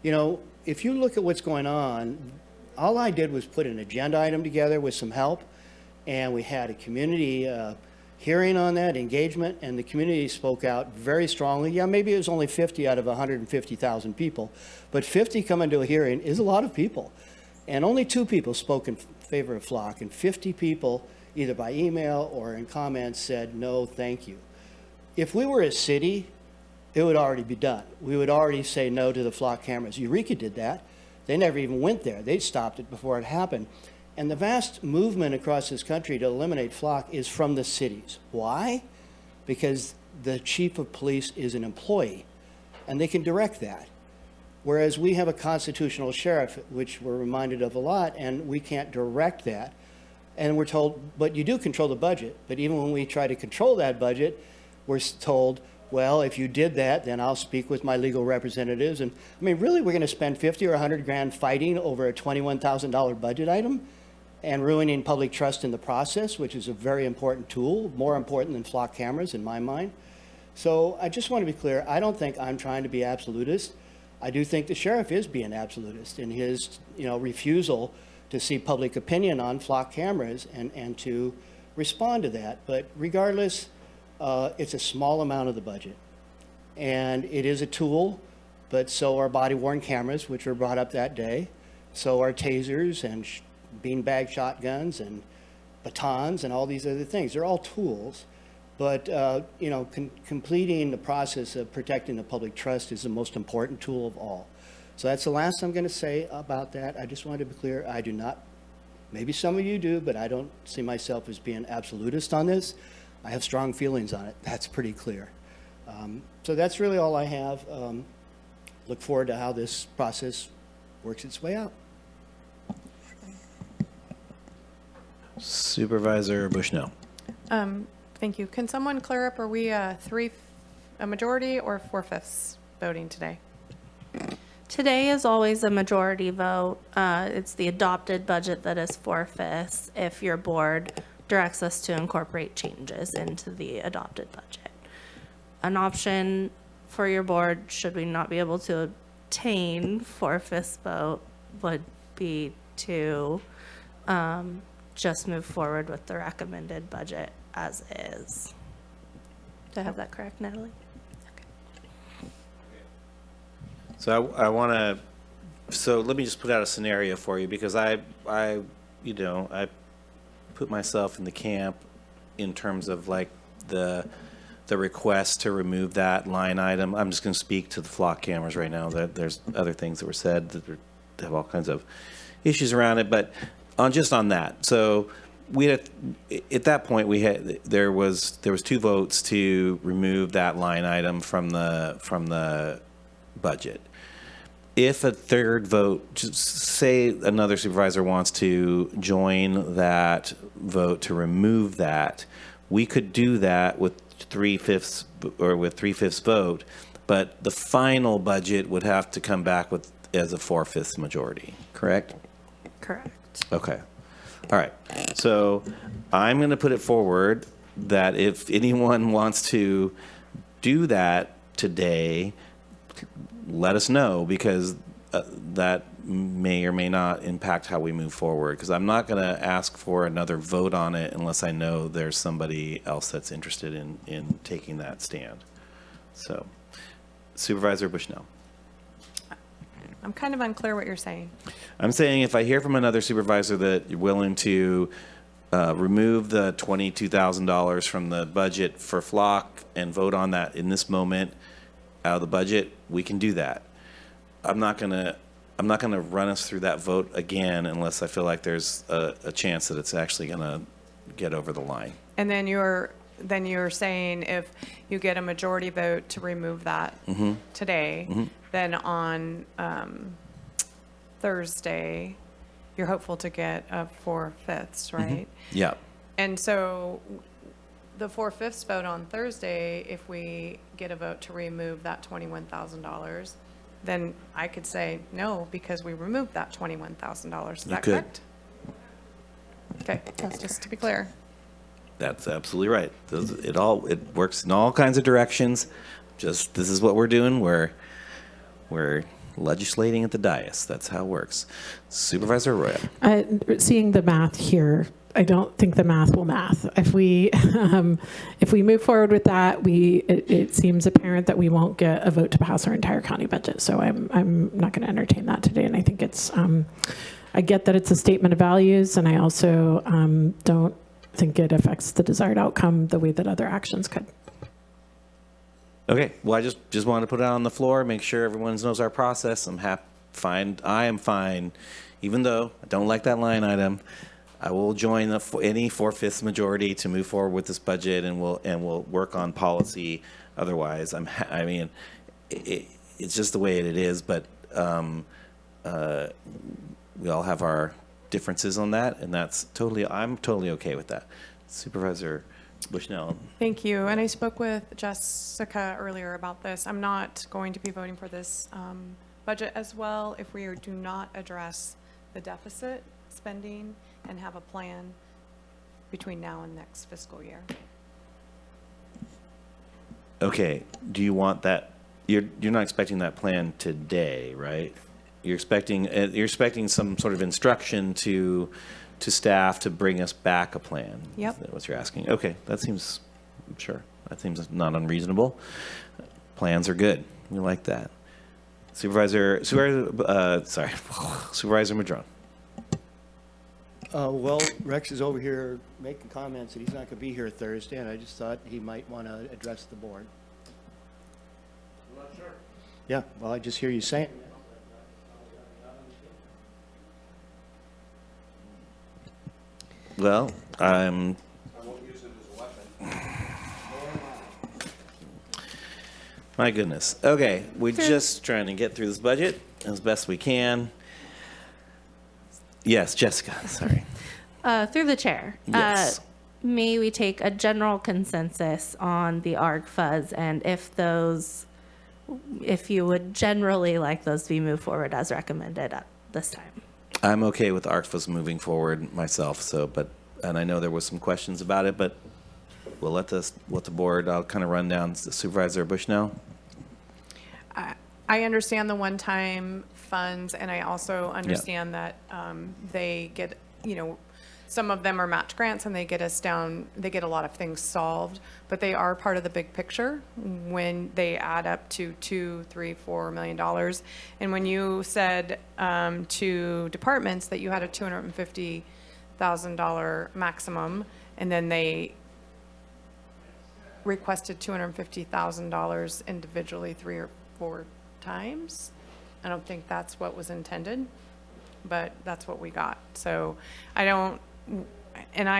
You know, if you look at what's going on, all I did was put an agenda item together with some help, and we had a community hearing on that, engagement, and the community spoke out very strongly. Yeah, maybe it was only 50 out of 150,000 people, but 50 coming to a hearing is a lot of people. And only 2 people spoke in favor of flock, and 50 people, either by email or in comments, said, no, thank you. If we were a city, it would already be done. We would already say no to the flock cameras. Eureka did that. They never even went there. They stopped it before it happened. And the vast movement across this country to eliminate flock is from the cities. Why? Because the chief of police is an employee, and they can direct that. Whereas we have a constitutional sheriff, which we're reminded of a lot, and we can't direct that. And we're told, but you do control the budget. But even when we try to control that budget, we're told, well, if you did that, then I'll speak with my legal representatives. And I mean, really, we're going to spend 50 or 100 grand fighting over a $21,000 budget item and ruining public trust in the process, which is a very important tool, more important than flock cameras in my mind. So I just want to be clear. I don't think I'm trying to be absolutist. I do think the sheriff is being absolutist in his, you know, refusal to see public opinion on flock cameras and to respond to that. But regardless, it's a small amount of the budget. And it is a tool, but so are body-worn cameras, which were brought up that day. So are tasers and beanbag shotguns and batons and all these other things. They're all tools. But, you know, completing the process of protecting the public trust is the most important tool of all. So that's the last I'm going to say about that. I just wanted to be clear. I do not, maybe some of you do, but I don't see myself as being absolutist on this. I have strong feelings on it. That's pretty clear. So that's really all I have. Look forward to how this process works its way out. Supervisor Bushnell. Thank you. Can someone clear up, are we a majority or 4/5 voting today? Today is always a majority vote. It's the adopted budget that is 4/5 if your board directs us to incorporate changes into the adopted budget. An option for your board, should we not be able to obtain 4/5 vote, would be to just move forward with the recommended budget as is. Do I have that correct, Natalie? So I want to, so let me just put out a scenario for you, because I put myself in the camp in terms of like the request to remove that line item. I'm just going to speak to the flock cameras right now. That there's other things that were said that have all kinds of issues around it, but on that. So we had, at that point there was 2 votes to remove that line item from the budget. If a third vote, just say another supervisor wants to join that vote to remove that, we could do that with 3/5 vote, but the final budget would have to come back as a 4/5 majority, correct? Correct. Okay. All right. So I'm going to put it forward that if anyone wants to do that today, let us know, because that may or may not impact how we move forward, because I'm not going to ask for another vote on it unless I know there's somebody else that's interested in taking that stand. So, Supervisor Bushnell. I'm kind of unclear what you're saying. I'm saying if I hear from another supervisor that you're willing to remove the $22,000 from the budget for flock and vote on that in this moment out of the budget, we can do that. I'm not gonna run us through that vote again unless I feel like there's a chance that it's actually gonna get over the line. And then you're then you're saying if you get a majority vote to remove that today, then on Thursday, you're hopeful to get a 4/5, right? Yeah. And so the 4/5 vote on Thursday, if we get a vote to remove that $21,000, then I could say no because we removed that $21,000. Is that could. correct? Okay, that's just to be clear. That's absolutely right. It works in all kinds of directions. Just this is what we're doing. We're legislating at the dais. That's how it works. Supervisor Roya. Seeing the math here, I don't think the math will math. If we move forward with that, it seems apparent that we won't get a vote to pass our entire county budget. So I'm not going to entertain that today. And I think it's I get that it's a statement of values, and I also don't think it affects the desired outcome the way that other actions could. Okay. Well, I just wanted to put it on the floor, make sure everyone knows our process. Fine. I am fine, even though I don't like that line item. I will join any 4/5 majority to move forward with this budget, and we'll work on policy. Otherwise, it's just the way it is. But we all have our differences on that, and I'm totally okay with that. Supervisor Bushnell. Thank you. And I spoke with Jessica earlier about this. I'm not going to be voting for this budget as well if we do not address the deficit spending and have a plan between now and next fiscal year. Okay. Do you want that? You're not expecting that plan today, right? You're expecting some sort of instruction to staff to bring us back a plan. Yep. Is that what you're asking? Okay, that seems not unreasonable. Plans are good. We like that. Supervisor Madrone. Well, Rex is over here making comments that he's not going to be here Thursday, and I just thought he might want to address the board. I'm not sure. Yeah, well, I just hear you saying. Well, I won't use it as a weapon. My goodness. Okay, we're just trying to get through this budget as best we can. Yes, Jessica, sorry. Through the chair. Yes. May we take a general consensus on the ARG fuzz, and if you would generally like those to be moved forward as recommended at this time? I'm okay with ARCFUS moving forward myself, and I know there was some questions about it, but we'll let the board, I'll kind of run down. Supervisor Bushnell? I understand the one-time funds, and I also understand that they get, some of them are match grants, and they get a lot of things solved, but they are part of the big picture when they add up to $2, $3, $4 million. And when you said to departments that you had a $250,000 maximum, and then they requested $250,000 individually 3 or 4 times, I don't think that's what was intended, but that's what we got. So I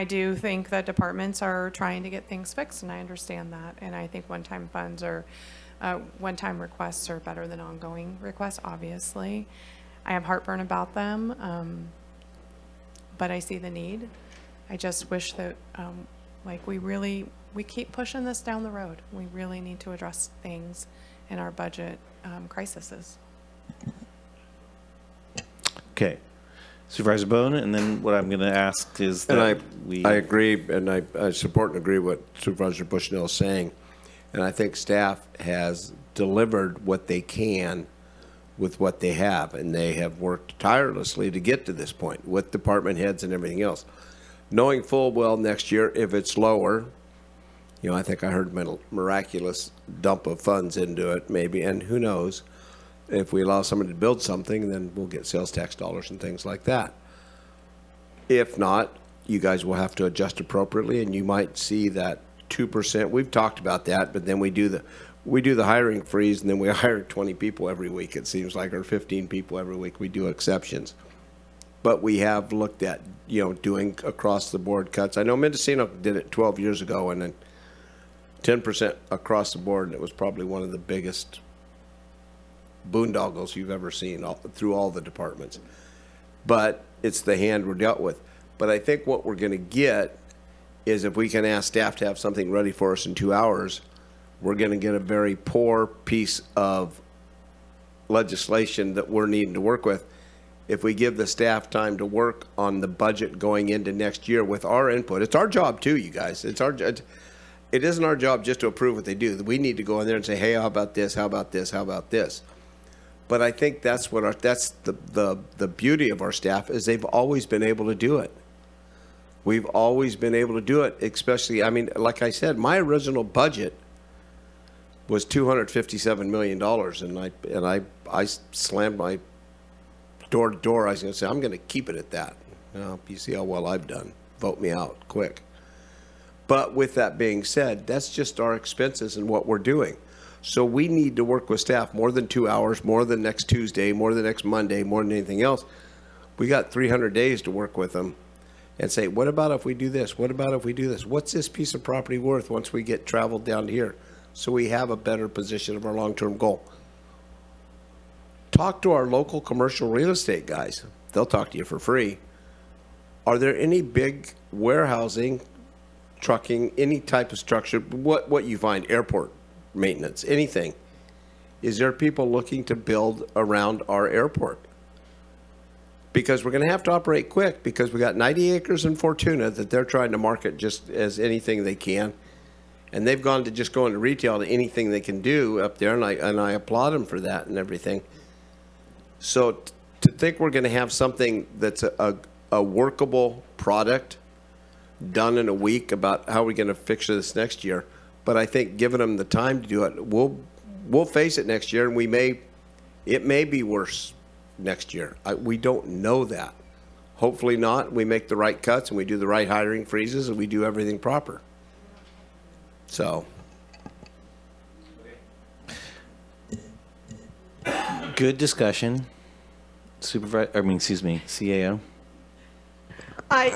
do think that departments are trying to get things fixed, and I understand that. And I think one-time funds one-time requests are better than ongoing requests, obviously. I have heartburn about them, but I see the need. I just wish that, we keep pushing this down the road. We really need to address things in our budget crises. Okay. Supervisor Bone, and then what I'm going to ask is that I agree, and I support and agree what Supervisor Bushnell is saying. And I think staff has delivered what they can with what they have, and they have worked tirelessly to get to this point with department heads and everything else. Knowing full well next year, if it's lower, I think I heard a miraculous dump of funds into it, maybe, and who knows. If we allow somebody to build something, then we'll get sales tax dollars and things like that. If not, you guys will have to adjust appropriately, and you might see that 2%. We've talked about that, but then we do the hiring freeze, and then we hire 20 people every week, it seems like, or 15 people every week. We do exceptions. But we have looked at, doing across-the-board cuts. I know Mendocino did it 12 years ago, and then 10% across the board, and it was probably one of the biggest boondoggles you've ever seen through all the departments. But it's the hand we're dealt with. But I think what we're going to get is if we can ask staff to have something ready for us in 2 hours, we're going to get a very poor piece of legislation that we're needing to work with. If we give the staff time to work on the budget going into next year with our input, it's our job too, you guys. It isn't our job just to approve what they do. We need to go in there and say, hey, how about this? How about this? How about this? But I think that's the beauty of our staff is they've always been able to do it. We've always been able to do it, especially, I mean, like I said, my original budget was $257 million, and I slammed my door to door. I was going to say, I'm going to keep it at that. Now, you see how well I've done. Vote me out, quick. But with that being said, that's just our expenses and what we're doing. So we need to work with staff more than 2 hours, more than next Tuesday, more than next Monday, more than anything else. We got 300 days to work with them and say, what about if we do this? What about if we do this? What's this piece of property worth once we get traveled down to here? So we have a better position of our long-term goal. Talk to our local commercial real estate guys. They'll talk to you for free. Are there any big warehousing, trucking, any type of structure, what you find, airport maintenance, anything? Is there people looking to build around our airport? Because we're going to have to operate quick because we got 90 acres in Fortuna that they're trying to market just as anything they can. And they've gone to just go into retail to anything they can do up there, and I applaud them for that and everything. So to think we're going to have something that's a workable product done in a week about how we're going to fix this next year, but I think giving them the time to do it, we'll face it next year, and it may be worse next year. We don't know that. Hopefully not. We make the right cuts, and we do the right hiring freezes, and we do everything proper. So. Good discussion. CAO.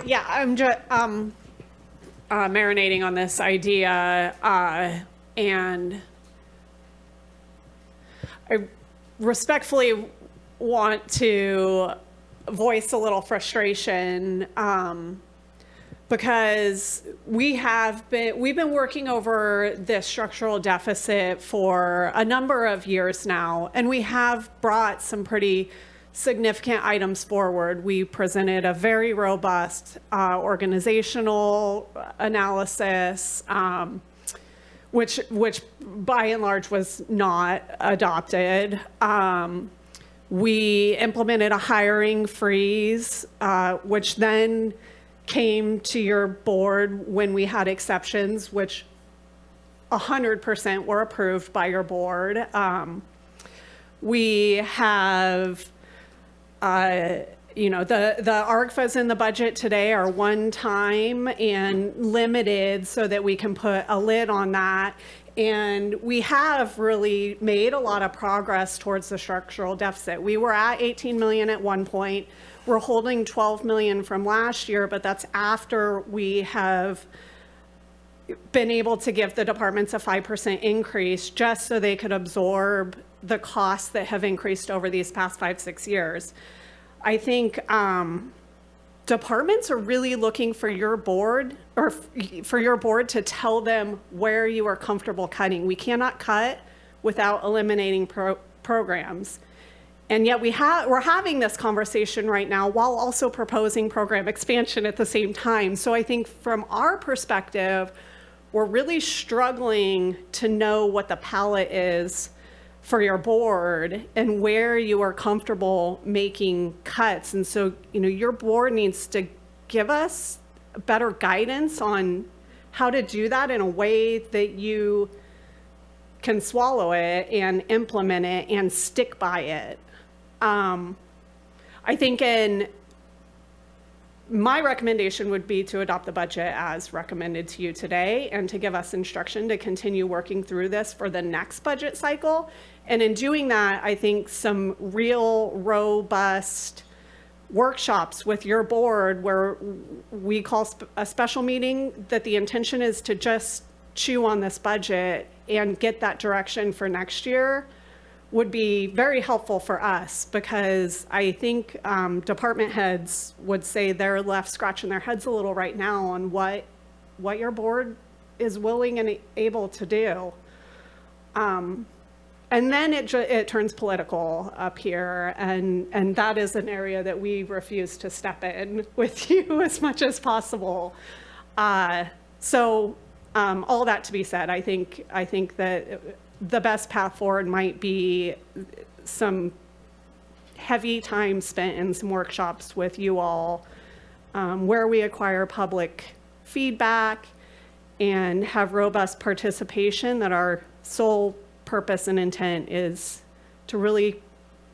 Yeah, I'm just marinating on this idea, and I respectfully want to voice a little frustration because we've been working over this structural deficit for a number of years now, and we have brought some pretty significant items forward. We presented a very robust organizational analysis, which by and large was not adopted. We implemented a hiring freeze, which then came to your board when we had exceptions, which 100% were approved by your board. We have, the ARCFAs in the budget today are one time and limited so that we can put a lid on that. And we have really made a lot of progress towards the structural deficit. We were at 18 million at one point. We're holding 12 million from last year, but that's after we have been able to give the departments a 5% increase just so they could absorb the costs that have increased over these past 5-6 years. I think departments are really looking for your board or for your board to tell them where you are comfortable cutting. We cannot cut without eliminating programs. And yet we're having this conversation right now while also proposing program expansion at the same time. So I think from our perspective, we're really struggling to know what the palette is for your board and where you are comfortable making cuts. And so, your board needs to give us better guidance on how to do that in a way that you can swallow it and implement it and stick by it. I think my recommendation would be to adopt the budget as recommended to you today and to give us instruction to continue working through this for the next budget cycle. And in doing that, I think some real robust workshops with your board where we call a special meeting that the intention is to just chew on this budget and get that direction for next year would be very helpful for us, because I think department heads would say they're left scratching their heads a little right now on what your board is willing and able to do. And then it turns political up here, and that is an area that we refuse to step in with you as much as possible. So all that to be said, I think that the best path forward might be some heavy time spent in some workshops with you all, where we acquire public feedback and have robust participation, that our sole purpose and intent is to really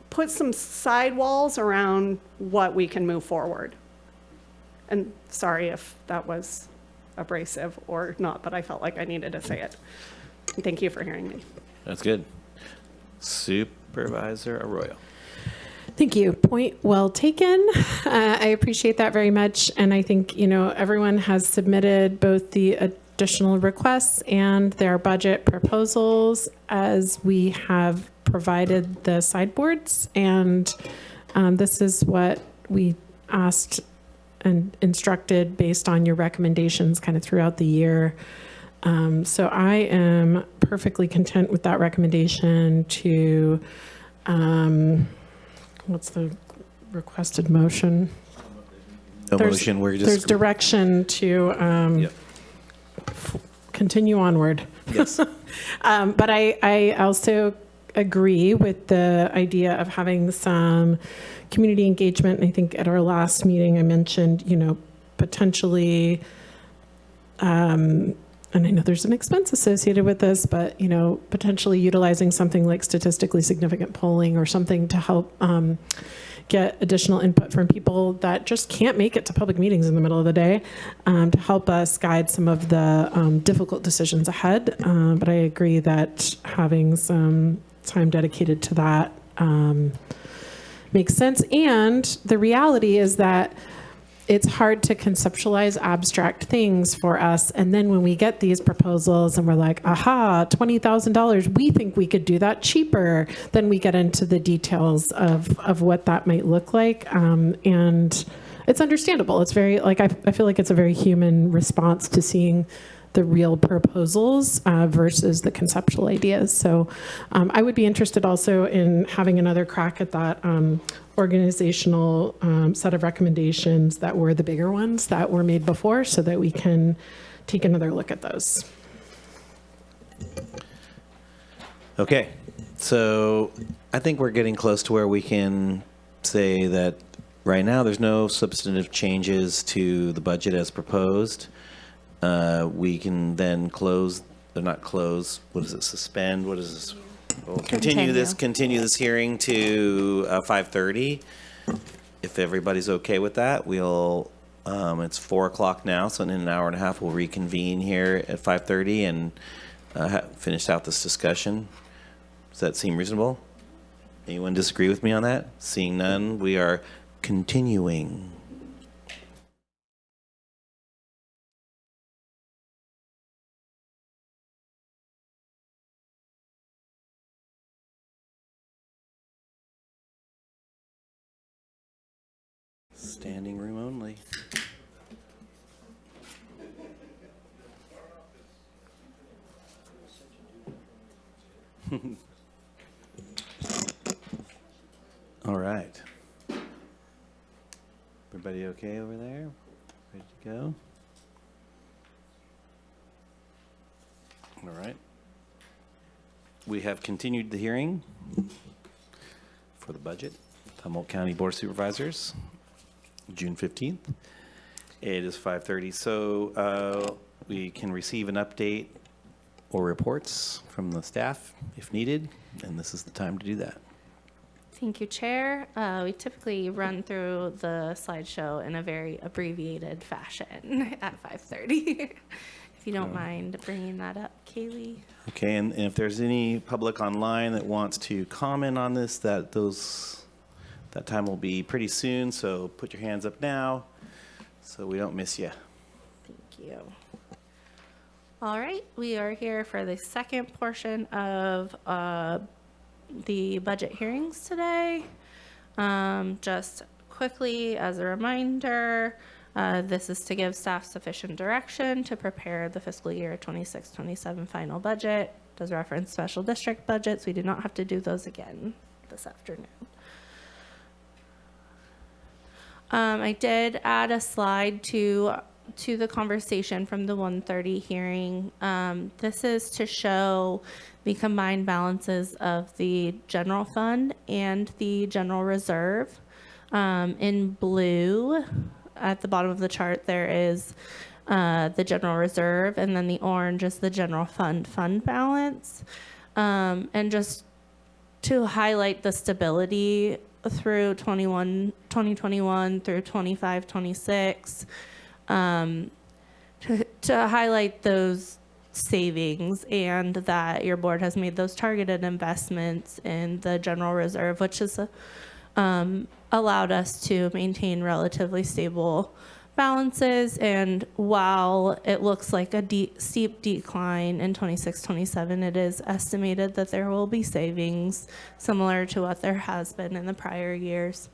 put some sidewalls around what we can move forward. And sorry if that was abrasive or not, but I felt like I needed to say it. Thank you for hearing me. That's good. Supervisor Arroyo. Thank you. Point well taken. I appreciate that very much. And I think, everyone has submitted both the additional requests and their budget proposals as we have provided the sideboards. And this is what we asked and instructed based on your recommendations kind of throughout the year. So I am perfectly content with that recommendation to, what's the requested motion? No motion, we're just. There's direction to continue onward. Yes. But I also agree with the idea of having some community engagement. And I think at our last meeting, I mentioned, potentially, and I know there's an expense associated with this, but, potentially utilizing something like statistically significant polling or something to help get additional input from people that just can't make it to public meetings in the middle of the day, to help us guide some of the difficult decisions ahead. But I agree that having some time dedicated to that makes sense. And the reality is that it's hard to conceptualize abstract things for us. And then when we get these proposals and we're like, aha, $20,000, we think we could do that cheaper. Then we get into the details of what that might look like. And it's understandable. It's very, I feel like it's a very human response to seeing the real proposals versus the conceptual ideas. So I would be interested also in having another crack at that organizational set of recommendations that were the bigger ones that were made before, so that we can take another look at those. Okay, so I think we're getting close to where we can say that right now there's no substantive changes to the budget as proposed. We can then close, or not close, what is it, suspend, what is this? We'll continue this hearing to 5:30. If everybody's okay with that, we'll, it's 4 o'clock now, so in an hour and a half, we'll reconvene here at 5:30 and finish out this discussion. Does that seem reasonable? Anyone disagree with me on that? Seeing none, we are continuing. Standing room only. All right. Everybody okay over there? Ready to go? All right. We have continued the hearing for the budget. Humboldt County Board of Supervisors, June 15th. It is 5:30, so we can receive an update or reports from the staff if needed, and this is the time to do that. Thank you, Chair. We typically run through the slideshow in a very abbreviated fashion at 5:30. If you don't mind bringing that up, Kaylee. Okay, and if there's any public online that wants to comment on this, that time will be pretty soon, so put your hands up now so we don't miss you. Thank you. All right, we are here for the second portion of the budget hearings today. Just quickly as a reminder, this is to give staff sufficient direction to prepare the fiscal year 26-27 final budget. Does reference special district budgets. We do not have to do those again this afternoon. I did add a slide to the conversation from the 1:30 hearing. This is to show the combined balances of the general fund and the general reserve. In blue, at the bottom of the chart, there is the general reserve, and then the orange is the general fund balance. And just to highlight the stability through 2021 through 25-26, to highlight those savings and that your board has made those targeted investments in the general reserve, which has allowed us to maintain relatively stable balances. And while it looks like a steep decline in 26-27, it is estimated that there will be savings similar to what there has been in the prior years.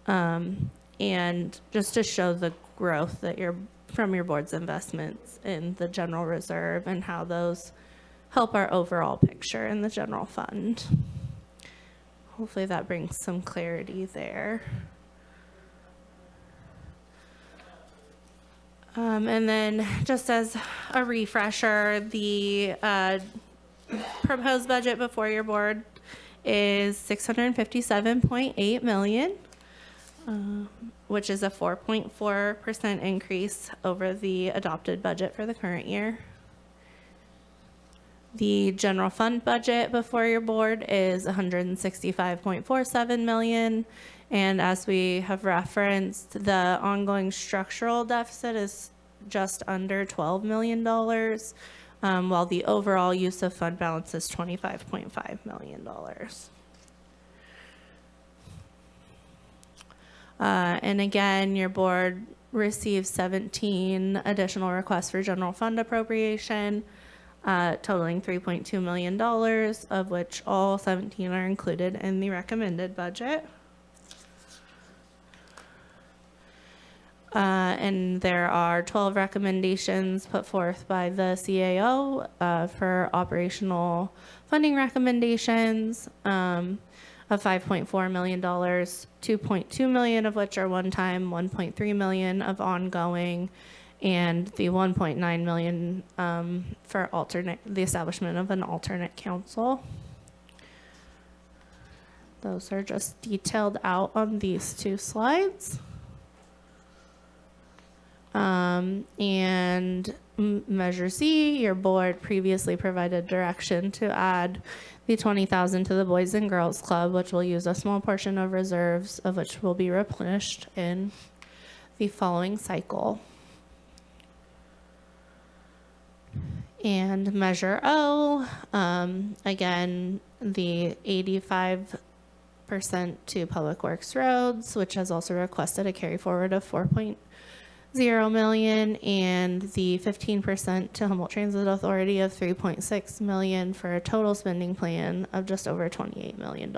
And just to show the growth that from your board's investments in the general reserve and how those help our overall picture in the general fund. Hopefully that brings some clarity there. And then just as a refresher, the proposed budget before your board is $657.8 million, which is a 4.4% increase over the adopted budget for the current year. The general fund budget before your board is $165.47 million. And as we have referenced, the ongoing structural deficit is just under $12 million, while the overall use of fund balance is $25.5 million. And again, your board received 17 additional requests for general fund appropriation, totaling $3.2 million, of which all 17 are included in the recommended budget. And there are 12 recommendations put forth by the CAO for operational funding recommendations of $5.4 million, $2.2 million of which are one-time, $1.3 million of ongoing, and the $1.9 million for the establishment of an alternate council. Those are just detailed out on these two slides. And Measure C, your board previously provided direction to add the $20,000 to the Boys and Girls Club, which will use a small portion of reserves, of which will be replenished in the following cycle. And Measure O, again, the 85% to Public Works Roads, which has also requested a carry forward of $4.0 million, and the 15% to Humboldt Transit Authority of $3.6 million, for a total spending plan of just over $28 million.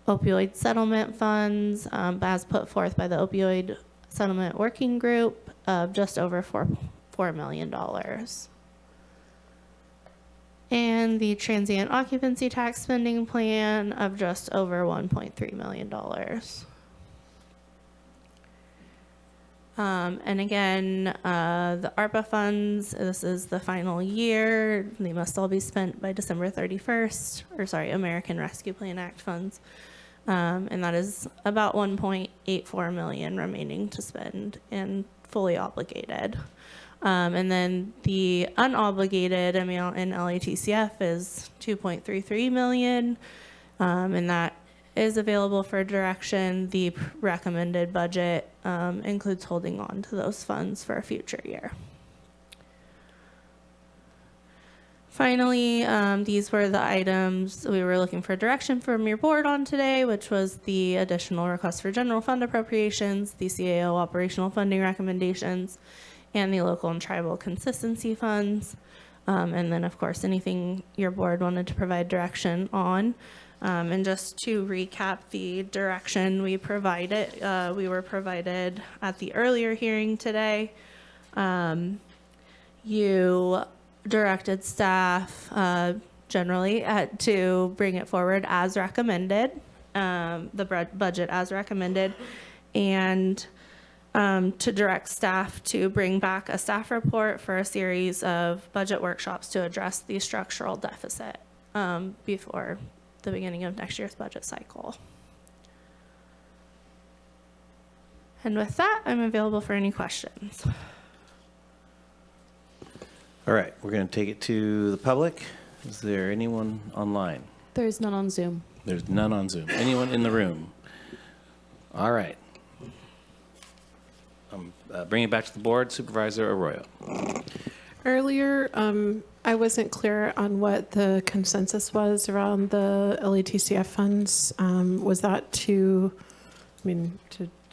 Opioid settlement funds, as put forth by the Opioid Settlement Working Group, of just over $4 million. And the transient occupancy tax spending plan of just over $1.3 million. And again, the ARPA funds, this is the final year. They must all be spent by December 31st, or sorry, American Rescue Plan Act funds. And that is about $1.84 million remaining to spend and fully obligated. And then the unobligated amount in LATCF is $2.33 million, and that is available for direction. The recommended budget includes holding on to those funds for a future year. Finally, these were the items we were looking for direction from your board on today, which was the additional request for general fund appropriations, the CAO operational funding recommendations, and the local and tribal consistency funds. And then, of course, anything your board wanted to provide direction on. And just to recap the direction we provided, we were provided at the earlier hearing today. You directed staff generally to bring it forward as recommended, the budget as recommended, and to direct staff to bring back a staff report for a series of budget workshops to address the structural deficit before the beginning of next year's budget cycle. And with that, I'm available for any questions. All right, we're going to take it to the public. Is there anyone online? There's none on Zoom. There's none on Zoom. Anyone in the room? All right. Bring it back to the board. Supervisor Arroyo. Earlier, I wasn't clear on what the consensus was around the LATCF funds. Was that to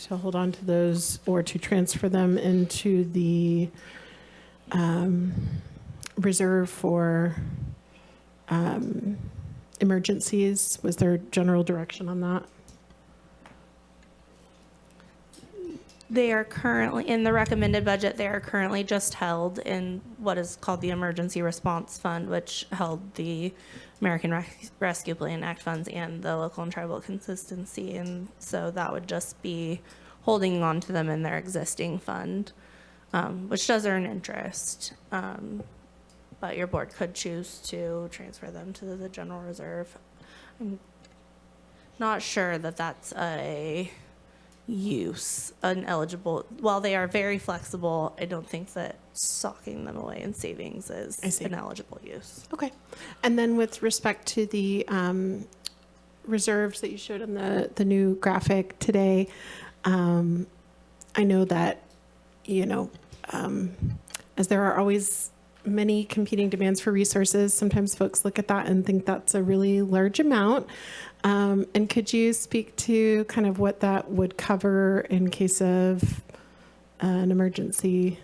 hold on to those or to transfer them into the reserve for emergencies? Was there general direction on that? They are currently, in the recommended budget, they are currently just held in what is called the Emergency Response Fund, which held the American Rescue Plan Act funds and the local and tribal consistency. And so that would just be holding on to them in their existing fund, which does earn interest. But your board could choose to transfer them to the general reserve. I'm not sure that that's an eligible. While they are very flexible, I don't think that socking them away in savings is an eligible use. Okay. And then with respect to the reserves that you showed on the new graphic today, I know that, as there are always many competing demands for resources, sometimes folks look at that and think that's a really large amount. And could you speak to kind of what that would cover in case of an emergency?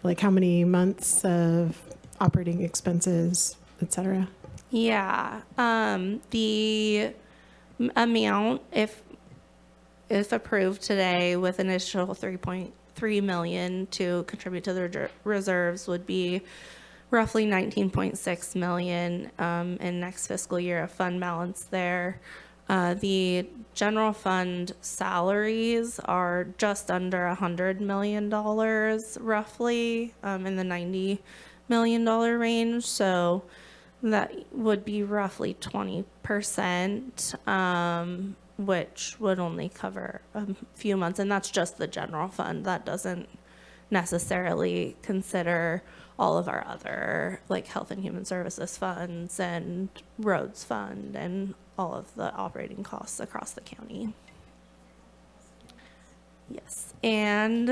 Like how many months of operating expenses, et cetera? Yeah. The amount, if approved today with an initial $3.3 million to contribute to the reserves, would be roughly $19.6 million in next fiscal year of fund balance there. The general fund salaries are just under $100 million, roughly, in the $90 million range. So that would be roughly 20%, which would only cover a few months. And that's just the general fund. That doesn't necessarily consider all of our other, like, health and human services funds and roads fund and all of the operating costs across the county. Yes. And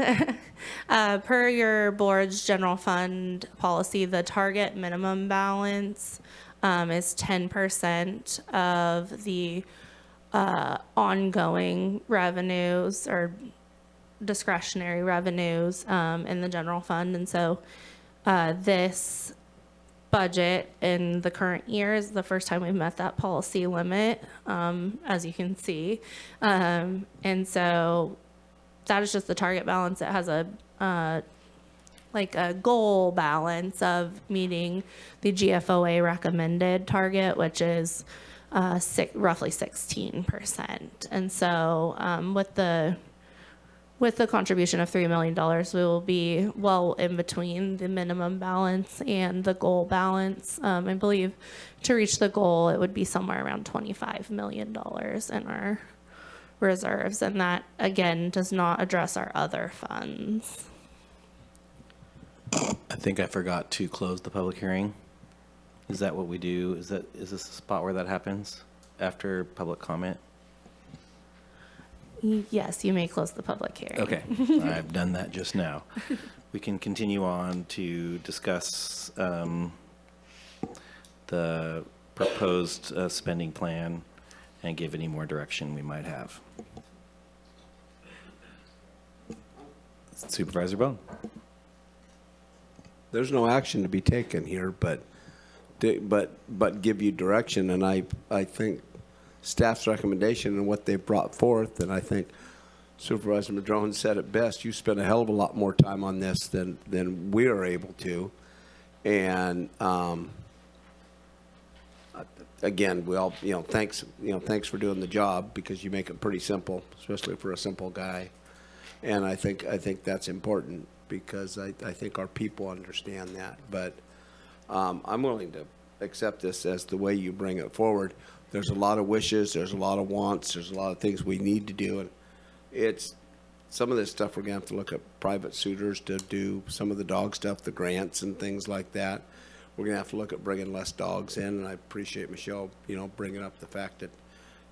per your board's general fund policy, the target minimum balance is 10% of the ongoing revenues or discretionary revenues in the general fund. And so this budget in the current year is the first time we've met that policy limit, as you can see. And so that is just the target balance. It has a goal balance of meeting the GFOA recommended target, which is roughly 16%. And so with the contribution of $3 million, we will be well in between the minimum balance and the goal balance. I believe to reach the goal, it would be somewhere around $25 million in our reserves. And that, again, does not address our other funds. I think I forgot to close the public hearing. Is that what we do? Is this a spot where that happens after public comment? Yes, you may close the public hearing. Okay, I've done that just now. We can continue on to discuss the proposed spending plan and give any more direction we might have. Supervisor Bone. There's no action to be taken here, but give you direction, and I think staff's recommendation and what they brought forth, and I think Supervisor Madrone said it best. You spent a hell of a lot more time on this than we are able to, and again, we all thanks for doing the job, because you make it pretty simple, especially for a simple guy, and I think that's important, because I think our people understand that. But I'm willing to accept this as the way you bring it forward. There's a lot of wishes, there's a lot of wants, there's a lot of things we need to do, and it's some of this stuff we're gonna have to look at private suitors to do some of the dog stuff, the grants and things like that. We're gonna have to look at bringing less dogs in, and I appreciate Michelle, bringing up the fact that,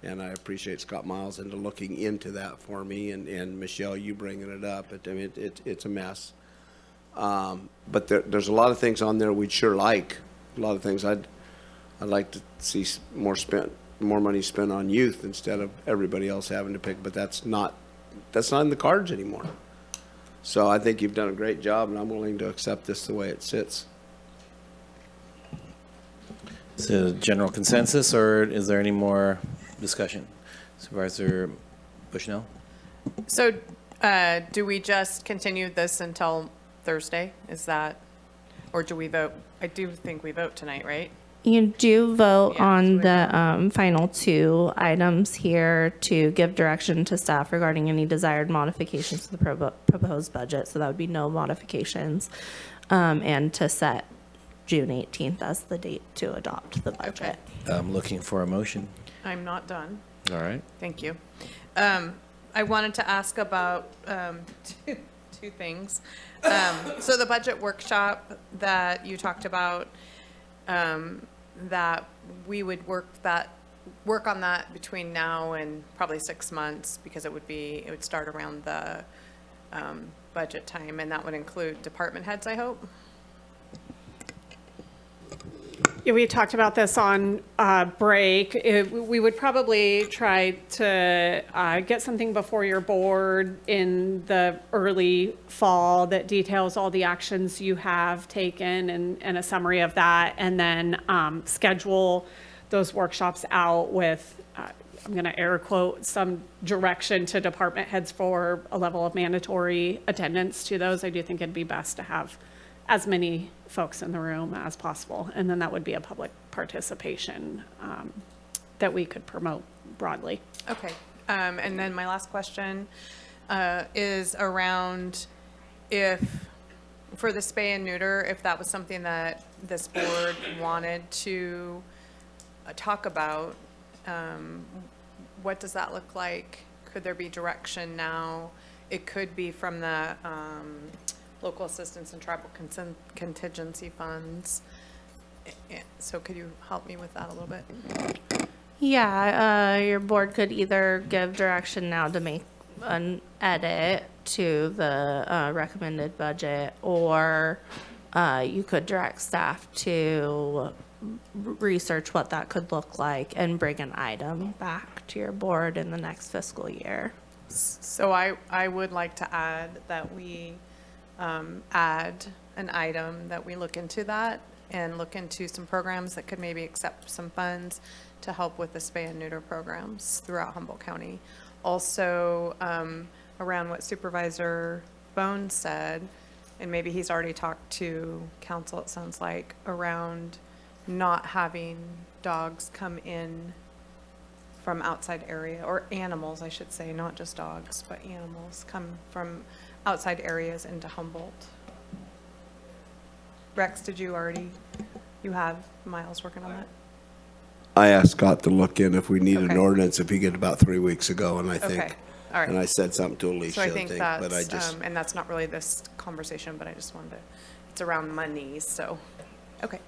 and I appreciate Scott Miles into looking into that for me, and Michelle, you bringing it up. It's a mess. But there's a lot of things on there we'd sure like. A lot of things I'd like to see more money spent on youth instead of everybody else having to pick. But that's not in the cards anymore. So I think you've done a great job, and I'm willing to accept this the way it sits. Is it a general consensus, or is there any more discussion? Supervisor Bushnell? So do we just continue this until Thursday? Is that, or do we vote? I do think we vote tonight, right? You do vote Yeah, on that's the final two items here to give direction to staff regarding any desired modifications to the proposed budget. So that would be no modifications, and to set June 18th as the date to adopt the budget. I'm looking for a motion. I'm not done. All right. Thank you. I wanted to ask about two things. So the budget workshop that you talked about, that we would work on that between now and probably 6 months, because it would start around the budget time, and that would include department heads, I hope. Yeah, we talked about this on break. We would probably try to get something before your board in the early fall that details all the actions you have taken and a summary of that, and then schedule those workshops out with, I'm going to air quote, some direction to department heads for a level of mandatory attendance to those. I do think it'd be best to have as many folks in the room as possible, and then that would be a public participation that we could promote broadly. Okay, and then my last question is around for the spay and neuter, if that was something that this board wanted to talk about, what does that look like? Could there be direction now? It could be from the local assistance and tribal contingency funds. So could you help me with that a little bit? Yeah, your board could either give direction now to make an edit to the recommended budget, or you could direct staff to research what that could look like and bring an item back to your board in the next fiscal year. So I would like to add that we add an item that we look into that and look into some programs that could maybe accept some funds to help with the spay and neuter programs throughout Humboldt County. Also, around what Supervisor Bone said, and maybe he's already talked to council, it sounds like, around not having dogs come in from outside area, or animals, I should say, not just dogs, but animals come from outside areas into Humboldt. Rex, did you have Miles working on that? I asked Scott to look in if we need an Okay. ordinance if he get about 3 weeks ago, and I Okay, think, all right. and I said something to Alicia, So I think that's, but I just, and that's not really this conversation, but I just wanted to, it's around monies, so, okay.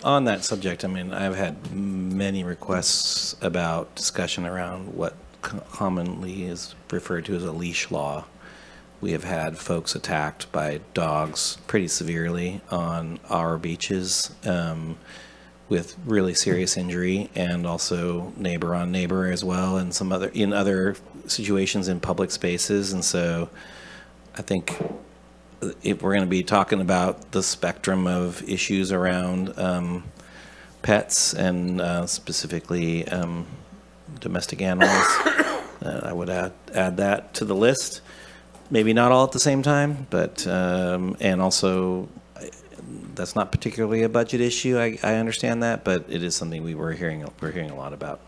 On that subject, I mean, I've had many requests about discussion around what commonly is referred to as a leash law, we have had folks attacked by dogs pretty severely on our beaches, with really serious injury, and also neighbor on neighbor as well, and some other in other situations in public spaces. And so I think if we're going to be talking about the spectrum of issues around pets and specifically domestic animals, I would add that to the list. Maybe not all at the same time, but and also that's not particularly a budget issue. I understand that, but it is something we're hearing a lot about.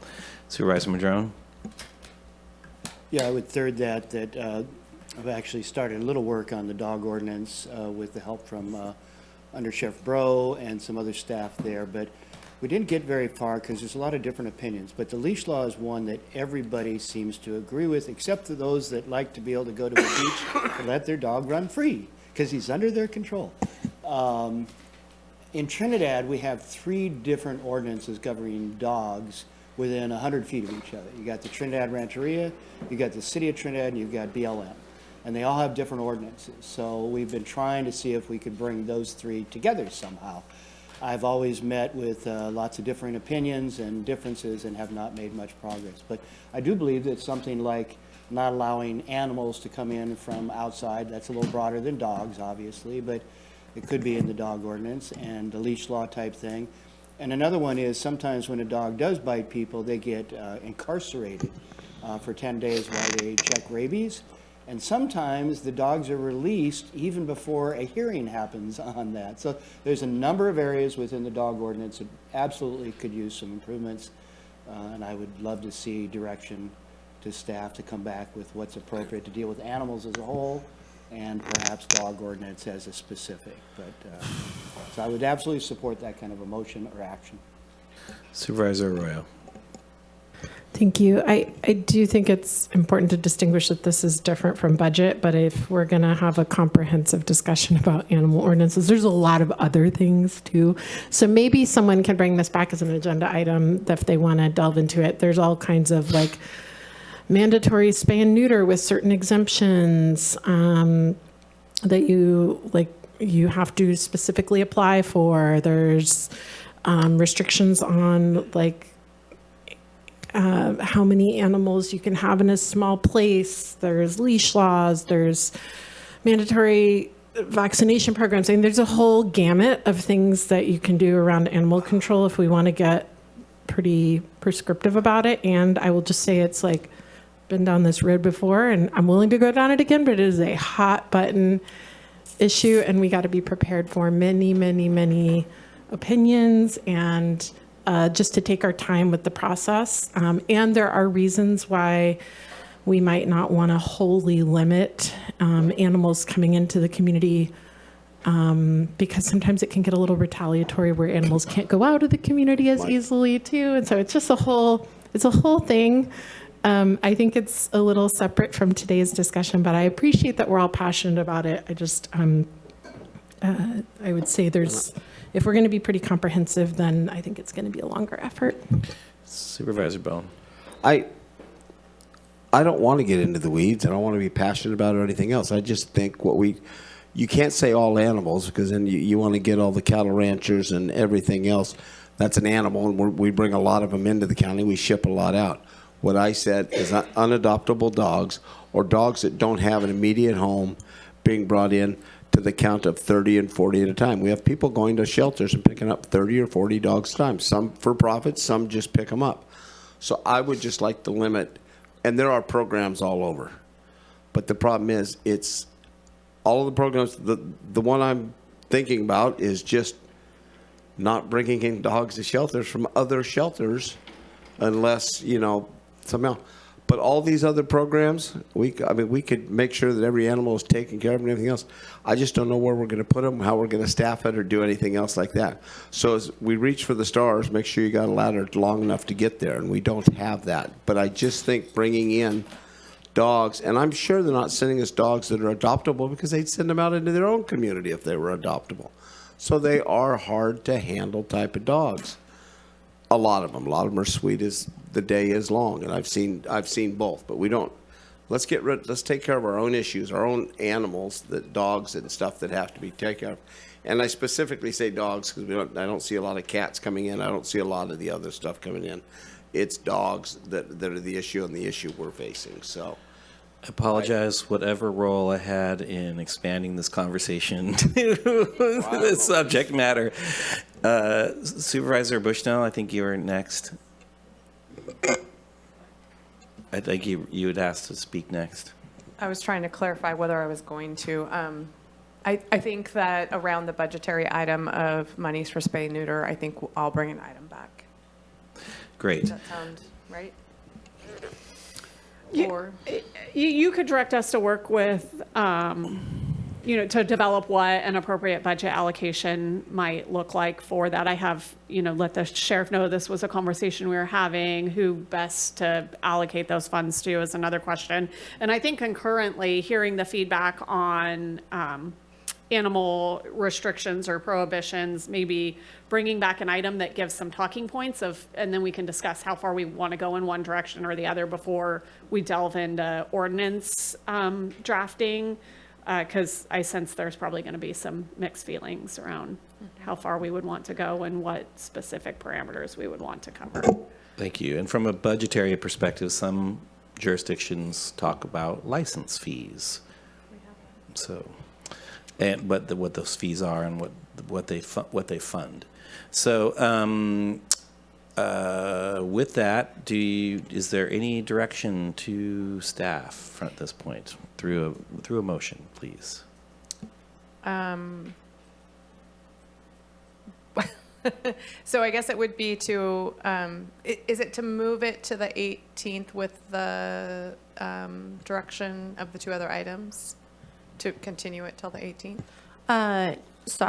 Supervisor Madrone? Yeah, I would third that I've actually started a little work on the dog ordinance with the help from Under Sheriff Bro and some other staff there, but we didn't get very far because there's a lot of different opinions. But the leash law is one that everybody seems to agree with, except for those that like to be able to go to a beach and let their dog run free because he's under their control. In Trinidad, we have 3 different ordinances governing dogs within 100 feet of each other. You got the Trinidad Rancheria, you got the City of Trinidad, and you've got BLM. And they all have different ordinances. So we've been trying to see if we could bring those 3 together somehow. I've always met with lots of different opinions and differences and have not made much progress. But I do believe that something like not allowing animals to come in from outside, that's a little broader than dogs, obviously, but it could be in the dog ordinance, and the leash law type thing. And another one is sometimes when a dog does bite people, they get incarcerated for 10 days while they check rabies. And sometimes the dogs are released even before a hearing happens on that. So there's a number of areas within the dog ordinance that absolutely could use some improvements. And I would love to see direction to staff to come back with what's appropriate to deal with animals as a whole, and perhaps dog ordinance as a specific. But so I would absolutely support that kind of a motion or action. Supervisor Arroyo? Thank you. I do think it's important to distinguish that this is different from budget, but if we're going to have a comprehensive discussion about animal ordinances, there's a lot of other things too. So maybe someone can bring this back as an agenda item if they want to delve into it. There's all kinds of like mandatory spay and neuter with certain exemptions that you have to specifically apply for. There's restrictions on how many animals you can have in a small place. There's leash laws. There's mandatory vaccination programs. I mean, there's a whole gamut of things that you can do around animal control if we want to get pretty prescriptive about it. And I will just say it's like been down this road before, and I'm willing to go down it again, but it is a hot button issue, and we got to be prepared for many, many, many opinions, and just to take our time with the process. And there are reasons why we might not want to wholly limit animals coming into the community, because sometimes it can get a little retaliatory where animals can't go out of the community as easily too. And so it's just a whole thing. I think it's a little separate from today's discussion, but I appreciate that we're all passionate about it. I just, I would say if we're going to be pretty comprehensive, then I think it's going to be a longer effort. Supervisor Bone? I don't want to get into the weeds. I don't want to be passionate about it or anything else. I just think you can't say all animals, because then you want to get all the cattle ranchers and everything else. That's an animal, and we bring a lot of them into the county. We ship a lot out. What I said is unadoptable dogs, or dogs that don't have an immediate home, being brought in to the count of 30 and 40 at a time. We have people going to shelters and picking up 30 or 40 dogs at a time. Some for profit, some just pick them up. So I would just like to limit, and there are programs all over. But the problem is, it's all of the programs, the one I'm thinking about is just not bringing in dogs to shelters from other shelters unless, somehow. But all these other programs, we could make sure that every animal is taken care of and everything else. I just don't know where we're going to put them, how we're going to staff it, or do anything else like that. So as we reach for the stars, make sure you got a ladder long enough to get there, and we don't have that. But I just think bringing in dogs, and I'm sure they're not sending us dogs that are adoptable, because they'd send them out into their own community if they were adoptable. So they are hard to handle type of dogs. A lot of them are sweet as the day is long, and I've seen both. But we don't let's take care of our own issues, our own animals, the dogs and stuff that have to be taken care of. And I specifically say dogs because I don't see a lot of cats coming in. I don't see a lot of the other stuff coming in. It's dogs that are the issue and the issue we're facing. So I apologize, whatever role I had in expanding this conversation to this subject matter. Supervisor Bushnell, I think you are next. I think you had asked to speak next. I was trying to clarify whether I was going to. I think that around the budgetary item of monies for spay and neuter, I think I'll bring an item back. Great. Does that sound right? Or You could direct us to work with, to develop what an appropriate budget allocation might look like for that. I have, let the sheriff know this was a conversation we were having. Who best to allocate those funds to is another question. And I think concurrently, hearing the feedback on animal restrictions or prohibitions, maybe bringing back an item that gives some talking points and then we can discuss how far we want to go in one direction or the other before we delve into ordinance drafting, because I sense there's probably going to be some mixed feelings around how far we would want to go and what specific parameters we would want to cover. Thank you. And from a budgetary perspective, some jurisdictions talk about license fees. So, and what those fees are and what they fund. So, with that, is there any direction to staff at this point through a motion, please? So I guess it would be to, is it to move it to the 18th with the direction of the two other items? To continue it till the 18th? Sorry.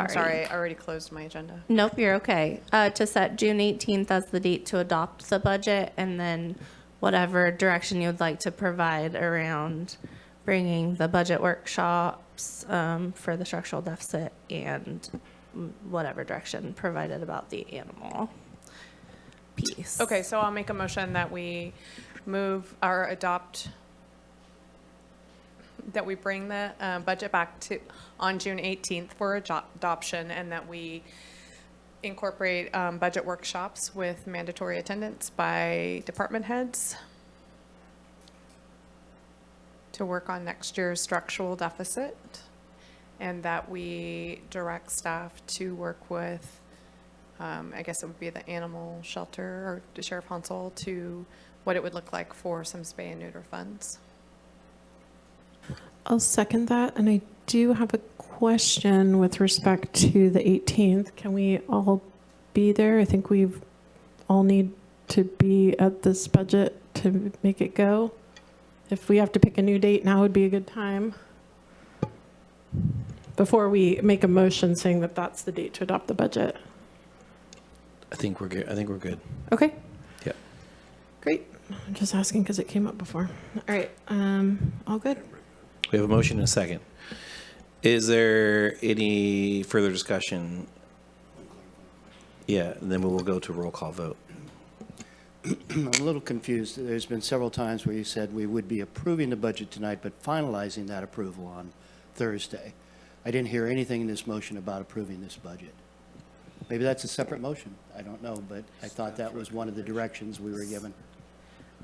I'm sorry, I already closed my agenda. Nope, you're okay. To set June 18th as the date to adopt the budget, and then whatever direction you would like to provide around bringing the budget workshops for the structural deficit and whatever direction provided about the animal piece. Okay, so I'll make a motion that we move or adopt, that we bring the budget back to on June 18th for adoption, and that we incorporate budget workshops with mandatory attendance by department heads to work on next year's structural deficit, and that we direct staff to work with, I guess it would be the animal shelter or the Sheriff Hansel, to what it would look like for some spay and neuter funds. I'll second that, and I do have a question with respect to the 18th. Can we all be there? I think we all need to be at this budget to make it go. If we have to pick a new date, now would be a good time. Before we make a motion saying that that's the date to adopt the budget. I think we're good. Okay. Yep. Great. I'm just asking because it came up before. All right. All good. We have a motion and a second. Is there any further discussion? Yeah, and then we will go to roll call vote. I'm a little confused. There's been several times where you said we would be approving the budget tonight, but finalizing that approval on Thursday. I didn't hear anything in this motion about approving this budget. Maybe that's a separate motion. I don't know, but I thought that was one of the directions we were given.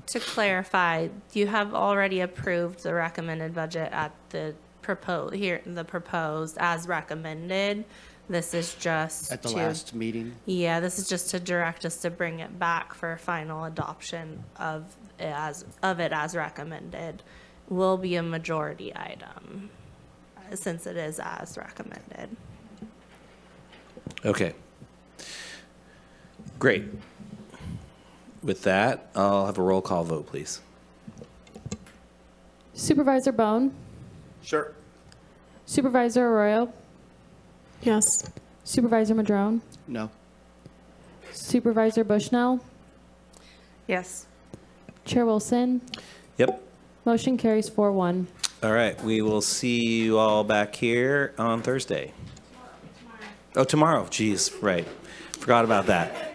To clarify, you have already approved the recommended budget at the proposed as recommended. This is just At the last meeting? Yeah, this is just to direct us to bring it back for final adoption of it as recommended. Will be a majority item since it is as recommended. Okay. Great. With that, I'll have a roll call vote, please. Supervisor Bone, Sure. Supervisor Arroyo, Yes. Supervisor Madrone, No. Supervisor Bushnell, Yes. Chair Wilson. Yep. Motion carries 4-1. All right. We will see you all back here on Thursday. Oh, tomorrow. Geez, right. Forgot about that.